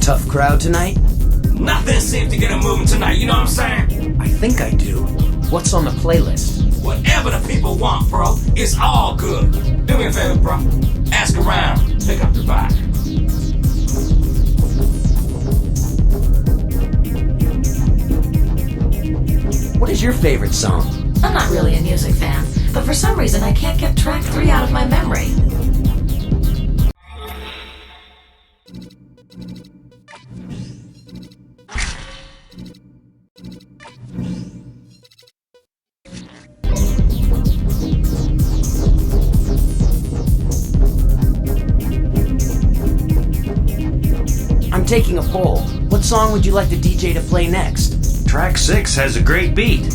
Tough crowd tonight? Nothing seems to get him moving tonight, you know what I'm saying? I think I do. What's on the playlist? Whatever the people want, bro, it's all good. Do me a favor, bro. Ask around. Pick up the vibe. What is your favorite song? I'm not really a music fan, but for some reason I can't get track 3 out of my memory. I'm taking a poll. What song would you like the DJ to play next? Track 6 has a great beat.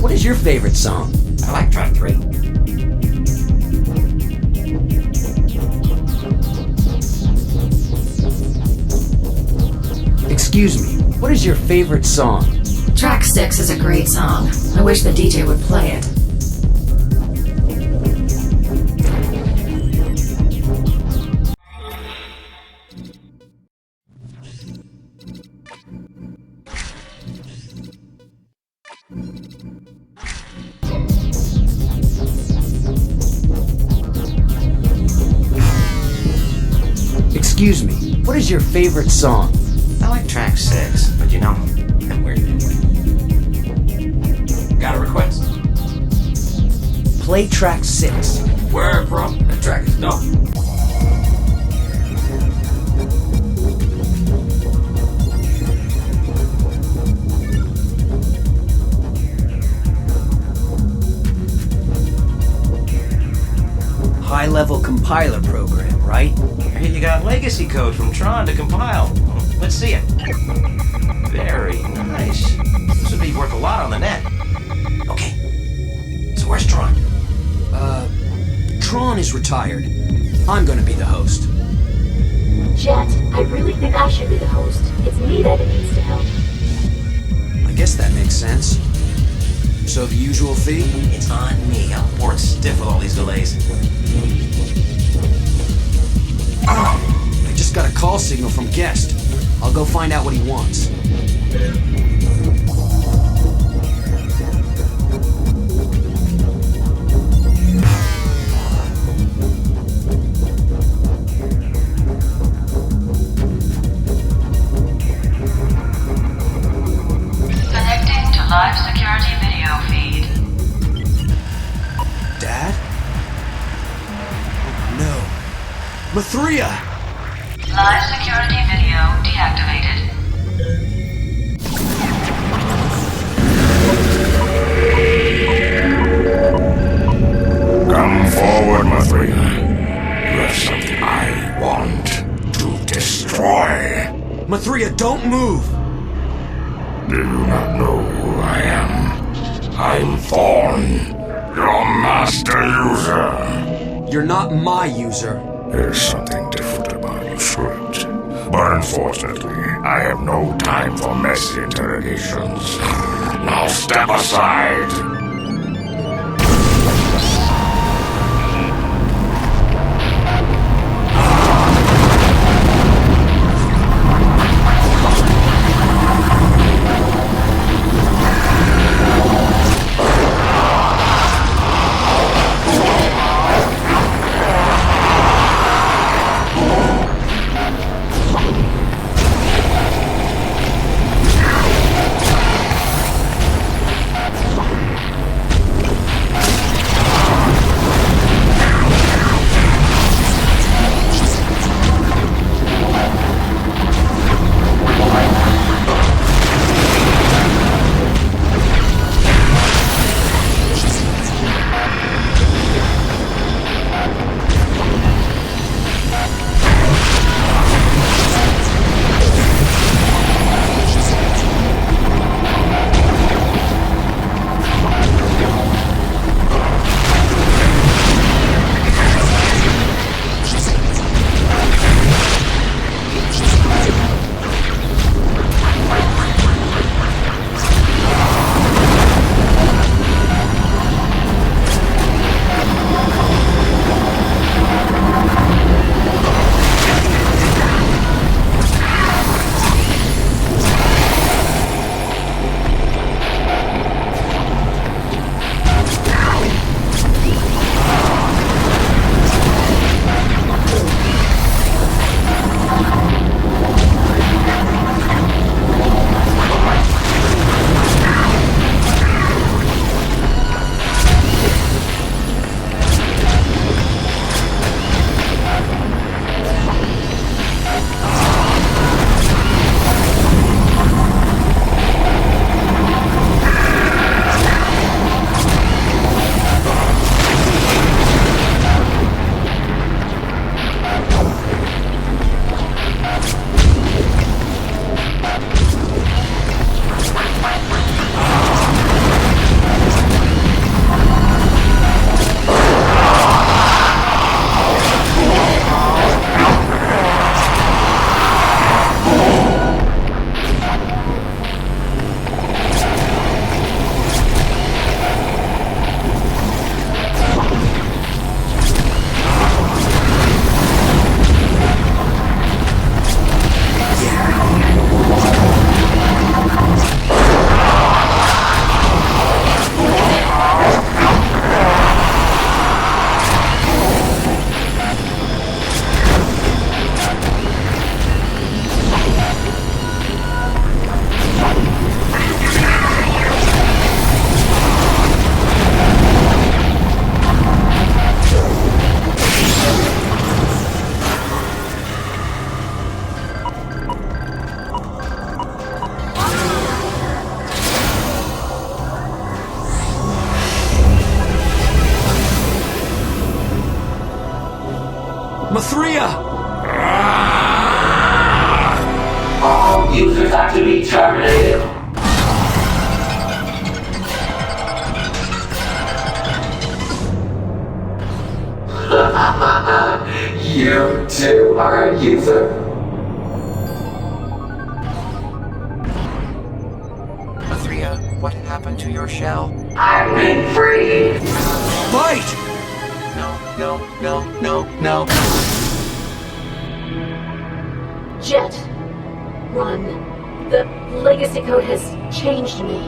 What is your favorite song? I like track 3. Excuse me, what is your favorite song? Track 6 is a great song. I wish the DJ would play it. Excuse me, what is your favorite song? I like track 6, but you know, I'm weird that way. Got a request? Play track 6. Where from? The track is no. High-level compiler program, right? Here you got legacy code from TRON to compile. Let's see it. Very nice. This would be worth a lot on the net. Okay. So where's TRON? Tron is retired. I'm gonna be the host. Jet, I really think I should be the host. It's me that it needs to help. I guess that makes sense. So the usual fee? It's on me. I'm bored stiff with all these delays. I just got a call signal from Guest. I'll go find out what he wants. Connecting to live security video feed. Dad? Oh, no. Mathria! Live security video deactivated. Come forward, Mathria. You have something I want to destroy. Mathria, don't move! Do you not know who I am? I'm Thorne, your master user. You're not my user. There's something different about your script. But unfortunately, I have no time for messy interrogations. Now step aside. Mathria! All users have to be terminated. You too are a user. Mathria, what happened to your shell? I've been freed. Fight! No. Jet. Run. The legacy code has changed me.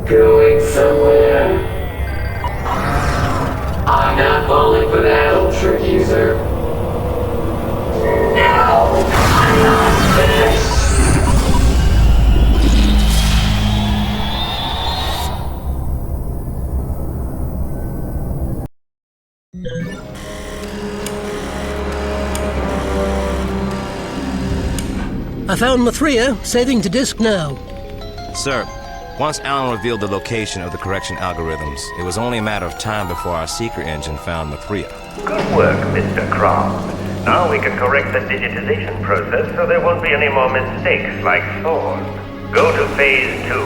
Going somewhere. I'm not falling for that old trick user. No! I'm not finished! I found Mathria, saving to disk now. Sir, once Alan revealed the location of the correction algorithms, it was only a matter of time before our secret engine found Mathria. Good work, Mr. Croft. Now we can correct the digitization process so there won't be any more mistakes like Thorne. Go to Phase 2.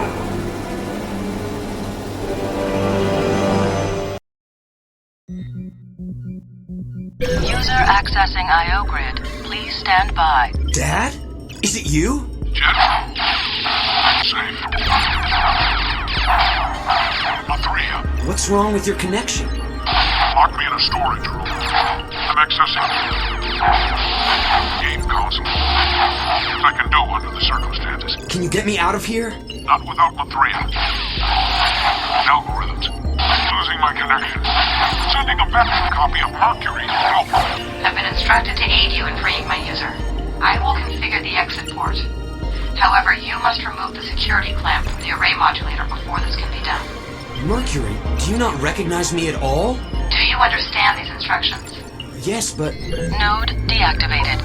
User accessing I.O. grid. Please stand by. Dad? Is it you? Jet. Safe. Mathria. What's wrong with your connection? Lock me in a storage room. I'm accessing game console. If I can do under the circumstances. Can you get me out of here? Not without Mathria. Algorithms. Losing my connection. Sending a backup copy of Mercury. Help. I've been instructed to aid you in freeing my user. I will configure the exit port. However, you must remove the security clamp from the array modulator before this can be done. Mercury, do you not recognize me at all? Do you understand these instructions? Yes, but... Node deactivated.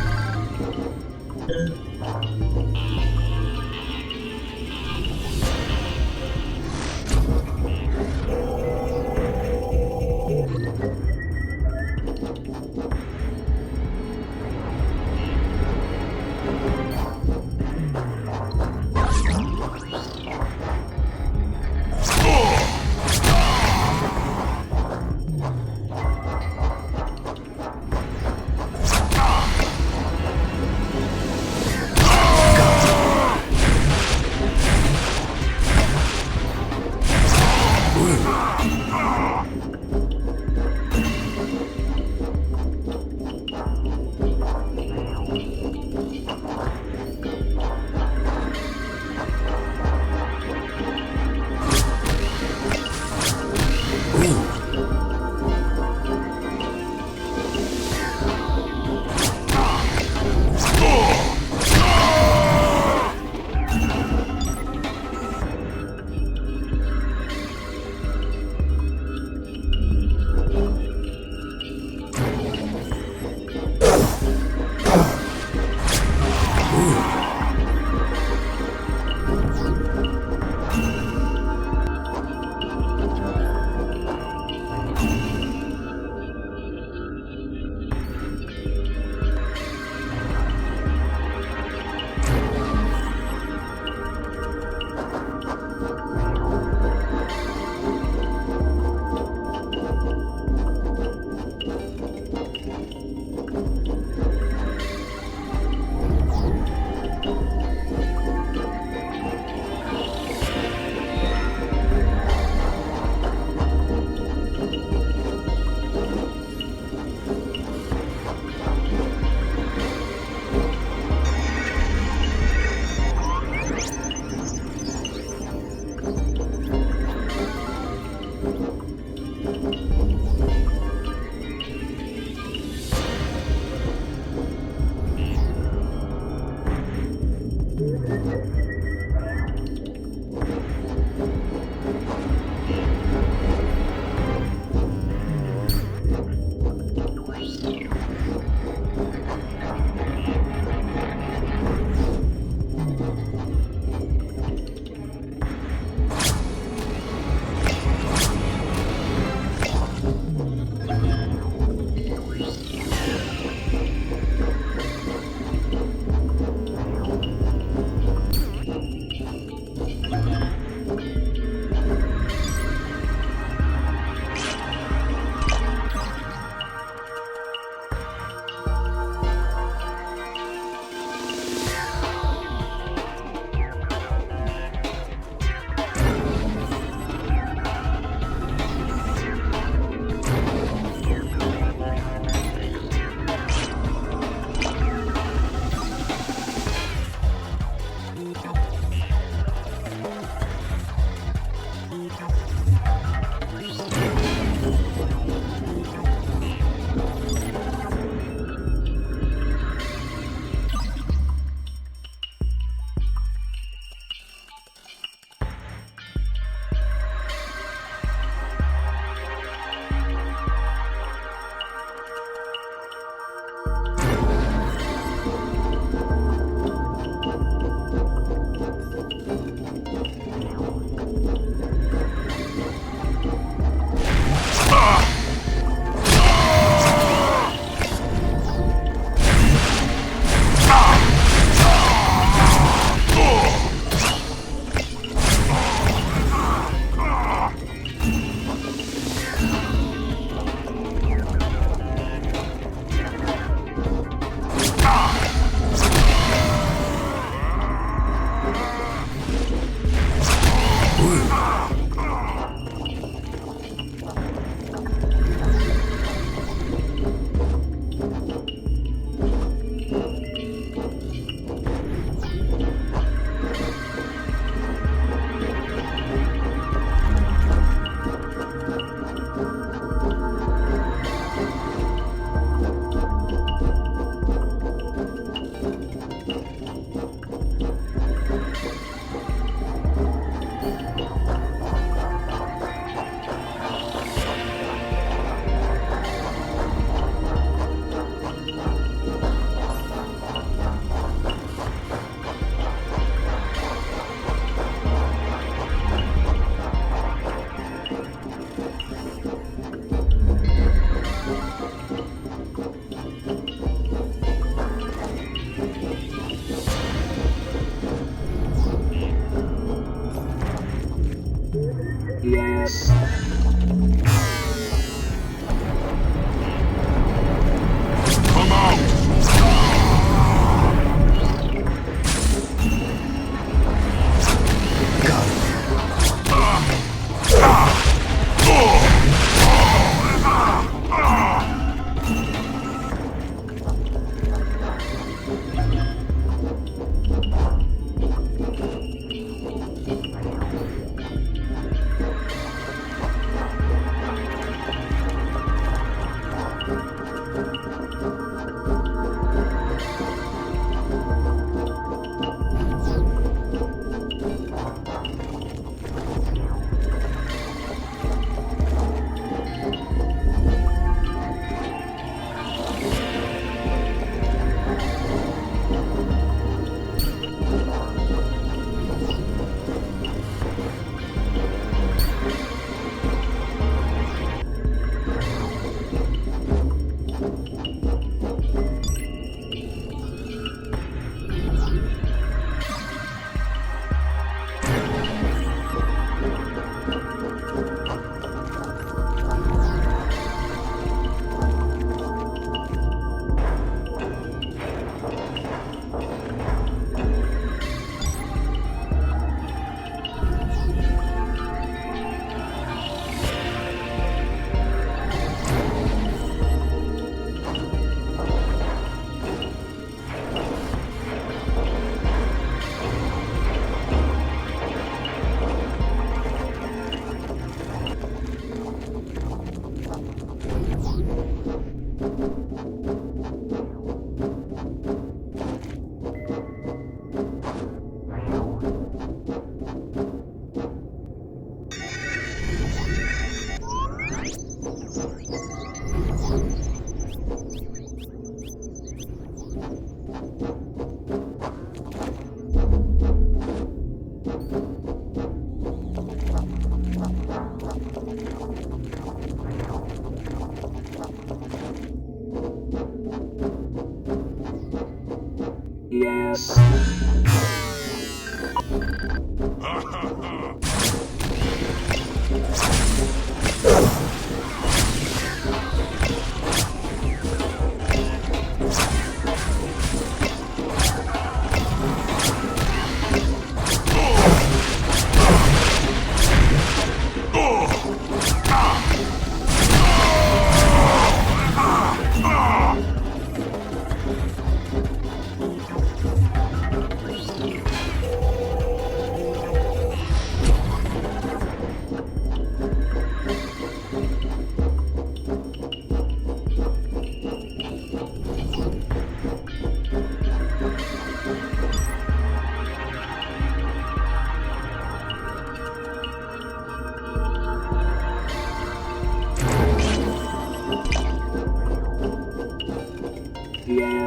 Haha!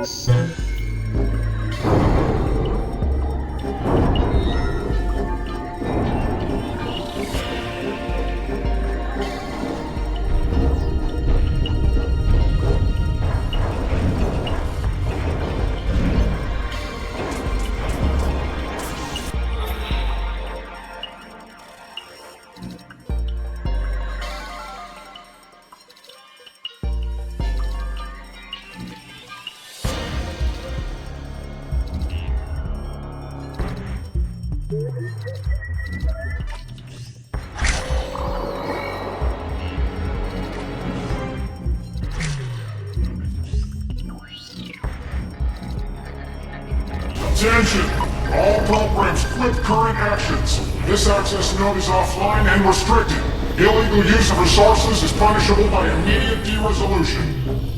Attention! All programs quit current actions. This access node is offline and restricted. Illegal use of resources is punishable by immediate de-resolution.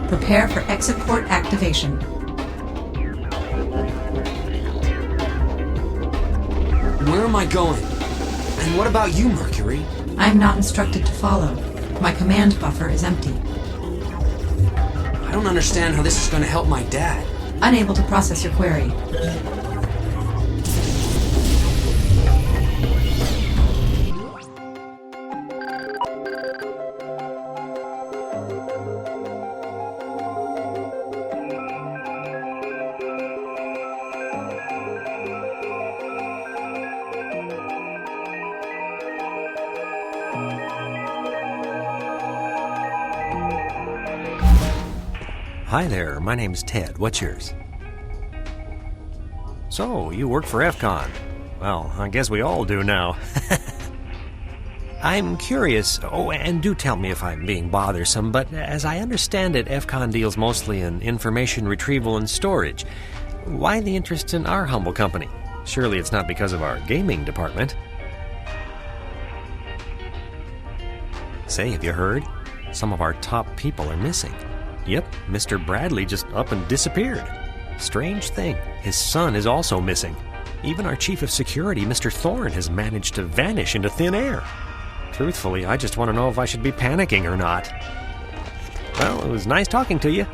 Prepare for exit port activation. Where am I going? And what about you, Mercury? I'm not instructed to follow. My command buffer is empty. I don't understand how this is going to help my dad. Unable to process your query. Hi there, my name's Ted. What's yours? So, you work for fCon. Well, I guess we all do now. I'm curious, and do tell me if I'm being bothersome, but as I understand it, fCon deals mostly in information retrieval and storage. Why the interest in our humble company? Surely it's not because of our gaming department. Say, have you heard? Some of our top people are missing. Yep, Mr. Bradley just up and disappeared. Strange thing, his son is also missing. Even our chief of security, Mr. Thorne, has managed to vanish into thin air. Truthfully, I just want to know if I should be panicking or not. Well, it was nice talking to you.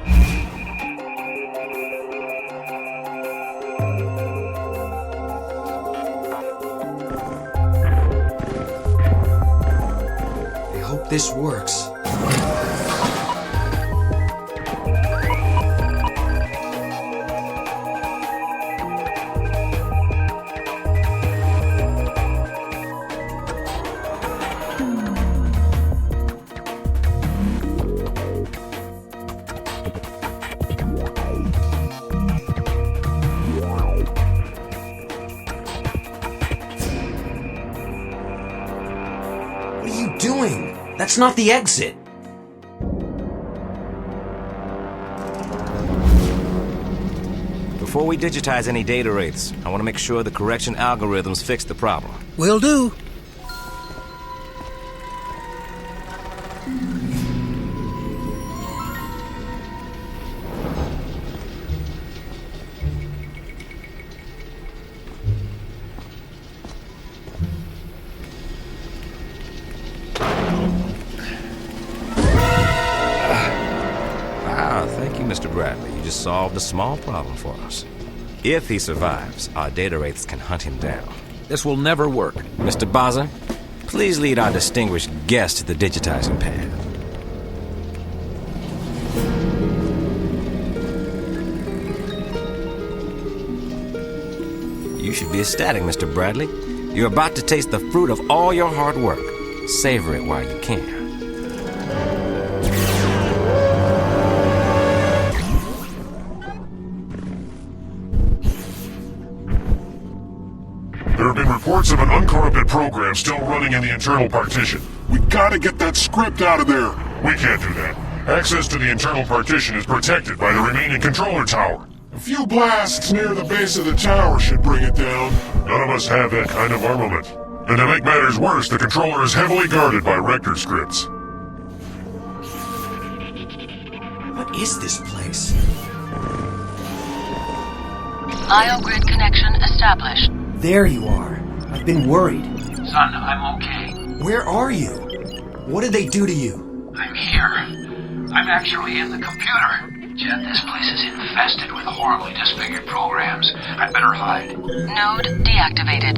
I hope this works. That's not the exit. Before we digitize any data wraiths, I want to make sure the correction algorithms fix the problem. Will do. Thank you, Mr. Bradley. You just solved a small problem for us. If he survives, our data wraiths can hunt him down. This will never work. Mr. Baza, please lead our distinguished guest to the digitizing pad. You should be ecstatic, Mr. Bradley. You're about to taste the fruit of all your hard work. Savor it while you can. There have been reports of an uncorrupted program still running in the internal partition. We gotta get that script out of there. We can't do that. Access to the internal partition is protected by the remaining controller tower. A few blasts near the base of the tower should bring it down. None of us have that kind of armament. And to make matters worse, the controller is heavily guarded by Rector scripts. What is this place? IO grid connection established. There you are. I've been worried. Son, I'm okay. Where are you? What did they do to you? I'm here. I'm actually in the computer. Jet, this place is infested with horribly disfigured programs. I'd better hide. Node deactivated.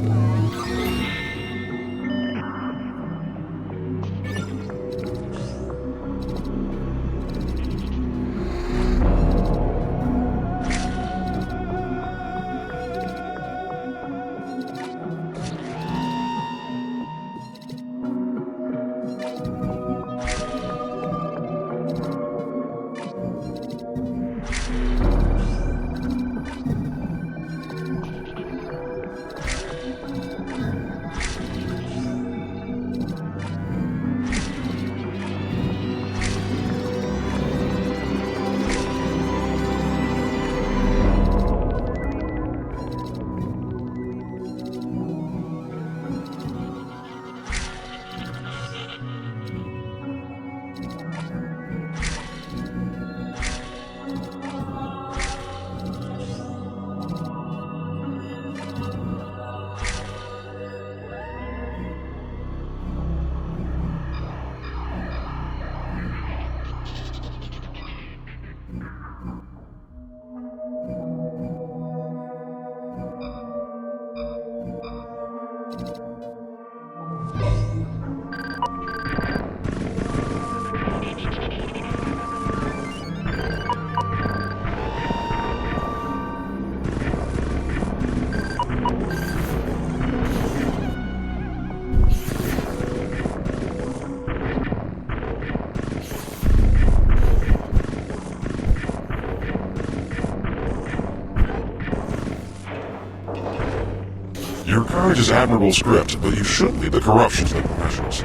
Your courage is admirable script, but you shouldn't leave the corruptions to the professionals.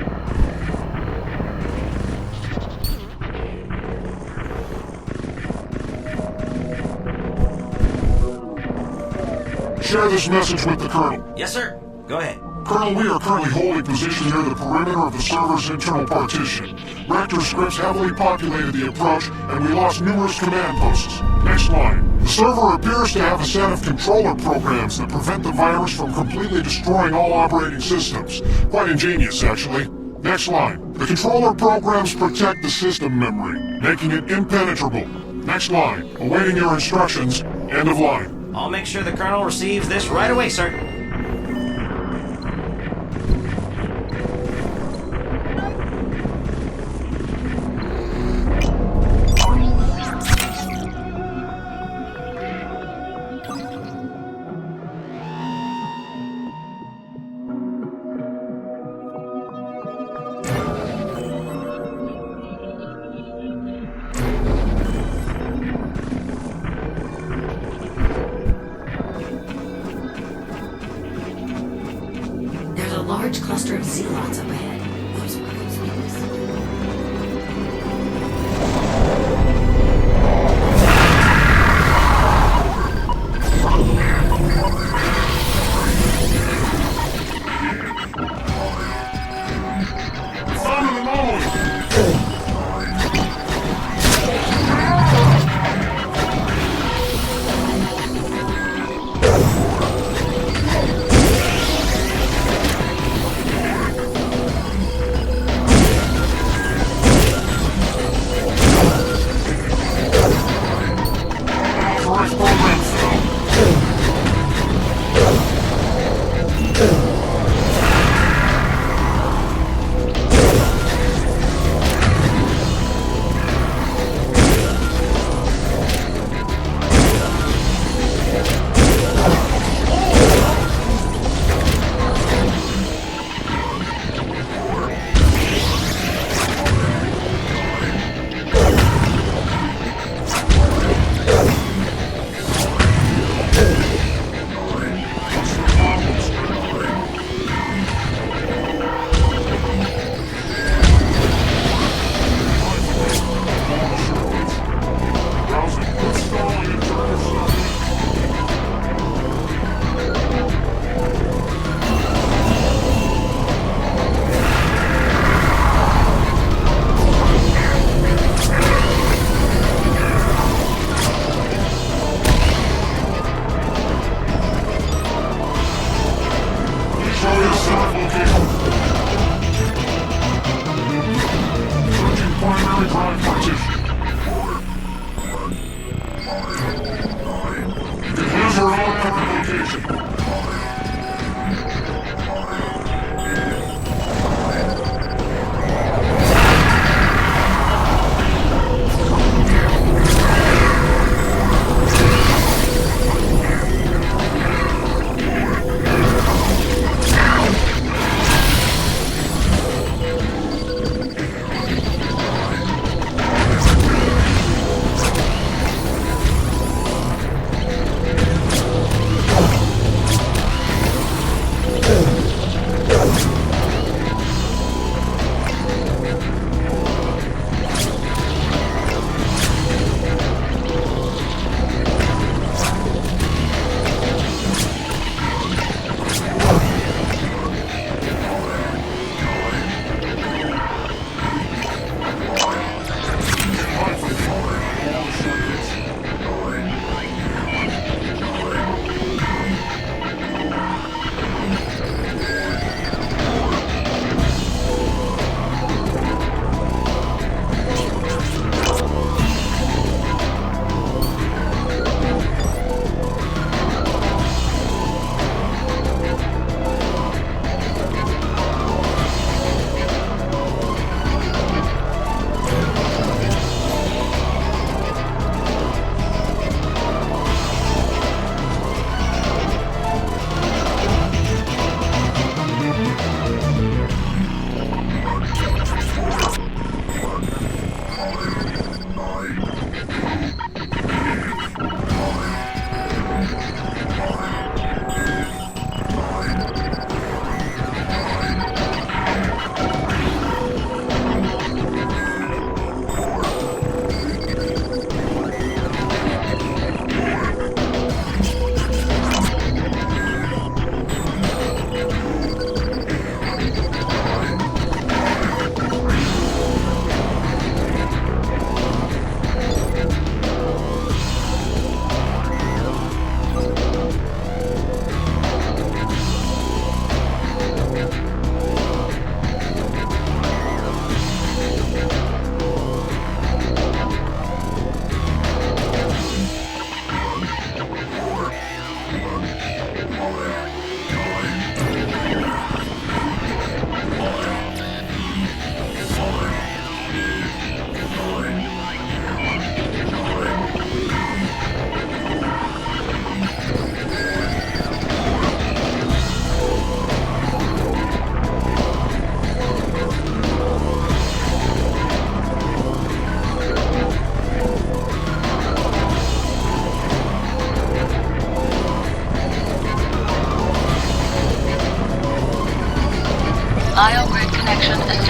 Share this message with the Colonel. Yes, sir. Go ahead. Colonel, we are currently holding position near the perimeter of the server's internal partition. Rector scripts heavily populated the approach, and we lost numerous command posts. Next line. The server appears to have a set of controller programs that prevent the virus from completely destroying all operating systems. Quite ingenious, actually. Next line. The controller programs protect the system memory, making it impenetrable. Next line. Awaiting your instructions. End of line. I'll make sure the Colonel receives this right away, sir. Large cluster of zealots up ahead. Those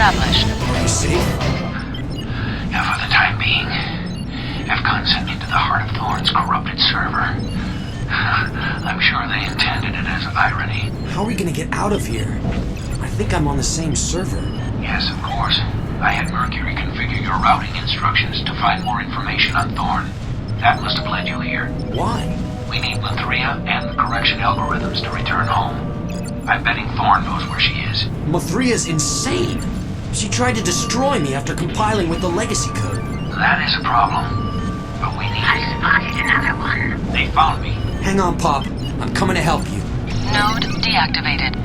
established. Are you safe? Yeah, for the time being. fCon sent me to the heart of Thorne's corrupted server. I'm sure they intended it as irony. How are we gonna get out of here? I think I'm on the same server. Yes, of course. I had Mercury configure your routing instructions to find more information on Thorne. That must have led you here. Why? We need Mathria and the correction algorithms to return home. I'm betting Thorne knows where she is. Mathria's insane! She tried to destroy me after compiling with the legacy code. That is a problem. But we need... I spotted another one. They found me. Hang on, Pop. I'm coming to help you. Node deactivated.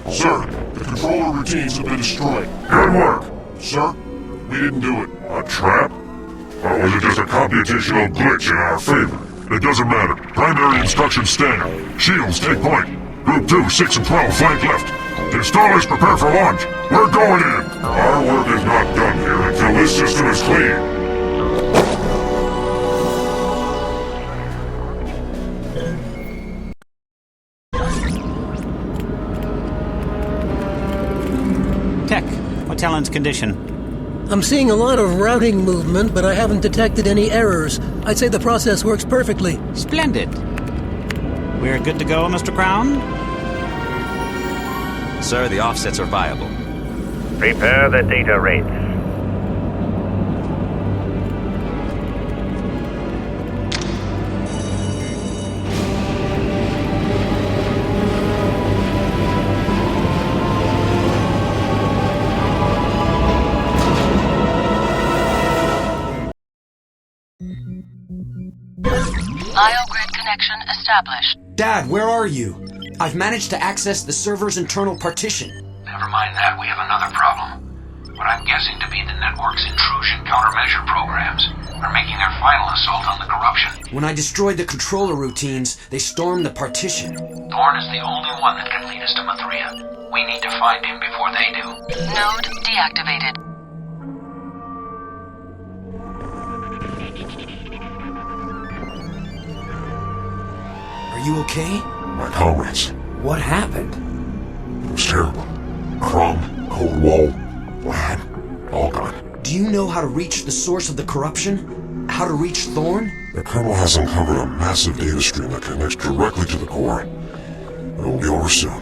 Sir, the controller routines have been destroyed. Good work. Sir, we didn't do it. A trap? Or was it just a computational glitch in our favor? It doesn't matter. Primary instructions stand. Shields, take point. Group 2, 6, and 12, flank left. Installers, prepare for launch. We're going in. Our work is not done here until this system is clean. Tech, what's Helen's condition? I'm seeing a lot of routing movement, but I haven't detected any errors. I'd say the process works perfectly. Splendid. We're good to go, Mr. Crown? Sir, the offsets are viable. Prepare the data rates. IO grid connection established. Dad, where are you? I've managed to access the server's internal partition. Never mind that, we have another problem. What I'm guessing to be the network's intrusion countermeasure programs are making their final assault on the corruption. When I destroyed the controller routines, they stormed the partition. Thorne is the only one that can lead us to Mithria. We need to find him before they do. Node deactivated. Are you okay? My comrades. What happened? It was terrible. Crom, Cold Wall, Lad, all gone. Do you know how to reach the source of the corruption? How to reach Thorne? The Colonel has uncovered a massive data stream that connects directly to the core. It will be over soon.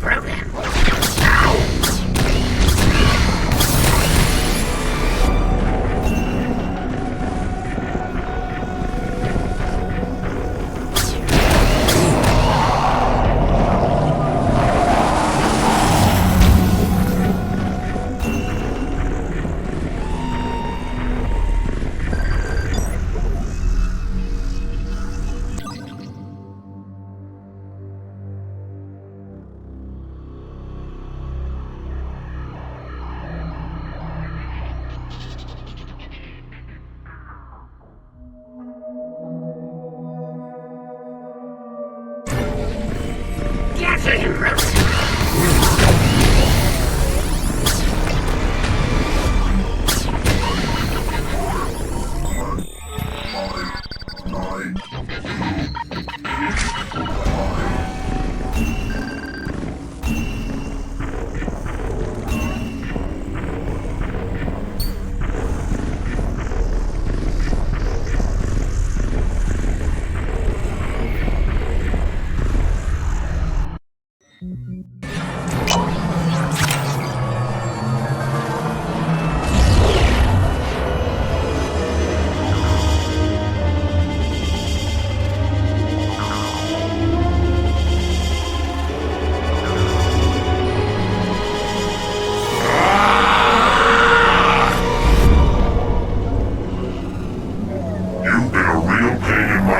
program.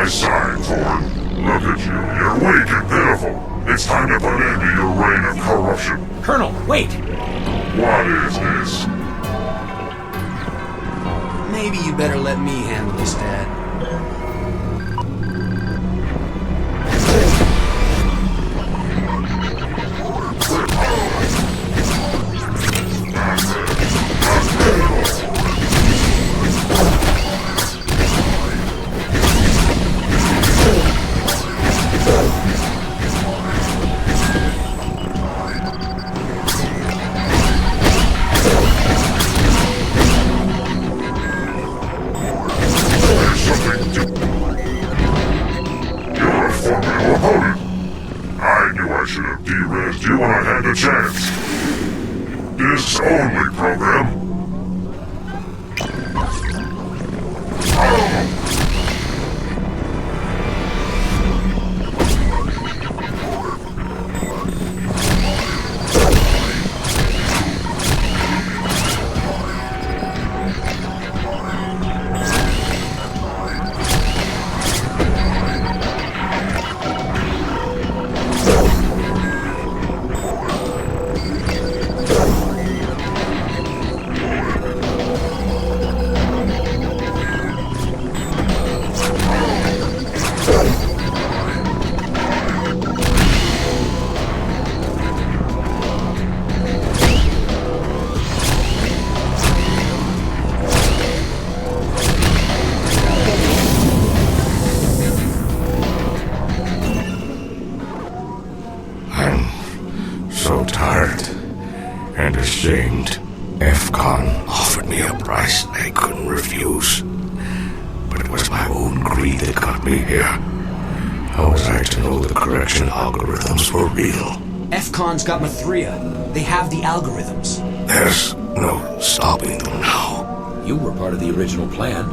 Side, Thorne. Look at you. You're weak and pitiful. It's time to put an end to your reign of corruption. Colonel, wait! What is this? Maybe you better let me handle this, Dad. You when I had the chance. This only program. and ashamed. fCon offered me a price I couldn't refuse. But it was my own greed that got me here. How was I to know the correction algorithms were real? fCon's got Mithria. They have the algorithms. There's no stopping them now. You were part of the original plan.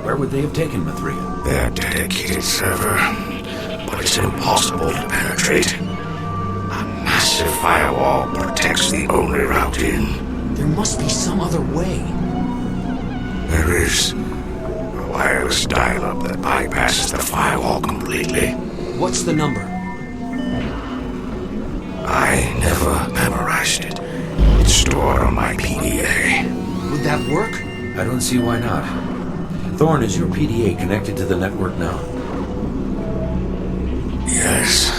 Where would they have taken Mithria? Their dedicated server. But it's impossible to penetrate. A massive firewall protects the only route in. There must be some other way. There is. A wireless dial-up that bypasses the firewall completely. What's the number? I never memorized it. It's stored on my PDA. Would that work? I don't see why not. Thorne, is your PDA connected to the network now? Yes.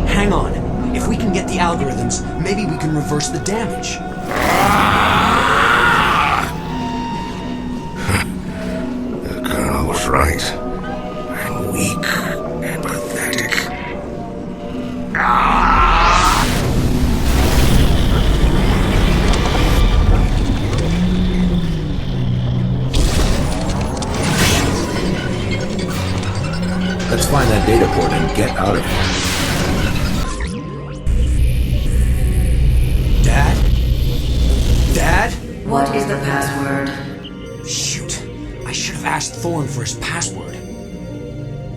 Hang on. If we can get the algorithms, maybe we can reverse the damage. The Colonel was right. I'm weak and pathetic. Let's find that data port and get out of here. Dad? What is the password? Shoot. I should have asked Thorne for his password.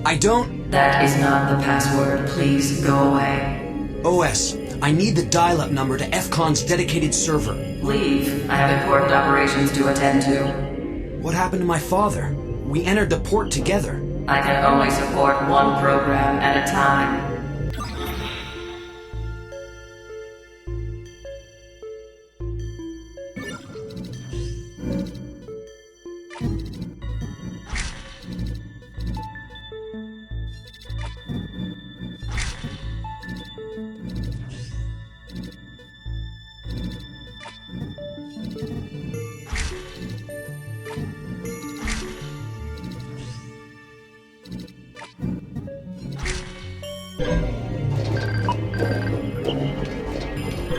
I don't... That is not the password. Please go away. OS, I need the dial-up number to fCon's dedicated server. Leave. I have important operations to attend to. What happened to my father? We entered the port together. I can only support one program at a time.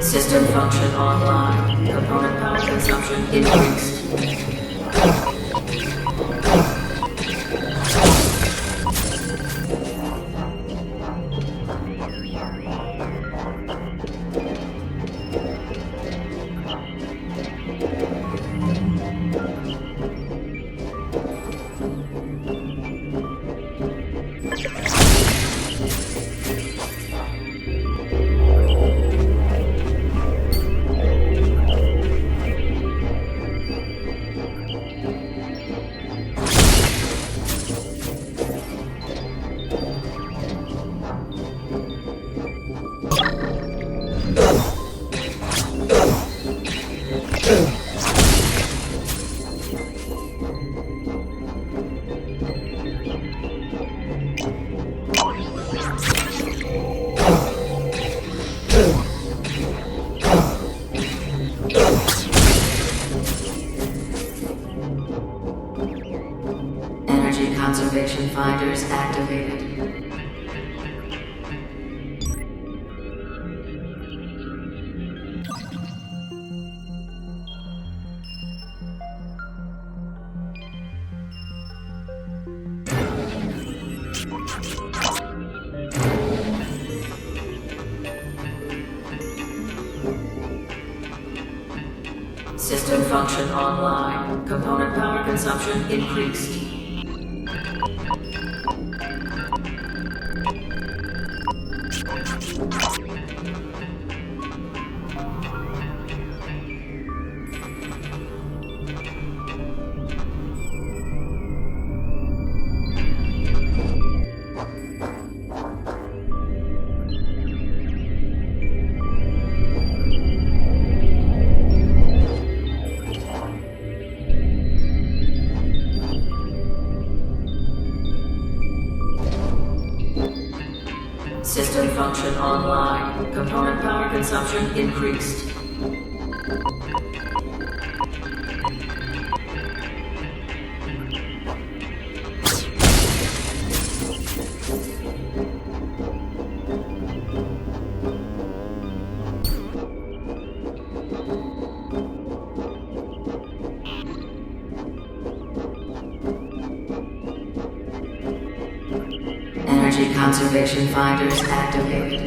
System function online. Component power consumption increased. Energy conservation finders activated. System function online. Component power consumption increased. System function online. Component power consumption increased. Energy conservation finders activated.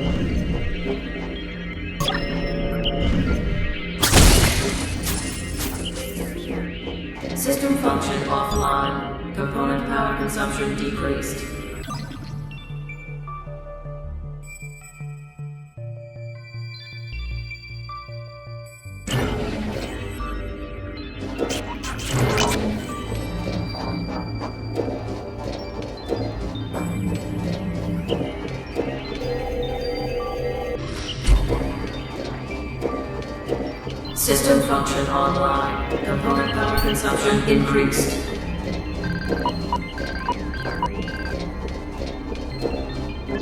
System function offline. Component power consumption decreased. System function online. Component power consumption increased.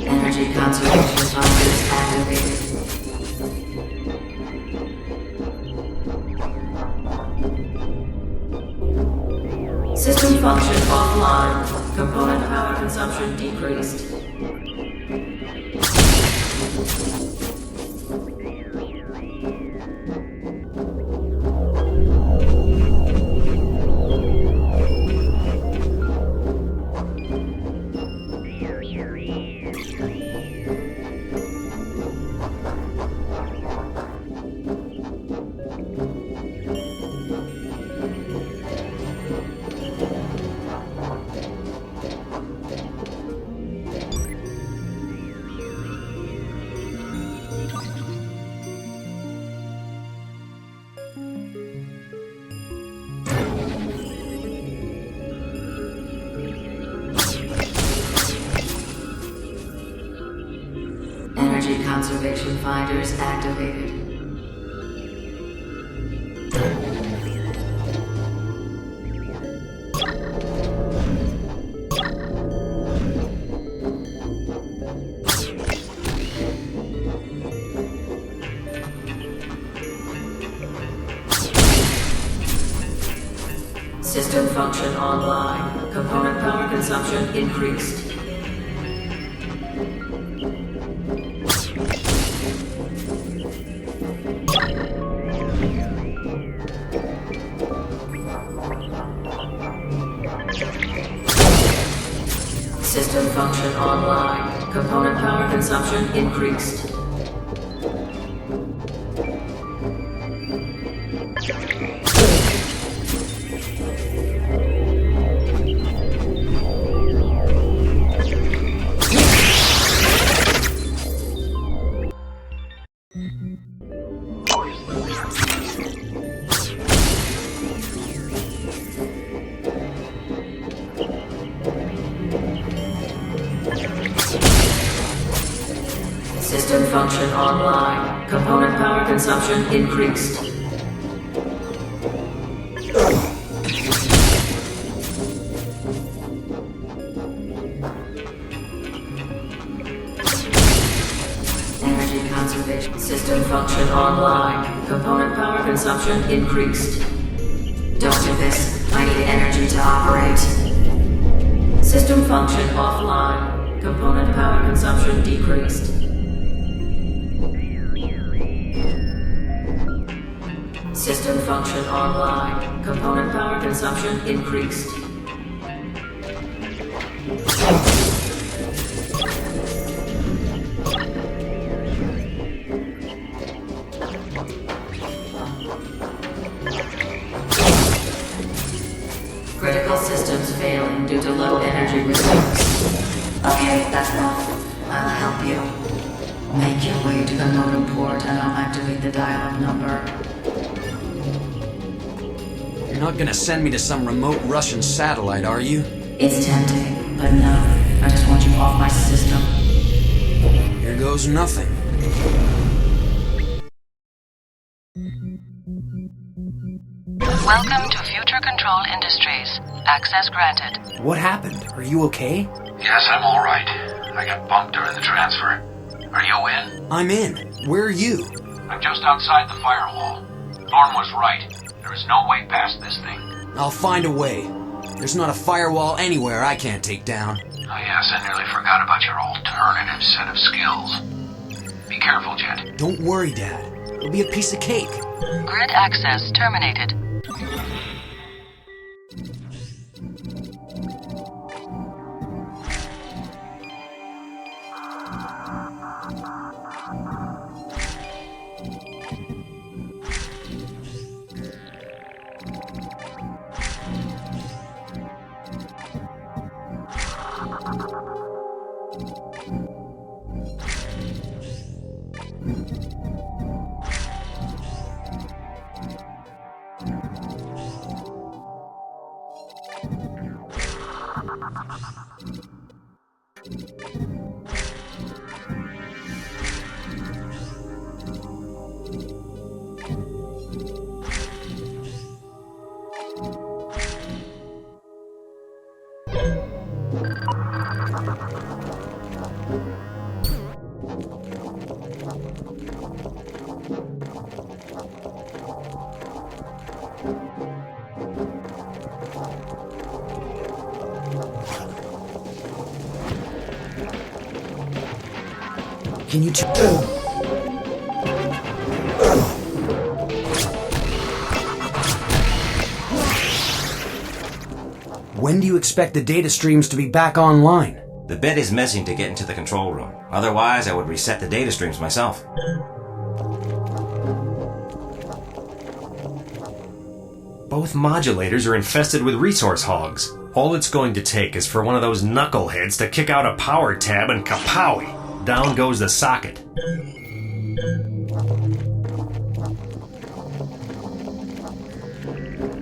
Energy conservation finders activated. System function offline. Component power consumption decreased. conservation finders activated. System function online. Component power consumption increased. System function online. Component power consumption increased. System function online. Component power consumption increased. Energy conservation. System function online. Component power consumption increased. Don't do this. I need energy to operate. System function offline. Component power consumption decreased. System function online. Component power consumption increased. Critical systems failing due to low energy reserves. Okay, that's enough. I'll help you. Make your way to the modem port and I'll activate the dial-up number. You're not gonna send me to some remote Russian satellite, are you? It's tempting, but no. I just want you off my system. Here goes nothing. Welcome to Future Control Industries. Access granted. What happened? Are you okay? Yes, I'm alright. I got bumped during the transfer. Are you in? I'm in. Where are you? I'm just outside the firewall. Thorne was right. There is no way past this thing. I'll find a way. There's not a firewall anywhere I can't take down. Oh yes, I nearly forgot about your alternative set of skills. Be careful, Jet. Don't worry, Dad. It'll be a piece of cake. Grid access terminated. Can you When do you expect the data streams to be back online? The bit is missing to get into the control room. Otherwise, I would reset the data streams myself. Both modulators are infested with resource hogs. All it's going to take is for one of those knuckleheads to kick out a power tab and kapowie! Down goes the socket.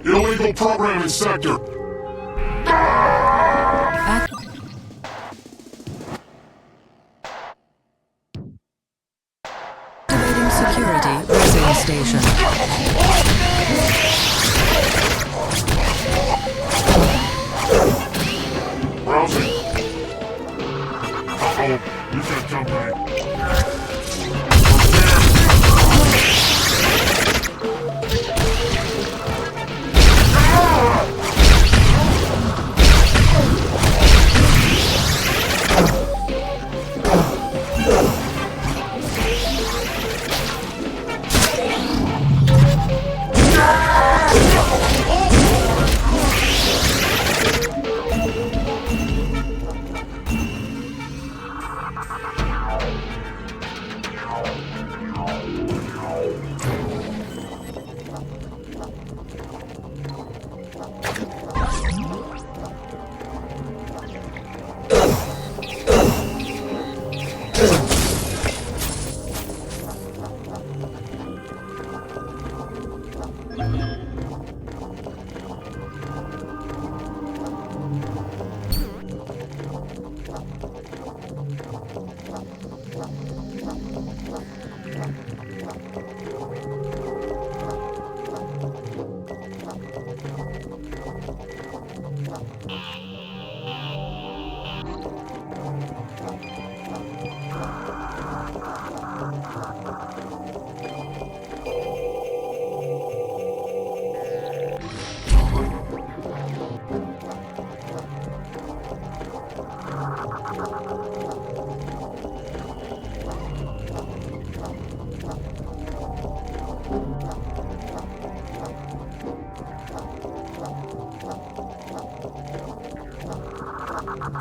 Illegal programming sector! security resin station. Browsing. Uh-oh, you got company.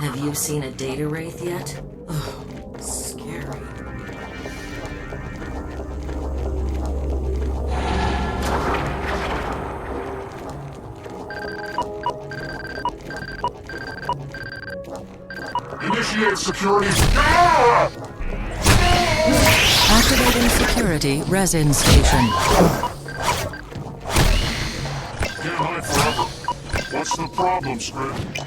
Have you seen a data wraith yet? Oh, scary. Initiate security. Ah! Activating security resin station. Can't hide forever. What's the problem, Script?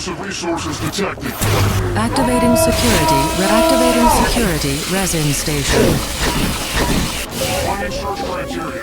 Misuse of resources detected. Activating security resin station. Finding search criteria.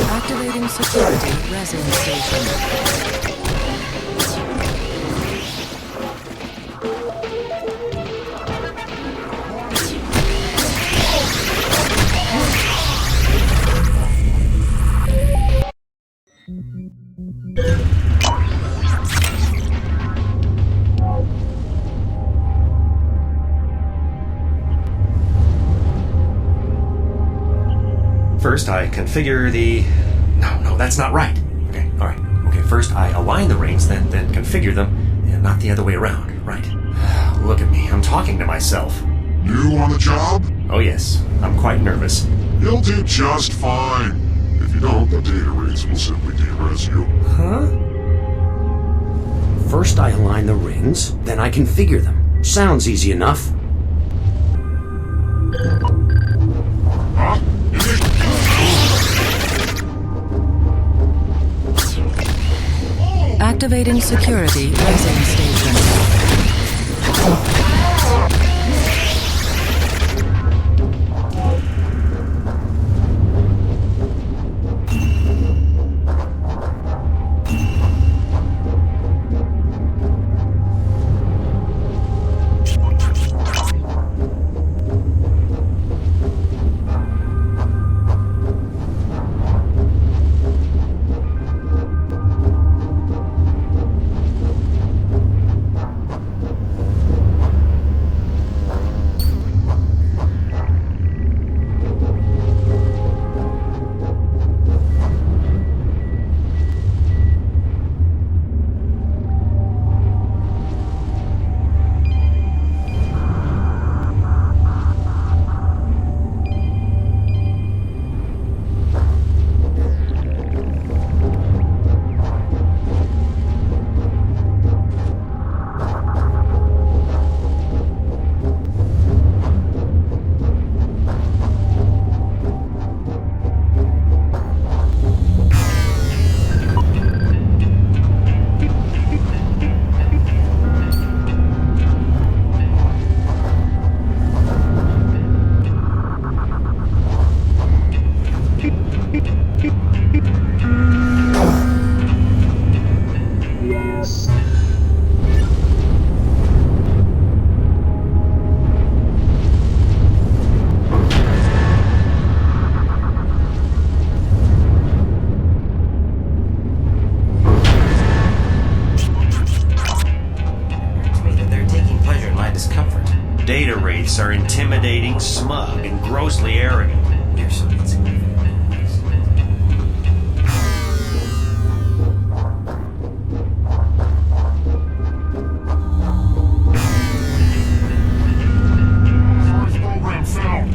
Activating security resin station. First, I configure the... No, that's not right. Okay, alright. Okay, First I align the rings, then configure them, and not the other way around, right? Look at me, I'm talking to myself. New on the job? Oh yes, I'm quite nervous. You'll do just fine. If you don't, the data reads will simply de-res you. Huh? First I align the rings, then I configure them. Sounds easy enough. Huh? Activating security resin station. Data wraiths are intimidating, smug, and grossly arrogant. They're so insignificant. Program found.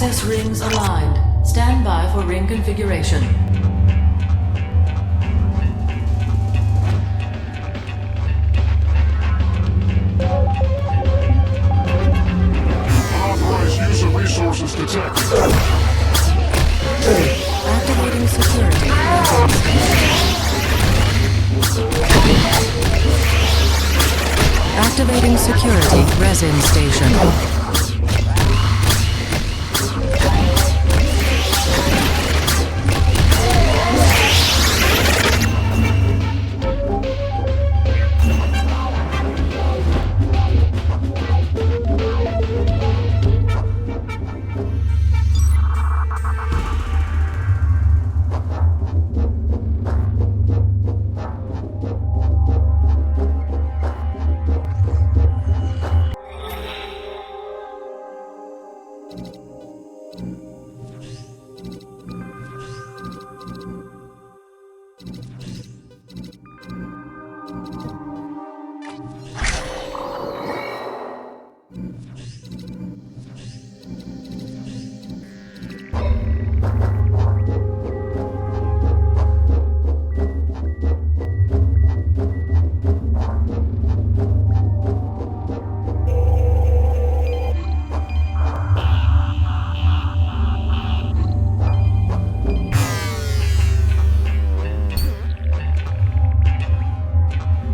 Access rings aligned. Stand by for ring configuration. Unauthorized user resources detected. Activating security. Activating security. Resin station.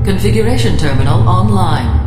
Configuration terminal online.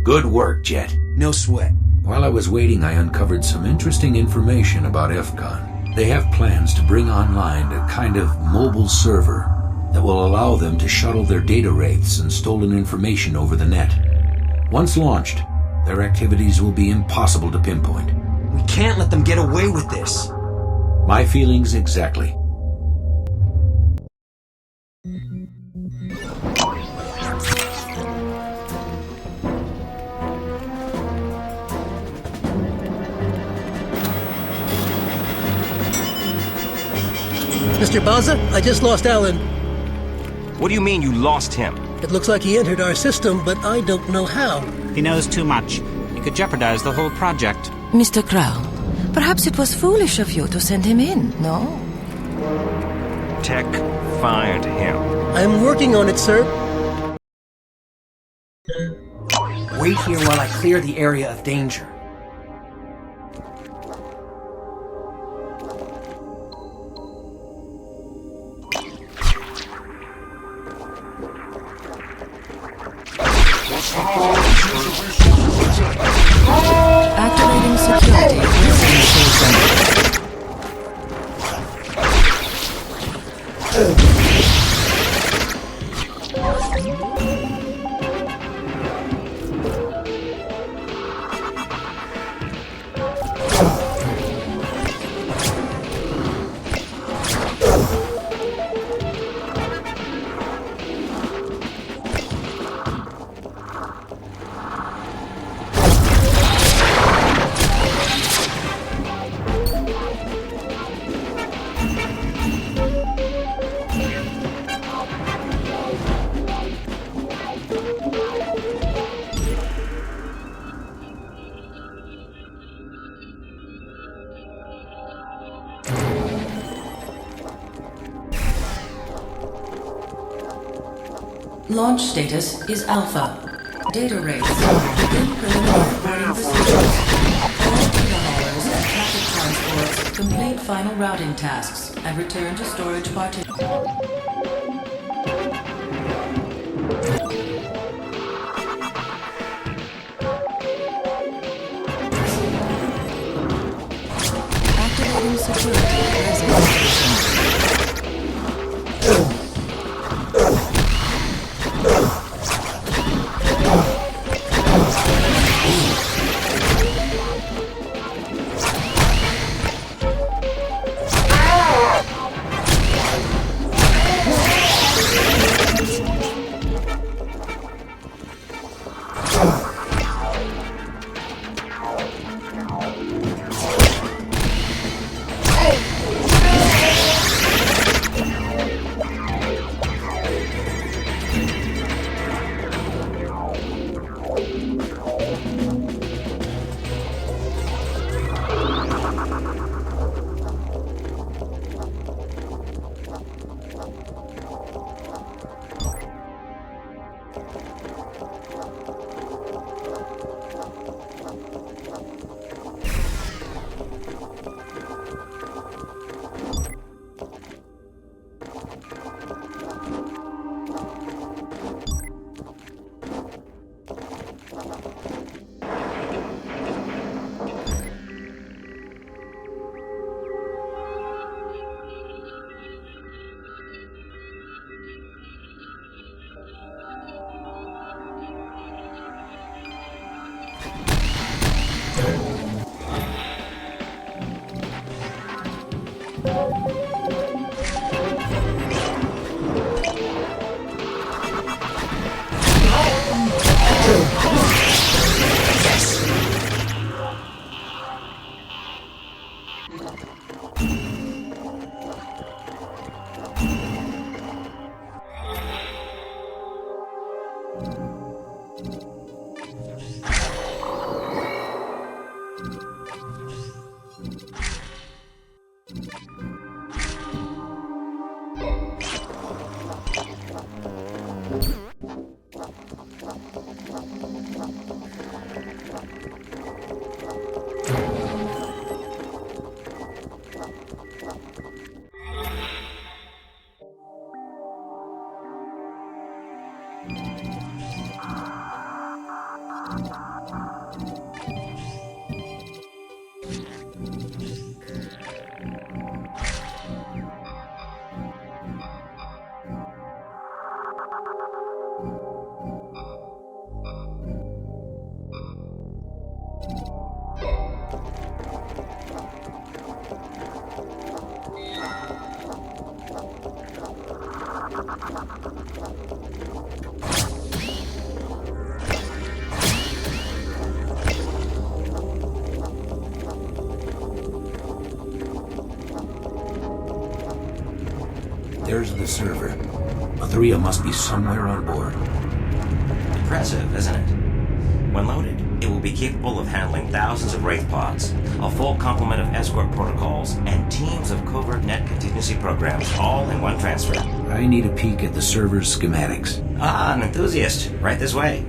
Good work, Jet. No sweat. While I was waiting, I uncovered some interesting information about fCon. They have plans to bring online a kind of mobile server that will allow them to shuttle their data wraiths and stolen information over the net. Once launched, their activities will be impossible to pinpoint. We can't let them get away with this. My feelings exactly. Mr. Baza, I just lost Alan. What do you mean you lost him? It looks like he entered our system, but I don't know how. He knows too much. He could jeopardize the whole project. Mr. Crow, perhaps it was foolish of you to send him in, no? Tech fired him. I'm working on it, sir. Wait here while I clear the area of danger. Activating security within station. Launch status is Alpha. Data rates. Begin preliminary boarding procedures. All data haulers and traffic transports complete final routing tasks and return to storage partition. Activating security reservation. There's the server. Atheria must be somewhere on board. Impressive, isn't it? When loaded, it will be capable of handling thousands of Wraith pods, a full complement of escort protocols, and teams of covert net contingency programs, all in one transfer. I need a peek at the server's schematics. Ah, an enthusiast. Right this way.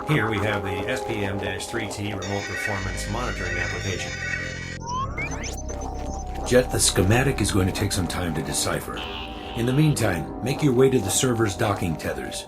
Here we have the SPM-3T remote performance monitoring application. Jet, the schematic is going to take some time to decipher. In the meantime, make your way to the server's docking tethers.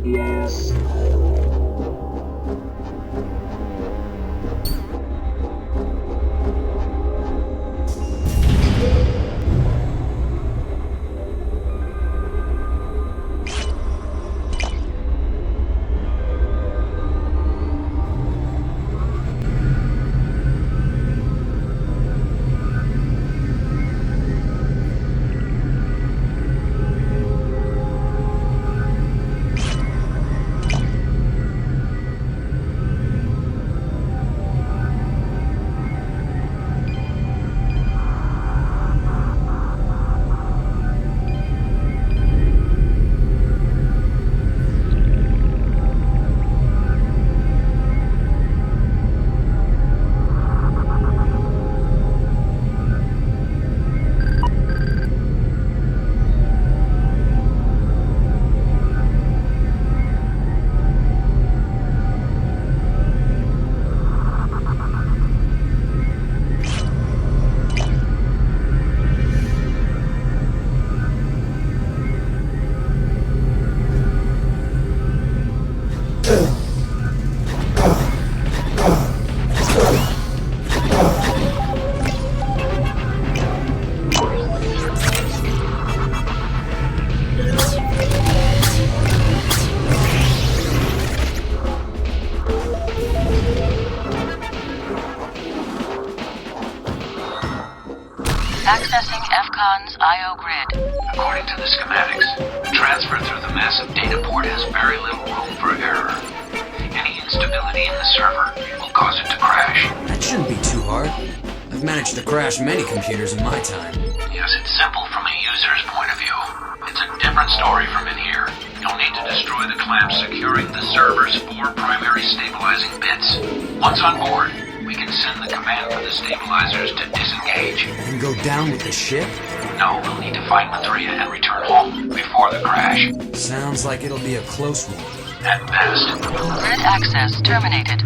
Yes. Accessing fCon's I.O. grid. According to the schematics, transfer through the massive data port has very little room for error. Any instability in the server will cause it to crash. That shouldn't be too hard. I've managed to crash many computers in my time. Yes, it's simple from a user's point of view. It's a different story from in here. You'll need to destroy the clamps securing the server's 4 primary stabilizing bits. Once on board, we can send the command for the stabilizers to disengage. And go down with the ship? No, we'll need to find Atheria and return home before the crash. Sounds like it'll be a close one. At best. Grid access terminated.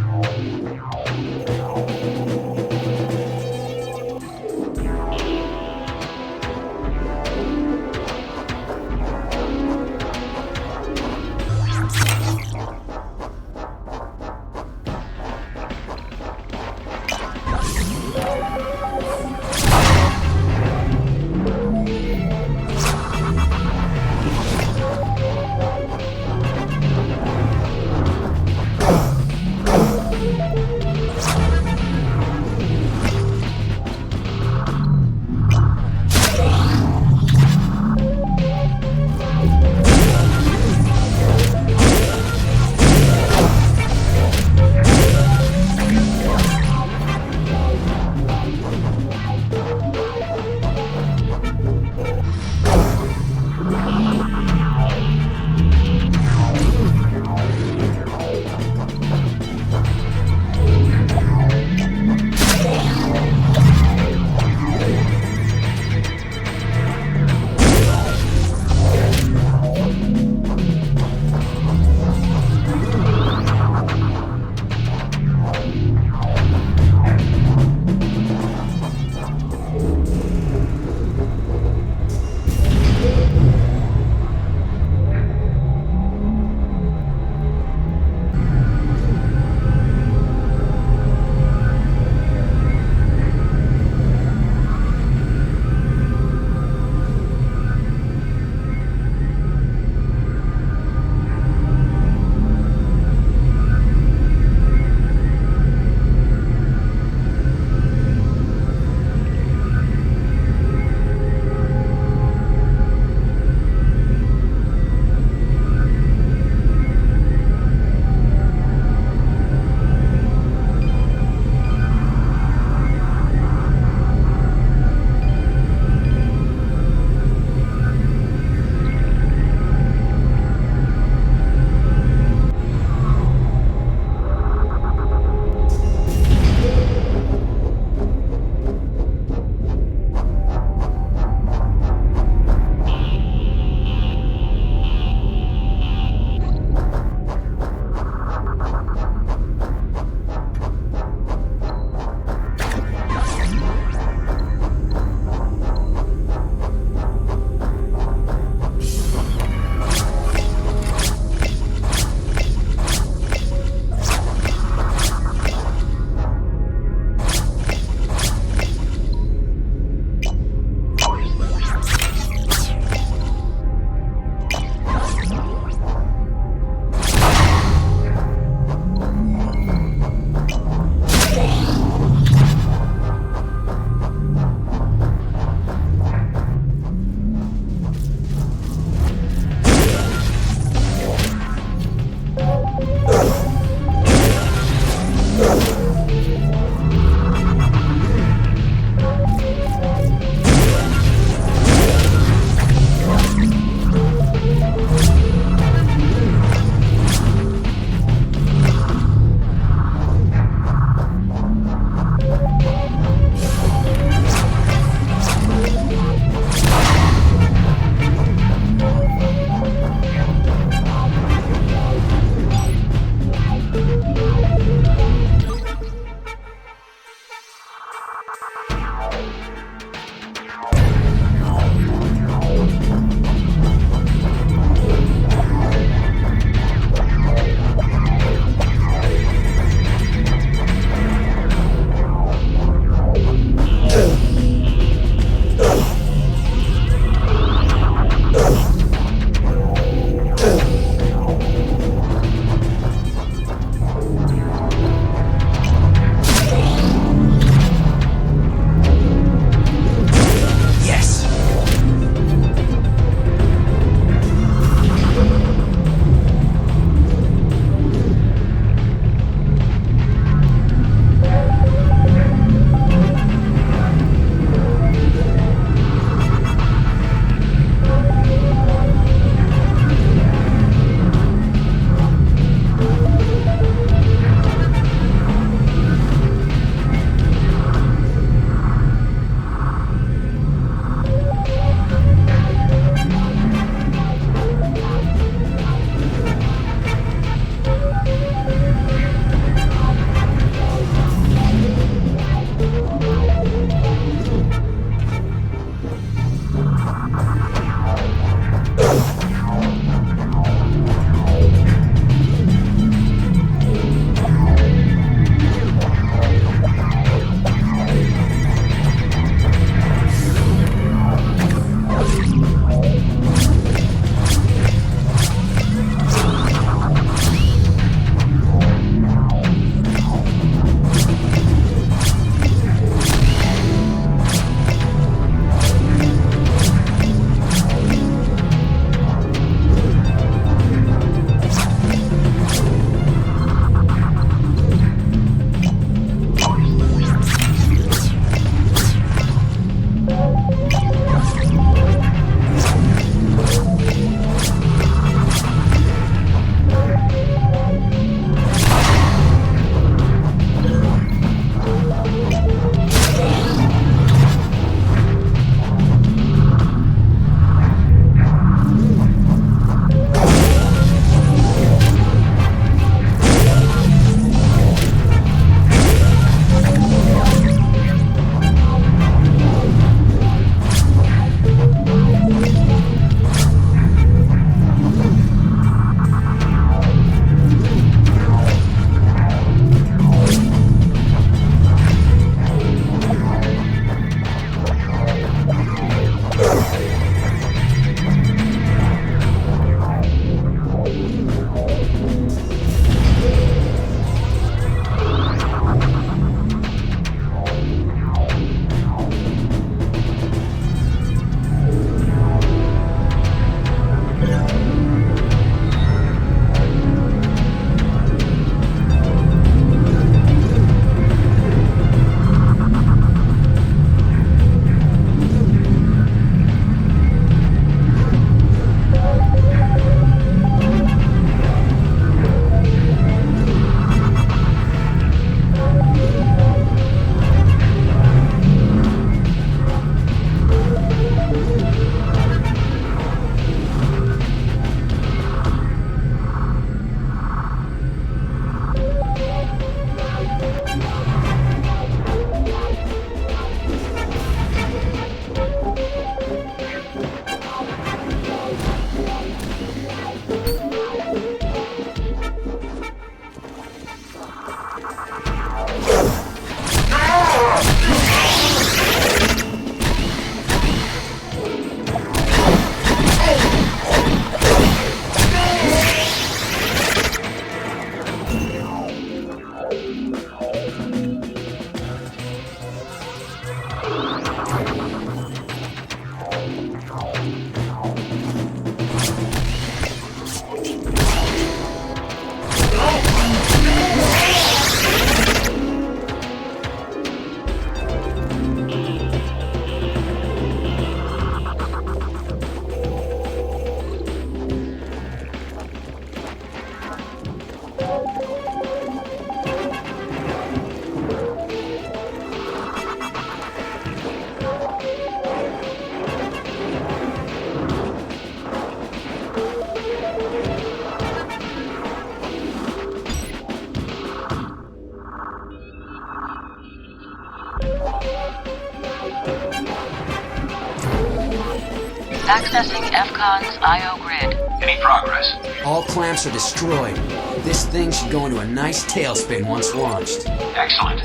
Accessing fCon's I.O. grid. Any progress? All clamps are destroyed. This thing should go into a nice tailspin once launched. Excellent.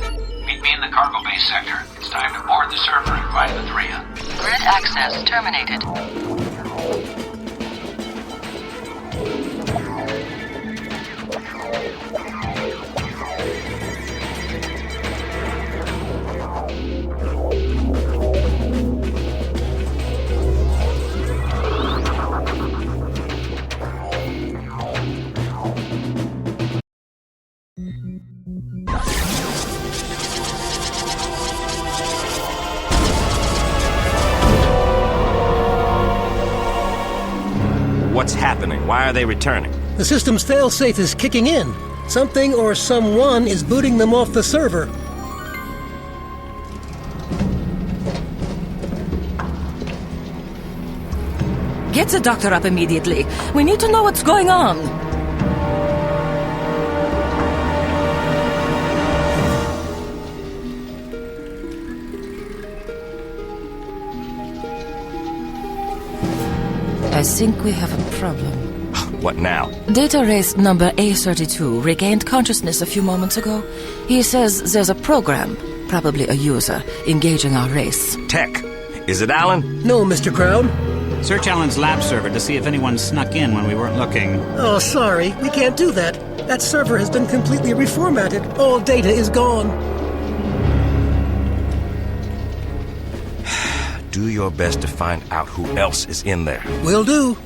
Meet me in the cargo bay sector. It's time to board the server and find the three. Grid access terminated. What's happening? Why are they returning? The system's failsafe is kicking in. Something or someone is booting them off the server. Get the doctor up immediately. We need to know what's going on. I think we have a problem. What now? Data race number A32 regained consciousness a few moments ago. He says there's a program, probably a user, engaging our race. Tech. Is it Alan? No, Mr. Crown. Search Alan's lab server to see if anyone snuck in when we weren't looking. Oh, sorry. We can't do that. That server has been completely reformatted. All data is gone. Do your best to find out who else is in there. Will do.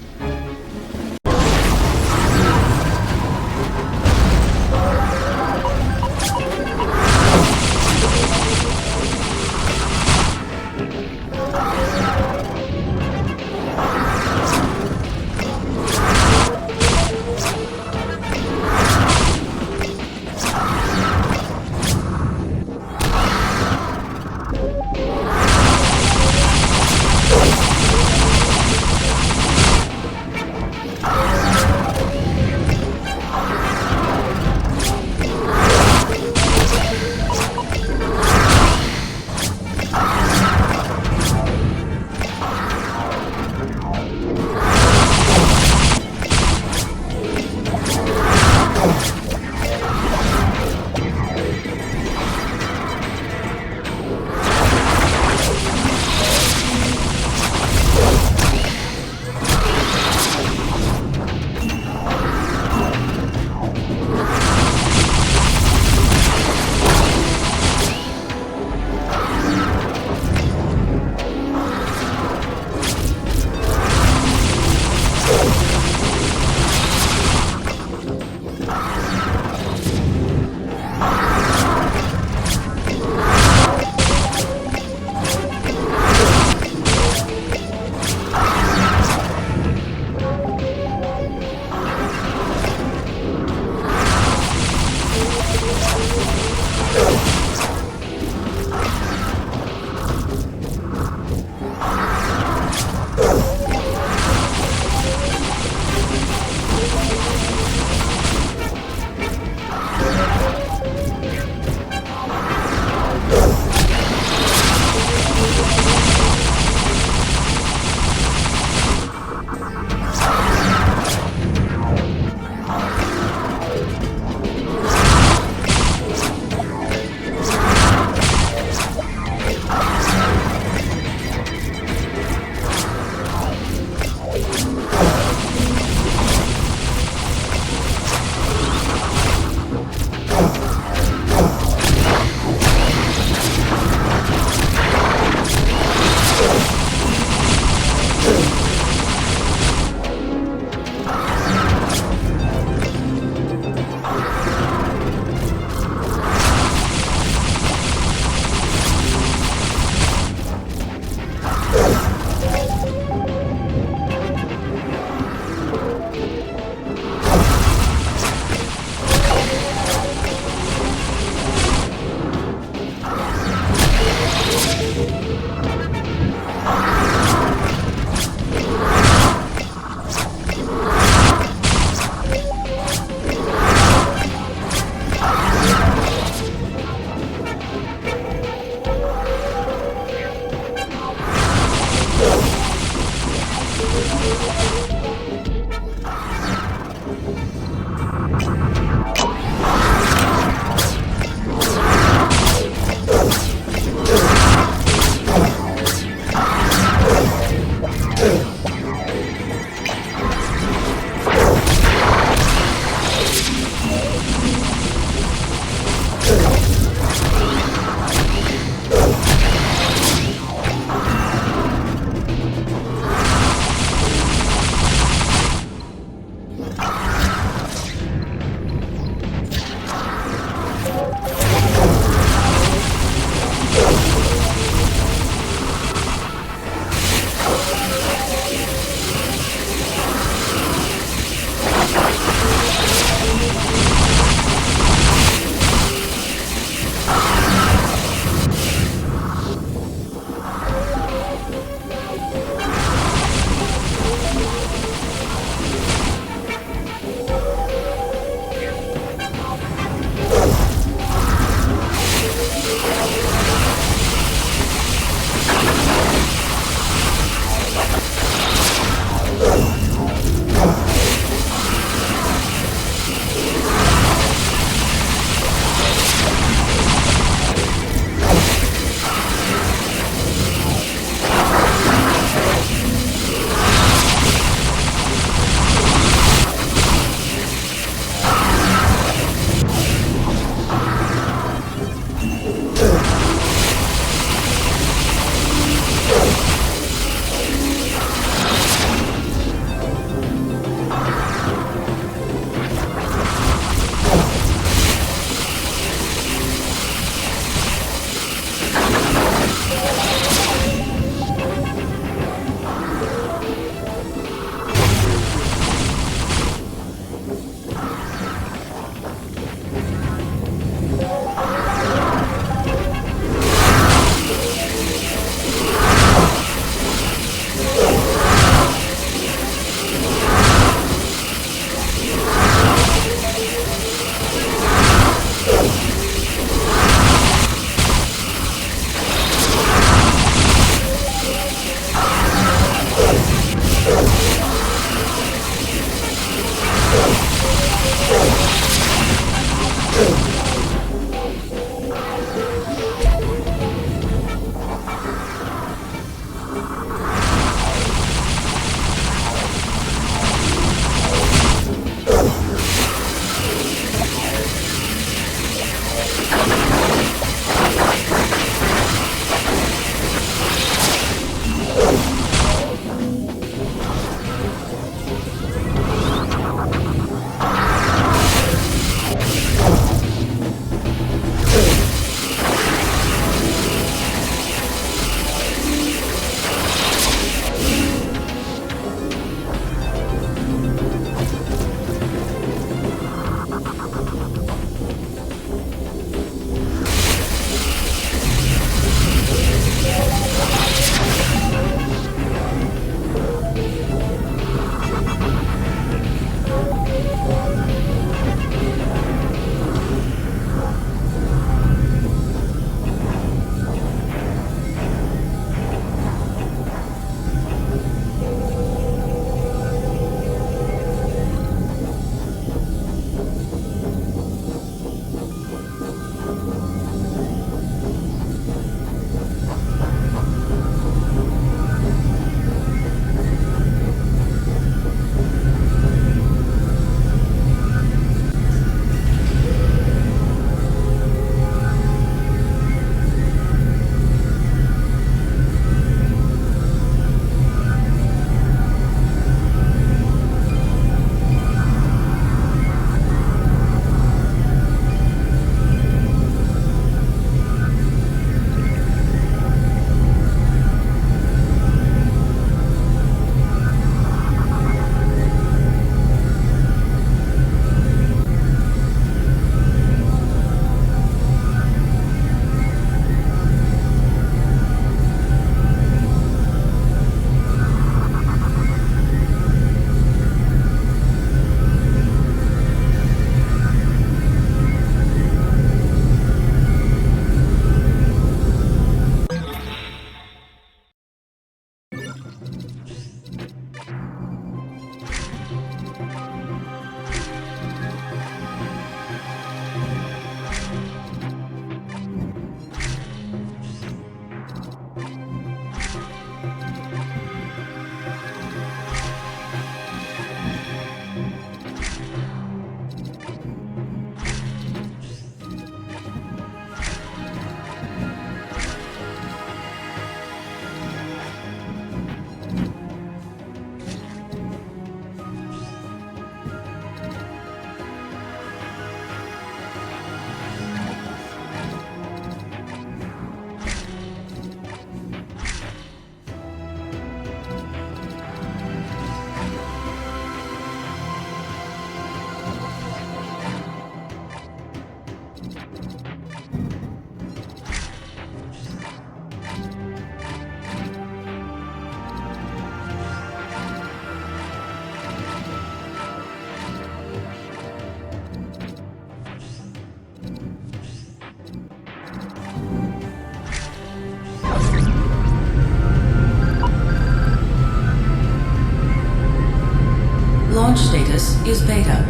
This is Beta.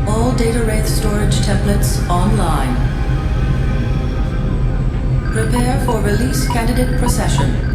All data wraith storage templates online. Prepare for release candidate procession.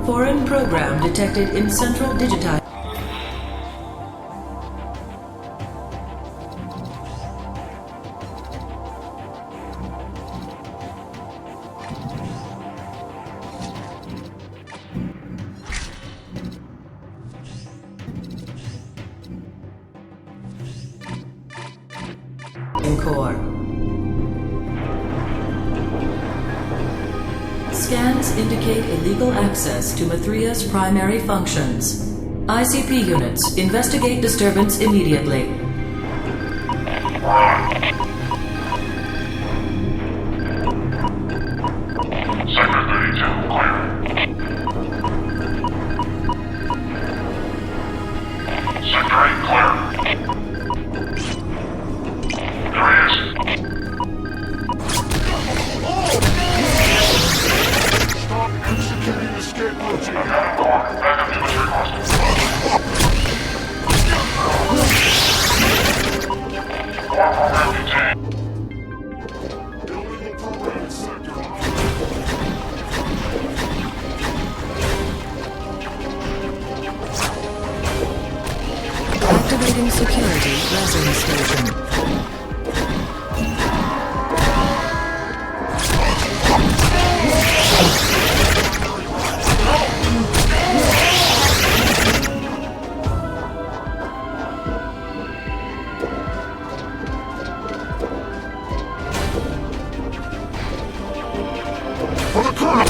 Foreign program detected in central digitized. Core. Scans indicate illegal access to Mithria's primary functions. ICP units, investigate disturbance immediately. Sector 32, clear. Sector 8, clear. There he is. Stop executing escape routine. I've got him gone. Backup units requested. Core program contained. Illegal programming sector. Activating security resin station. For the colonel!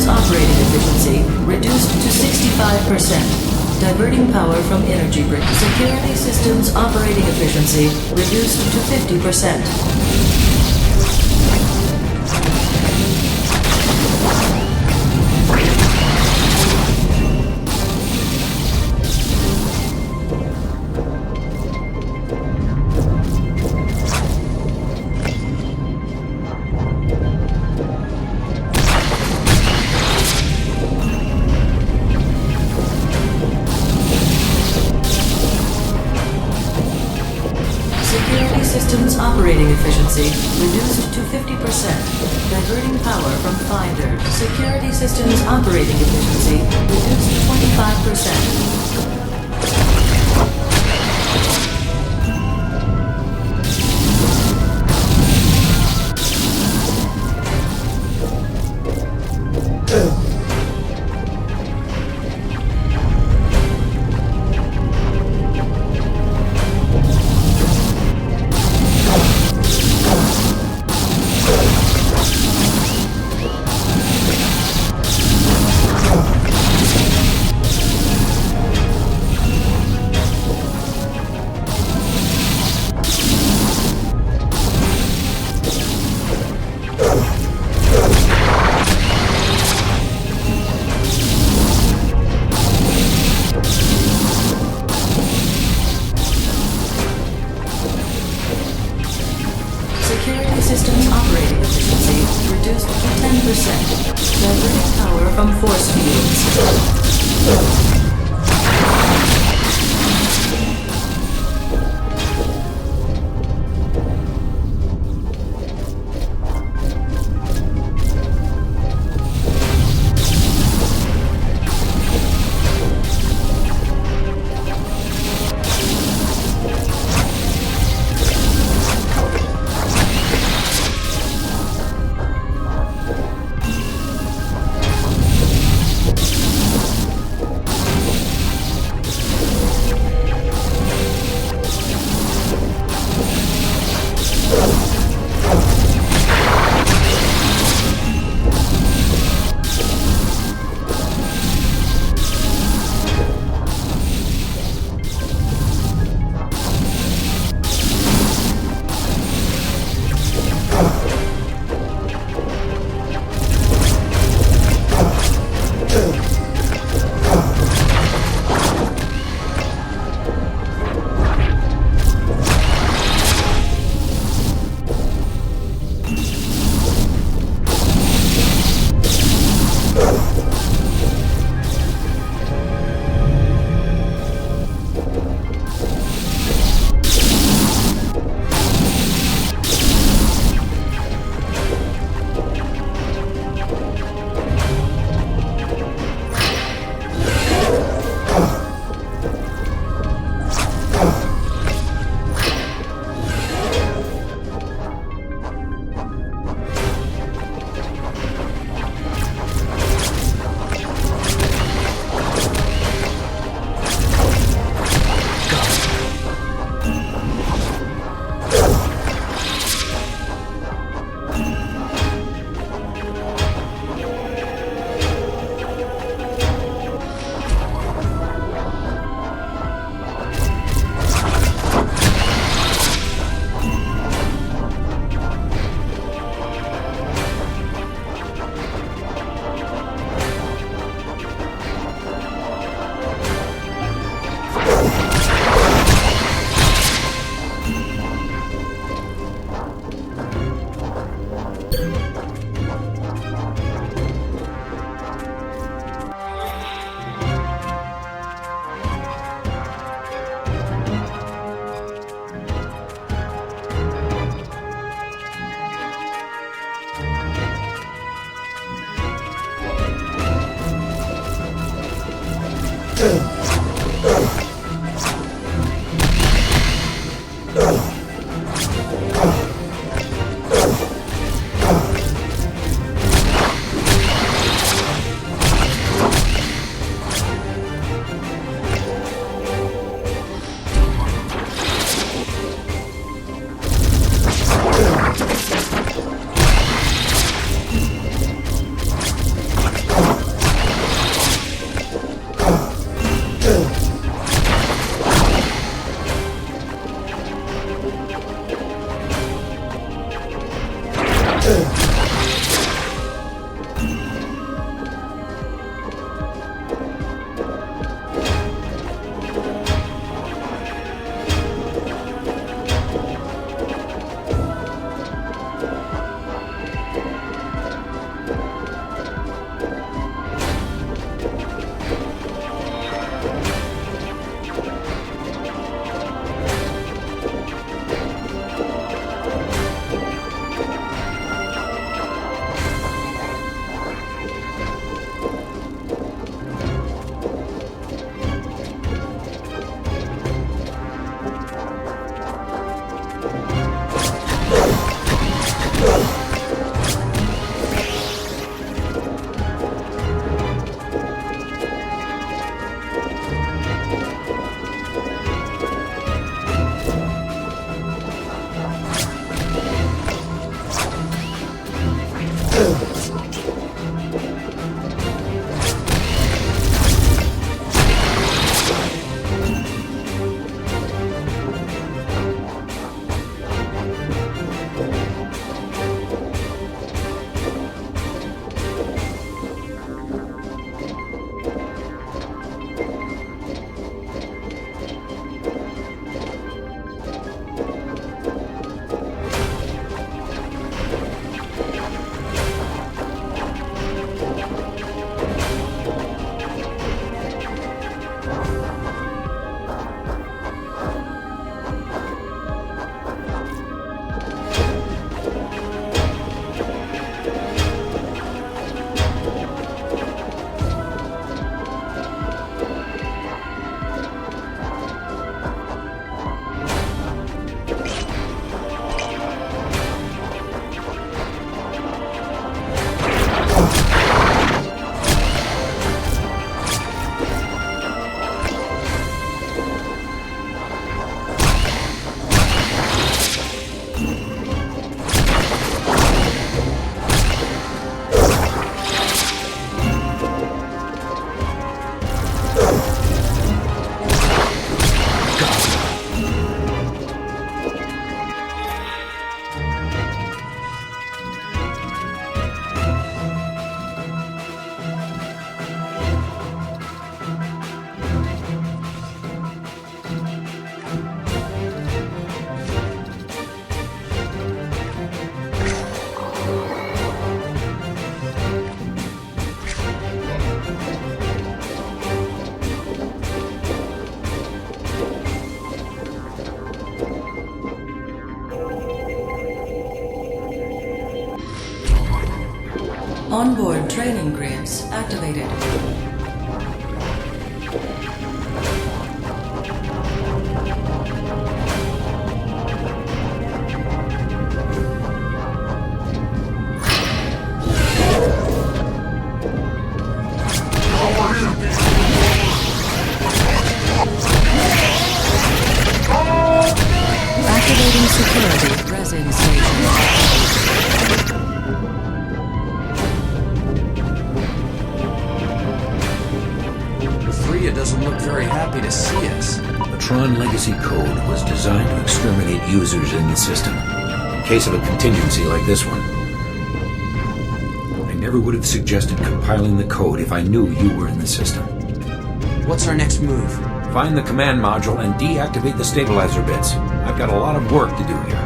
systems operating efficiency reduced to 65%. Diverting power from energy brick. Security systems operating efficiency reduced to 50%. Systems operating efficiency reduced to 50%. Diverting power from Finder. Security systems operating efficiency reduced to 25%. Systems operating efficiency reduced to 10%. Diverting power from force fields. Onboard training grids activated. Activating security resin station. Doesn't look very happy to see us. The TRON legacy code was designed to exterminate users in the system, in case of a contingency like this one. I never would have suggested compiling the code if I knew you were in the system. What's our next move? Find the command module and deactivate the stabilizer bits. I've got a lot of work to do here.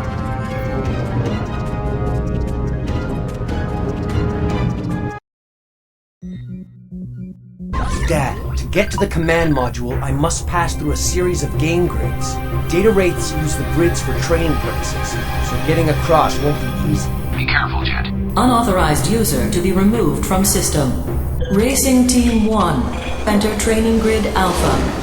Dad, to get to the command module, I must pass through a series of game grids. Data wraiths use the grids for training purposes, so getting across won't be easy. Be careful, Jet. Unauthorized user to be removed from system. Racing Team 1, enter training grid Alpha.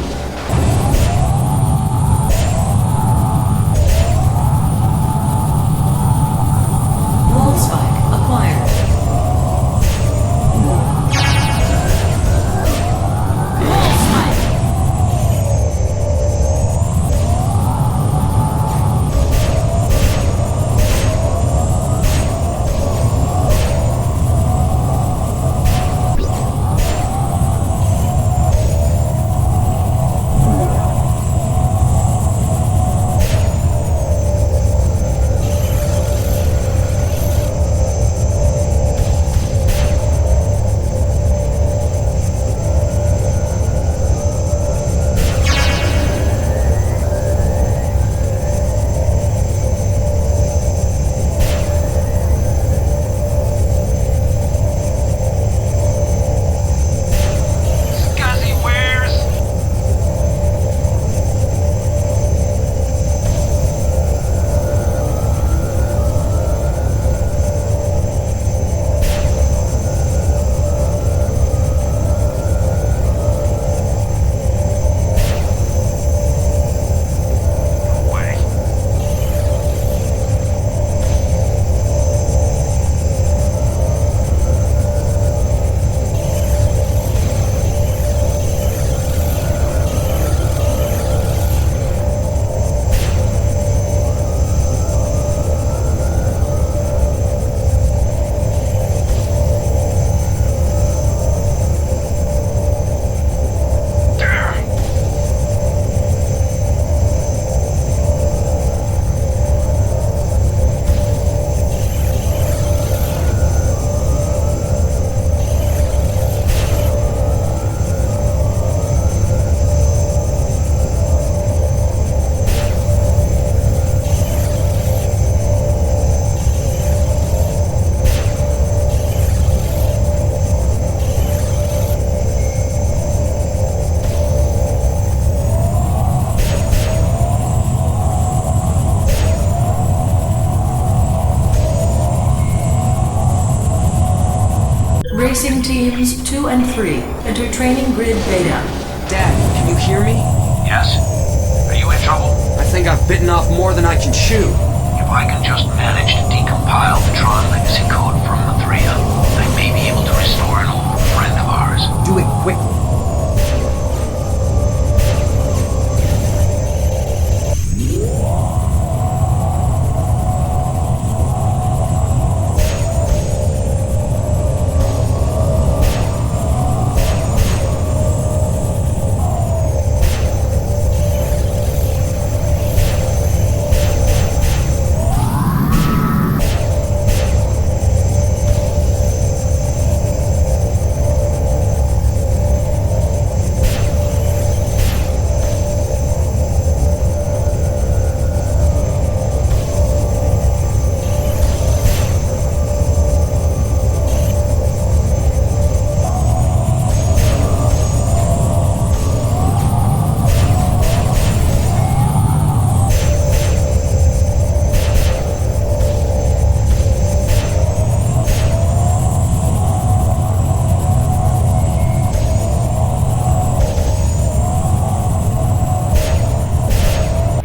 Racing teams 2 and 3, enter training grid beta. Dad, can you hear me? Yes? Are you in trouble? I think I've bitten off more than I can chew. If I can just manage to decompile the Tron legacy code from Mathria, I may be able to restore an old friend of ours. Do it quickly.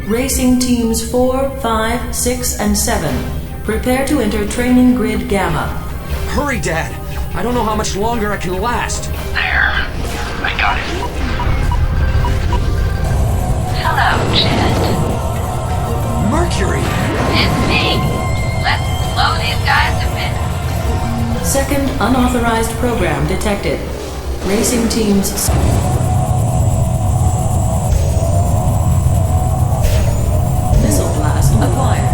Racing teams 4, 5, 6, and 7, prepare to enter training grid Gamma. Hurry, Dad! I don't know how much longer I can last. There. I got it. Hello, Chet. Mercury! It's me. Let's blow these guys to bits. Second unauthorized program detected. Racing teams... Missile blast acquired.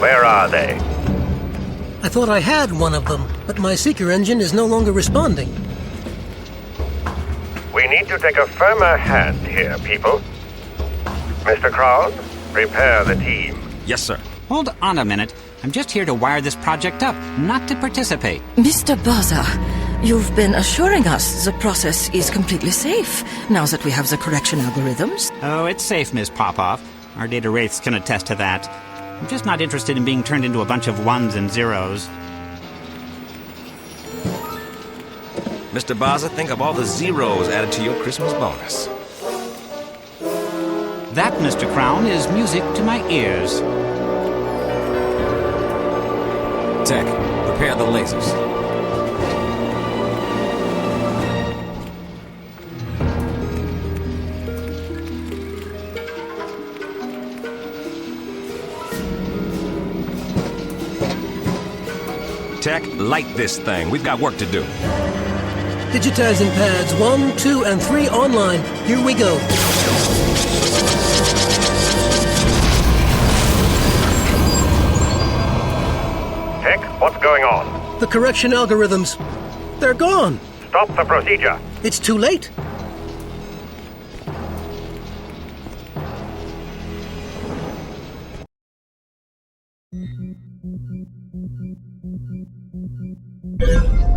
Where are they? I thought I had one of them, but my seeker engine is no longer responding. We need to take a firmer hand here, people. Mr. Crown, prepare the team. Yes, sir. Hold on a minute. I'm just here to wire this project up, not to participate. Mr. Baza, you've been assuring us the process is completely safe, now that we have the correction algorithms. Oh, it's safe, Ms. Popoff. Our data wraiths can attest to that. I'm just not interested in being turned into a bunch of ones and zeros. Mr. Baza, think of all the zeros added to your Christmas bonus. That, Mr. Crown, is music to my ears. Tech, prepare the lasers. Tech, light this thing. We've got work to do. Digitizing pads 1, 2, and 3 online. Here we go. Tech, what's going on? The correction algorithms. They're gone. Stop the procedure. It's too late.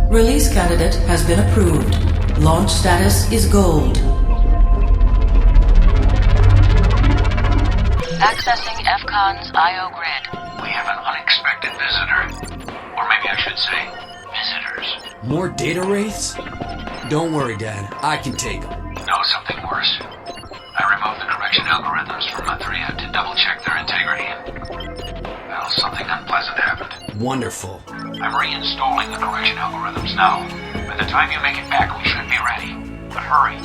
Release candidate has been approved. Launch status is gold. Accessing fCon's I.O. grid. We have an unexpected visitor. Or maybe I should say, visitors. More data wraiths? Don't worry, Dad. I can take them. No, something worse. I removed the correction algorithms from Mathria to double-check their integrity. Well, something unpleasant happened. Wonderful. I'm reinstalling the correction algorithms now. By the time you make it back, we should be ready. But hurry.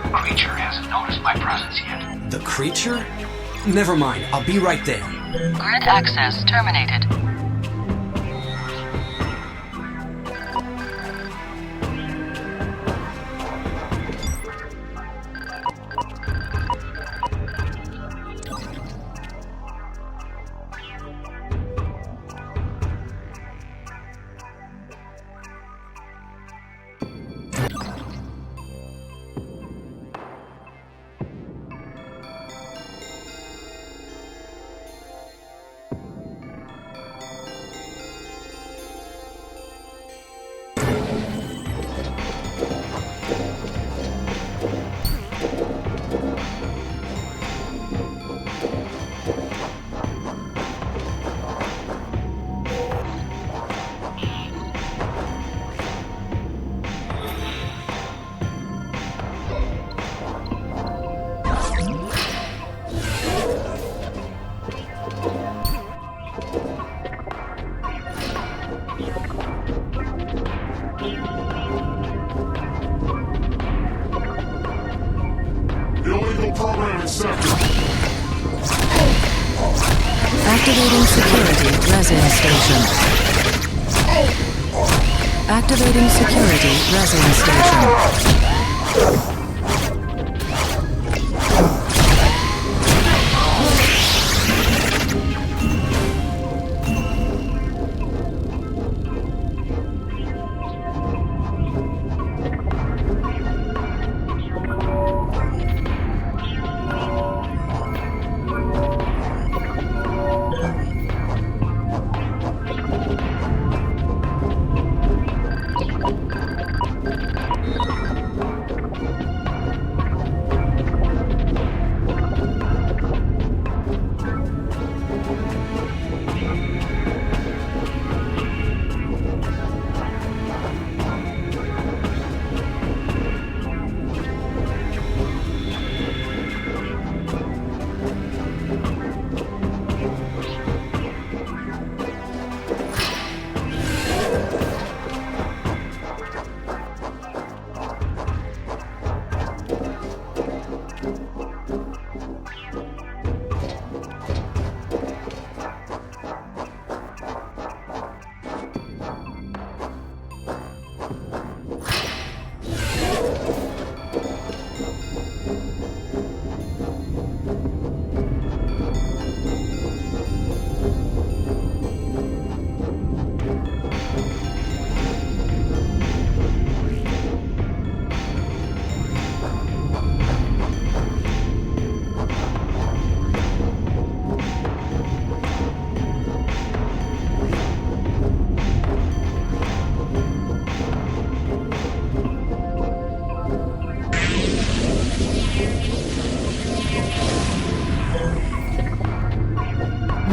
The creature hasn't noticed my presence yet. The creature? Never mind. I'll be right there. Grid access terminated. Activating security resin station. Activating security resin station.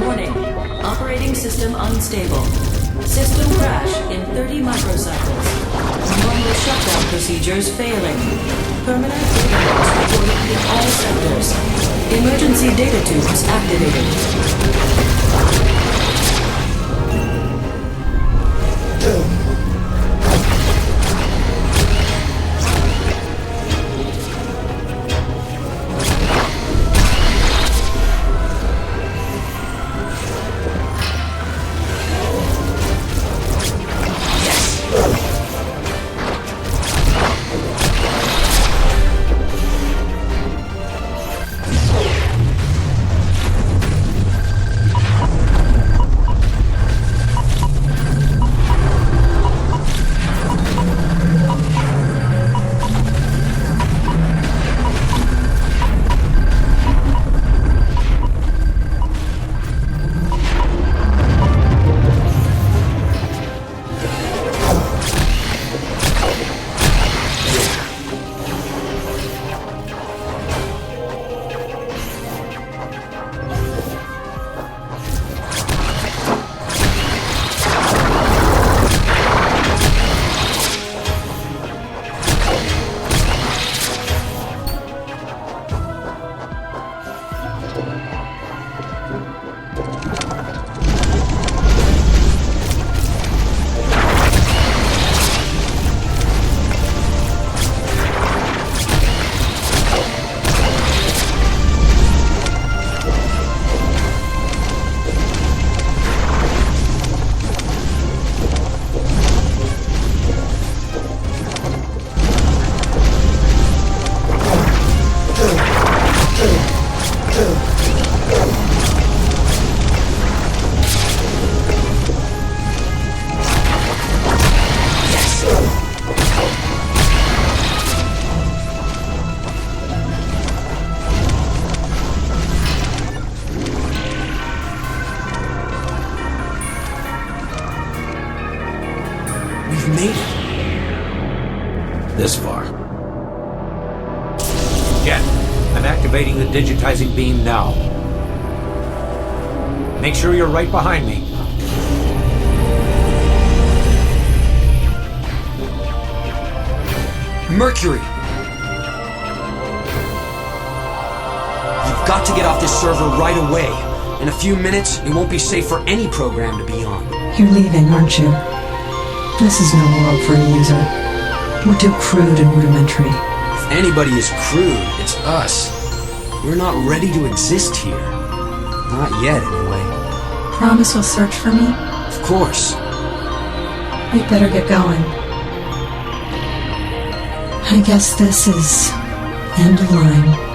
Warning. Operating system unstable. System crash in 30 microcycles. Normal shutdown procedures failing. Permanent data loss reported in all sectors. Emergency data tubes activated. made it. This far. Jet, I'm activating the digitizing beam now. Make sure you're right behind me. Mercury! You've got to get off this server right away. In a few minutes, it won't be safe for any program to be on. You're leaving, aren't you? This is no world for a user. We're too crude and rudimentary. If anybody is crude, it's us. We're not ready to exist here. Not yet, anyway. Promise you'll search for me? Of course. We'd better get going. I guess this is end of line.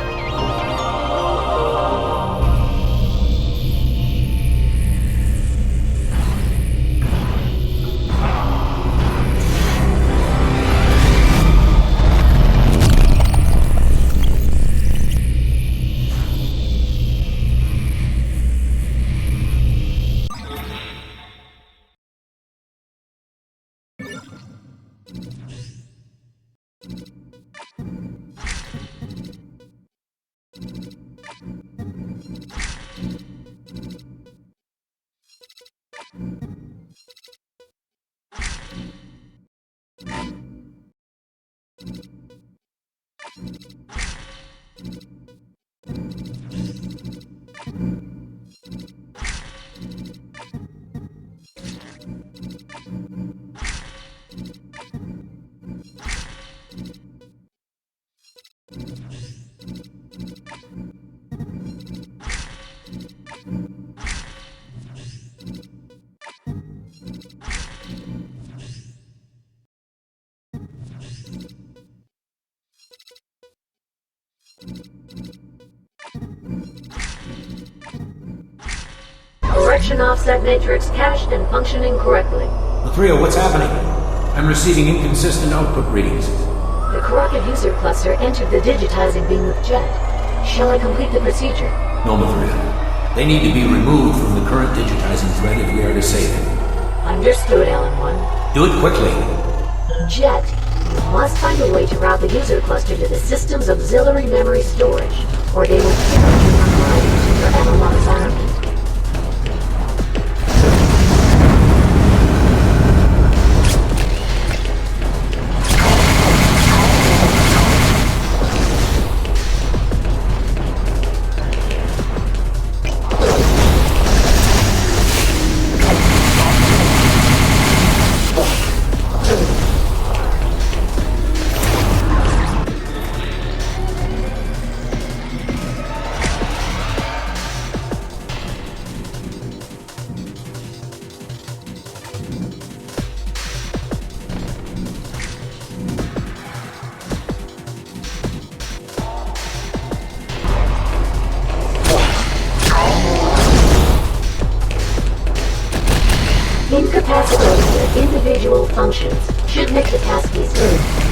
Correction offset matrix cached and functioning correctly. Lathria, what's happening? I'm receiving inconsistent output readings. The corrupted user cluster entered the digitizing beam with Jet. Shall I complete the procedure? No, Lathria. They need to be removed from the current digitizing thread if we are to save them. Understood, Alan-1. Do it quickly. Jet, you must find a way to route the user cluster to the system's auxiliary memory storage, or they will tear you from your analog environment. Incompatibility of individual functions should make the task easier.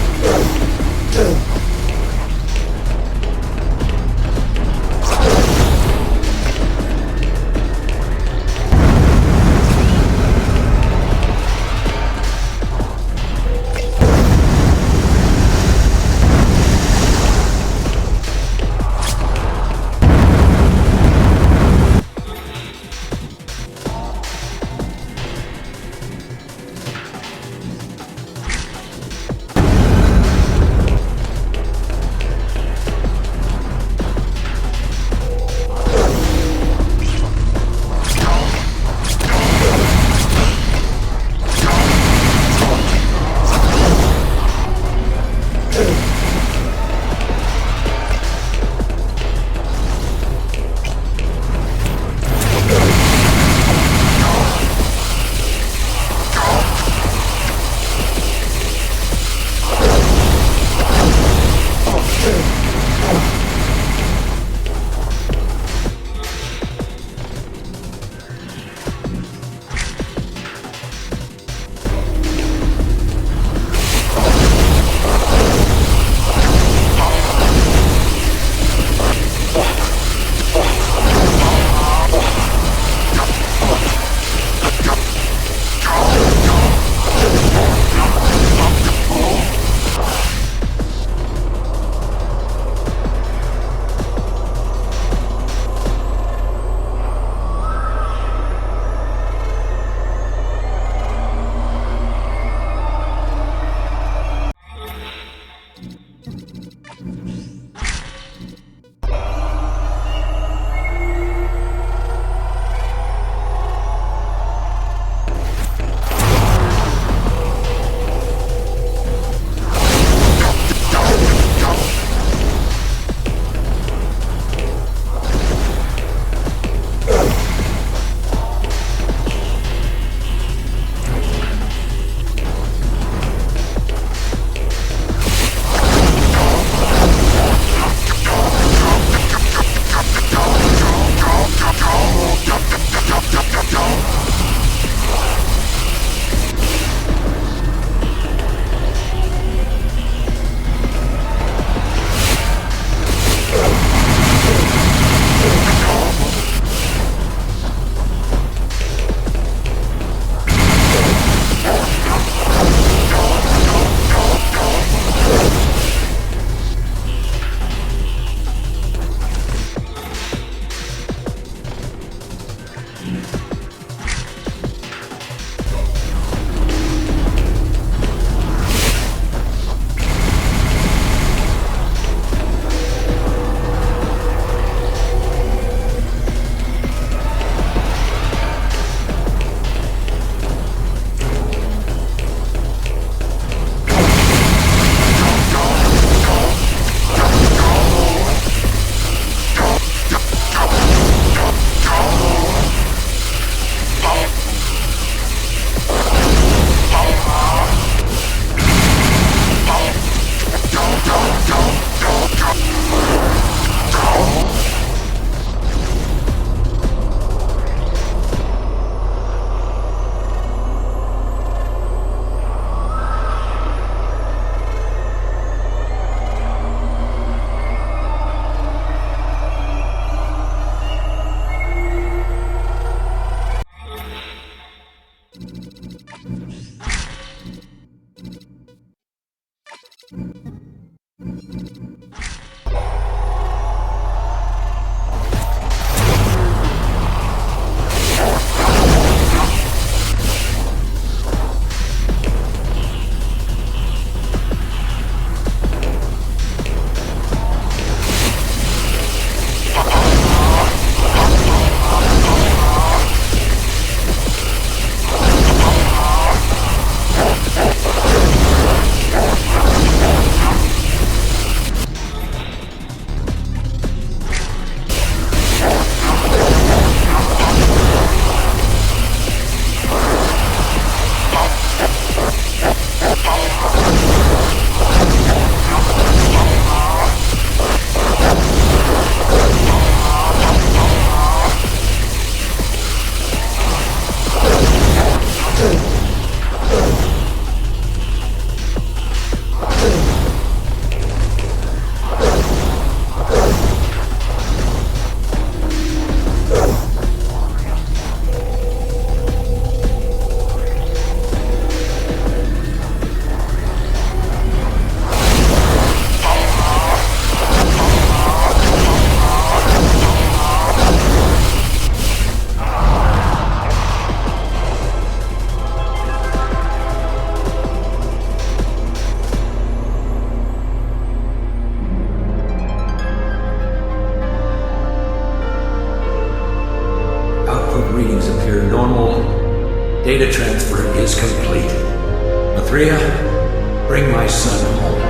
Maitreya, bring my son home.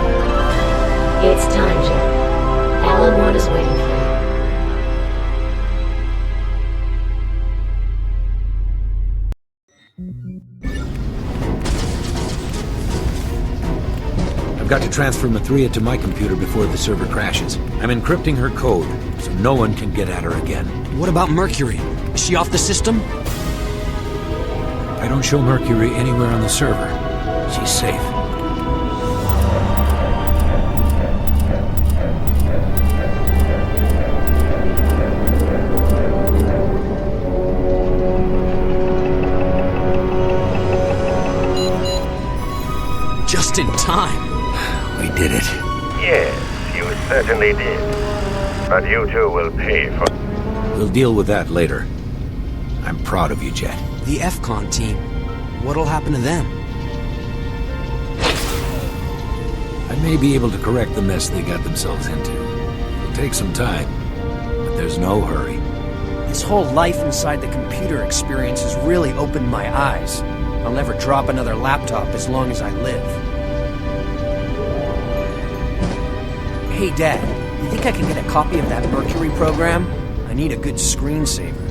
It's time, Jack. Alan 1 is waiting for you. I've got to transfer Maitreya to my computer before the server crashes. I'm encrypting her code, so no one can get at her again. What about Mercury? Is she off the system? I don't show Mercury anywhere on the server. She's safe. Just in time. We did it. Yes, you certainly did. But you two will pay for... We'll deal with that later. I'm proud of you, Jet. The fCon team. What'll happen to them? I may be able to correct the mess they got themselves into. It'll take some time, but there's no hurry. This whole life inside the computer experience has really opened my eyes. I'll never drop another laptop as long as I live. Hey, Dad, you think I can get a copy of that Mercury program? I need a good screensaver.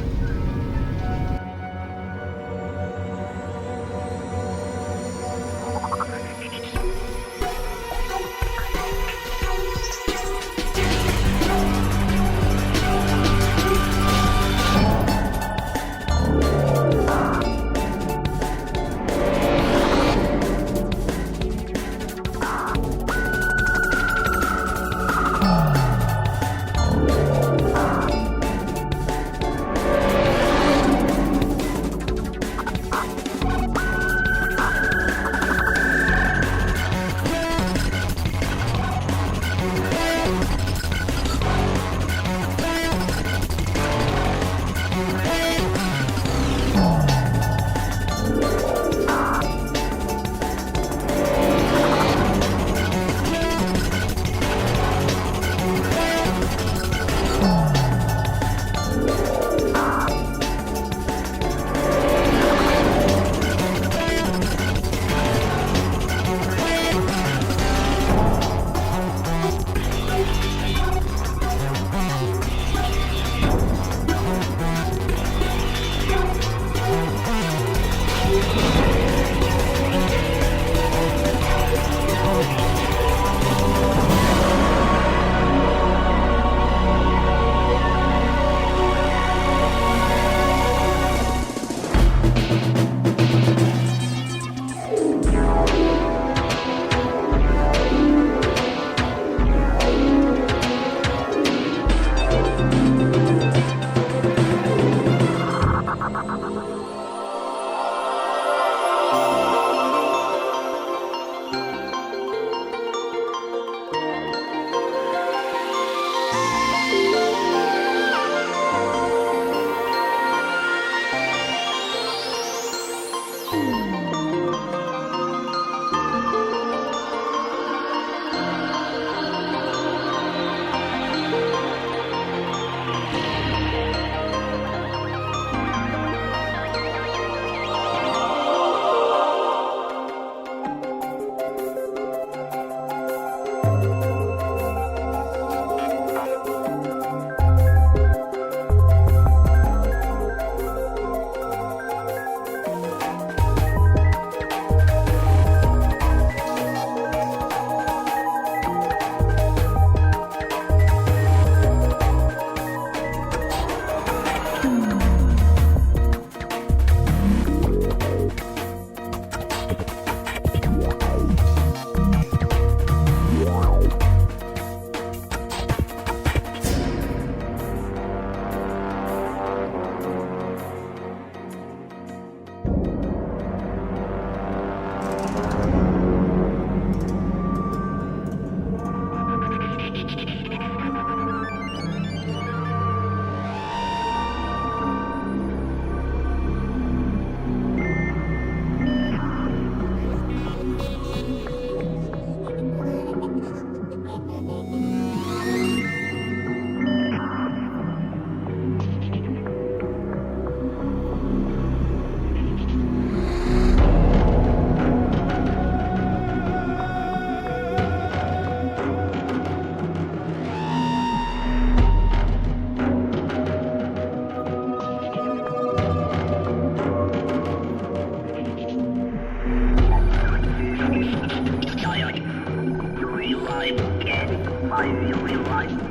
Do you like it? I feel like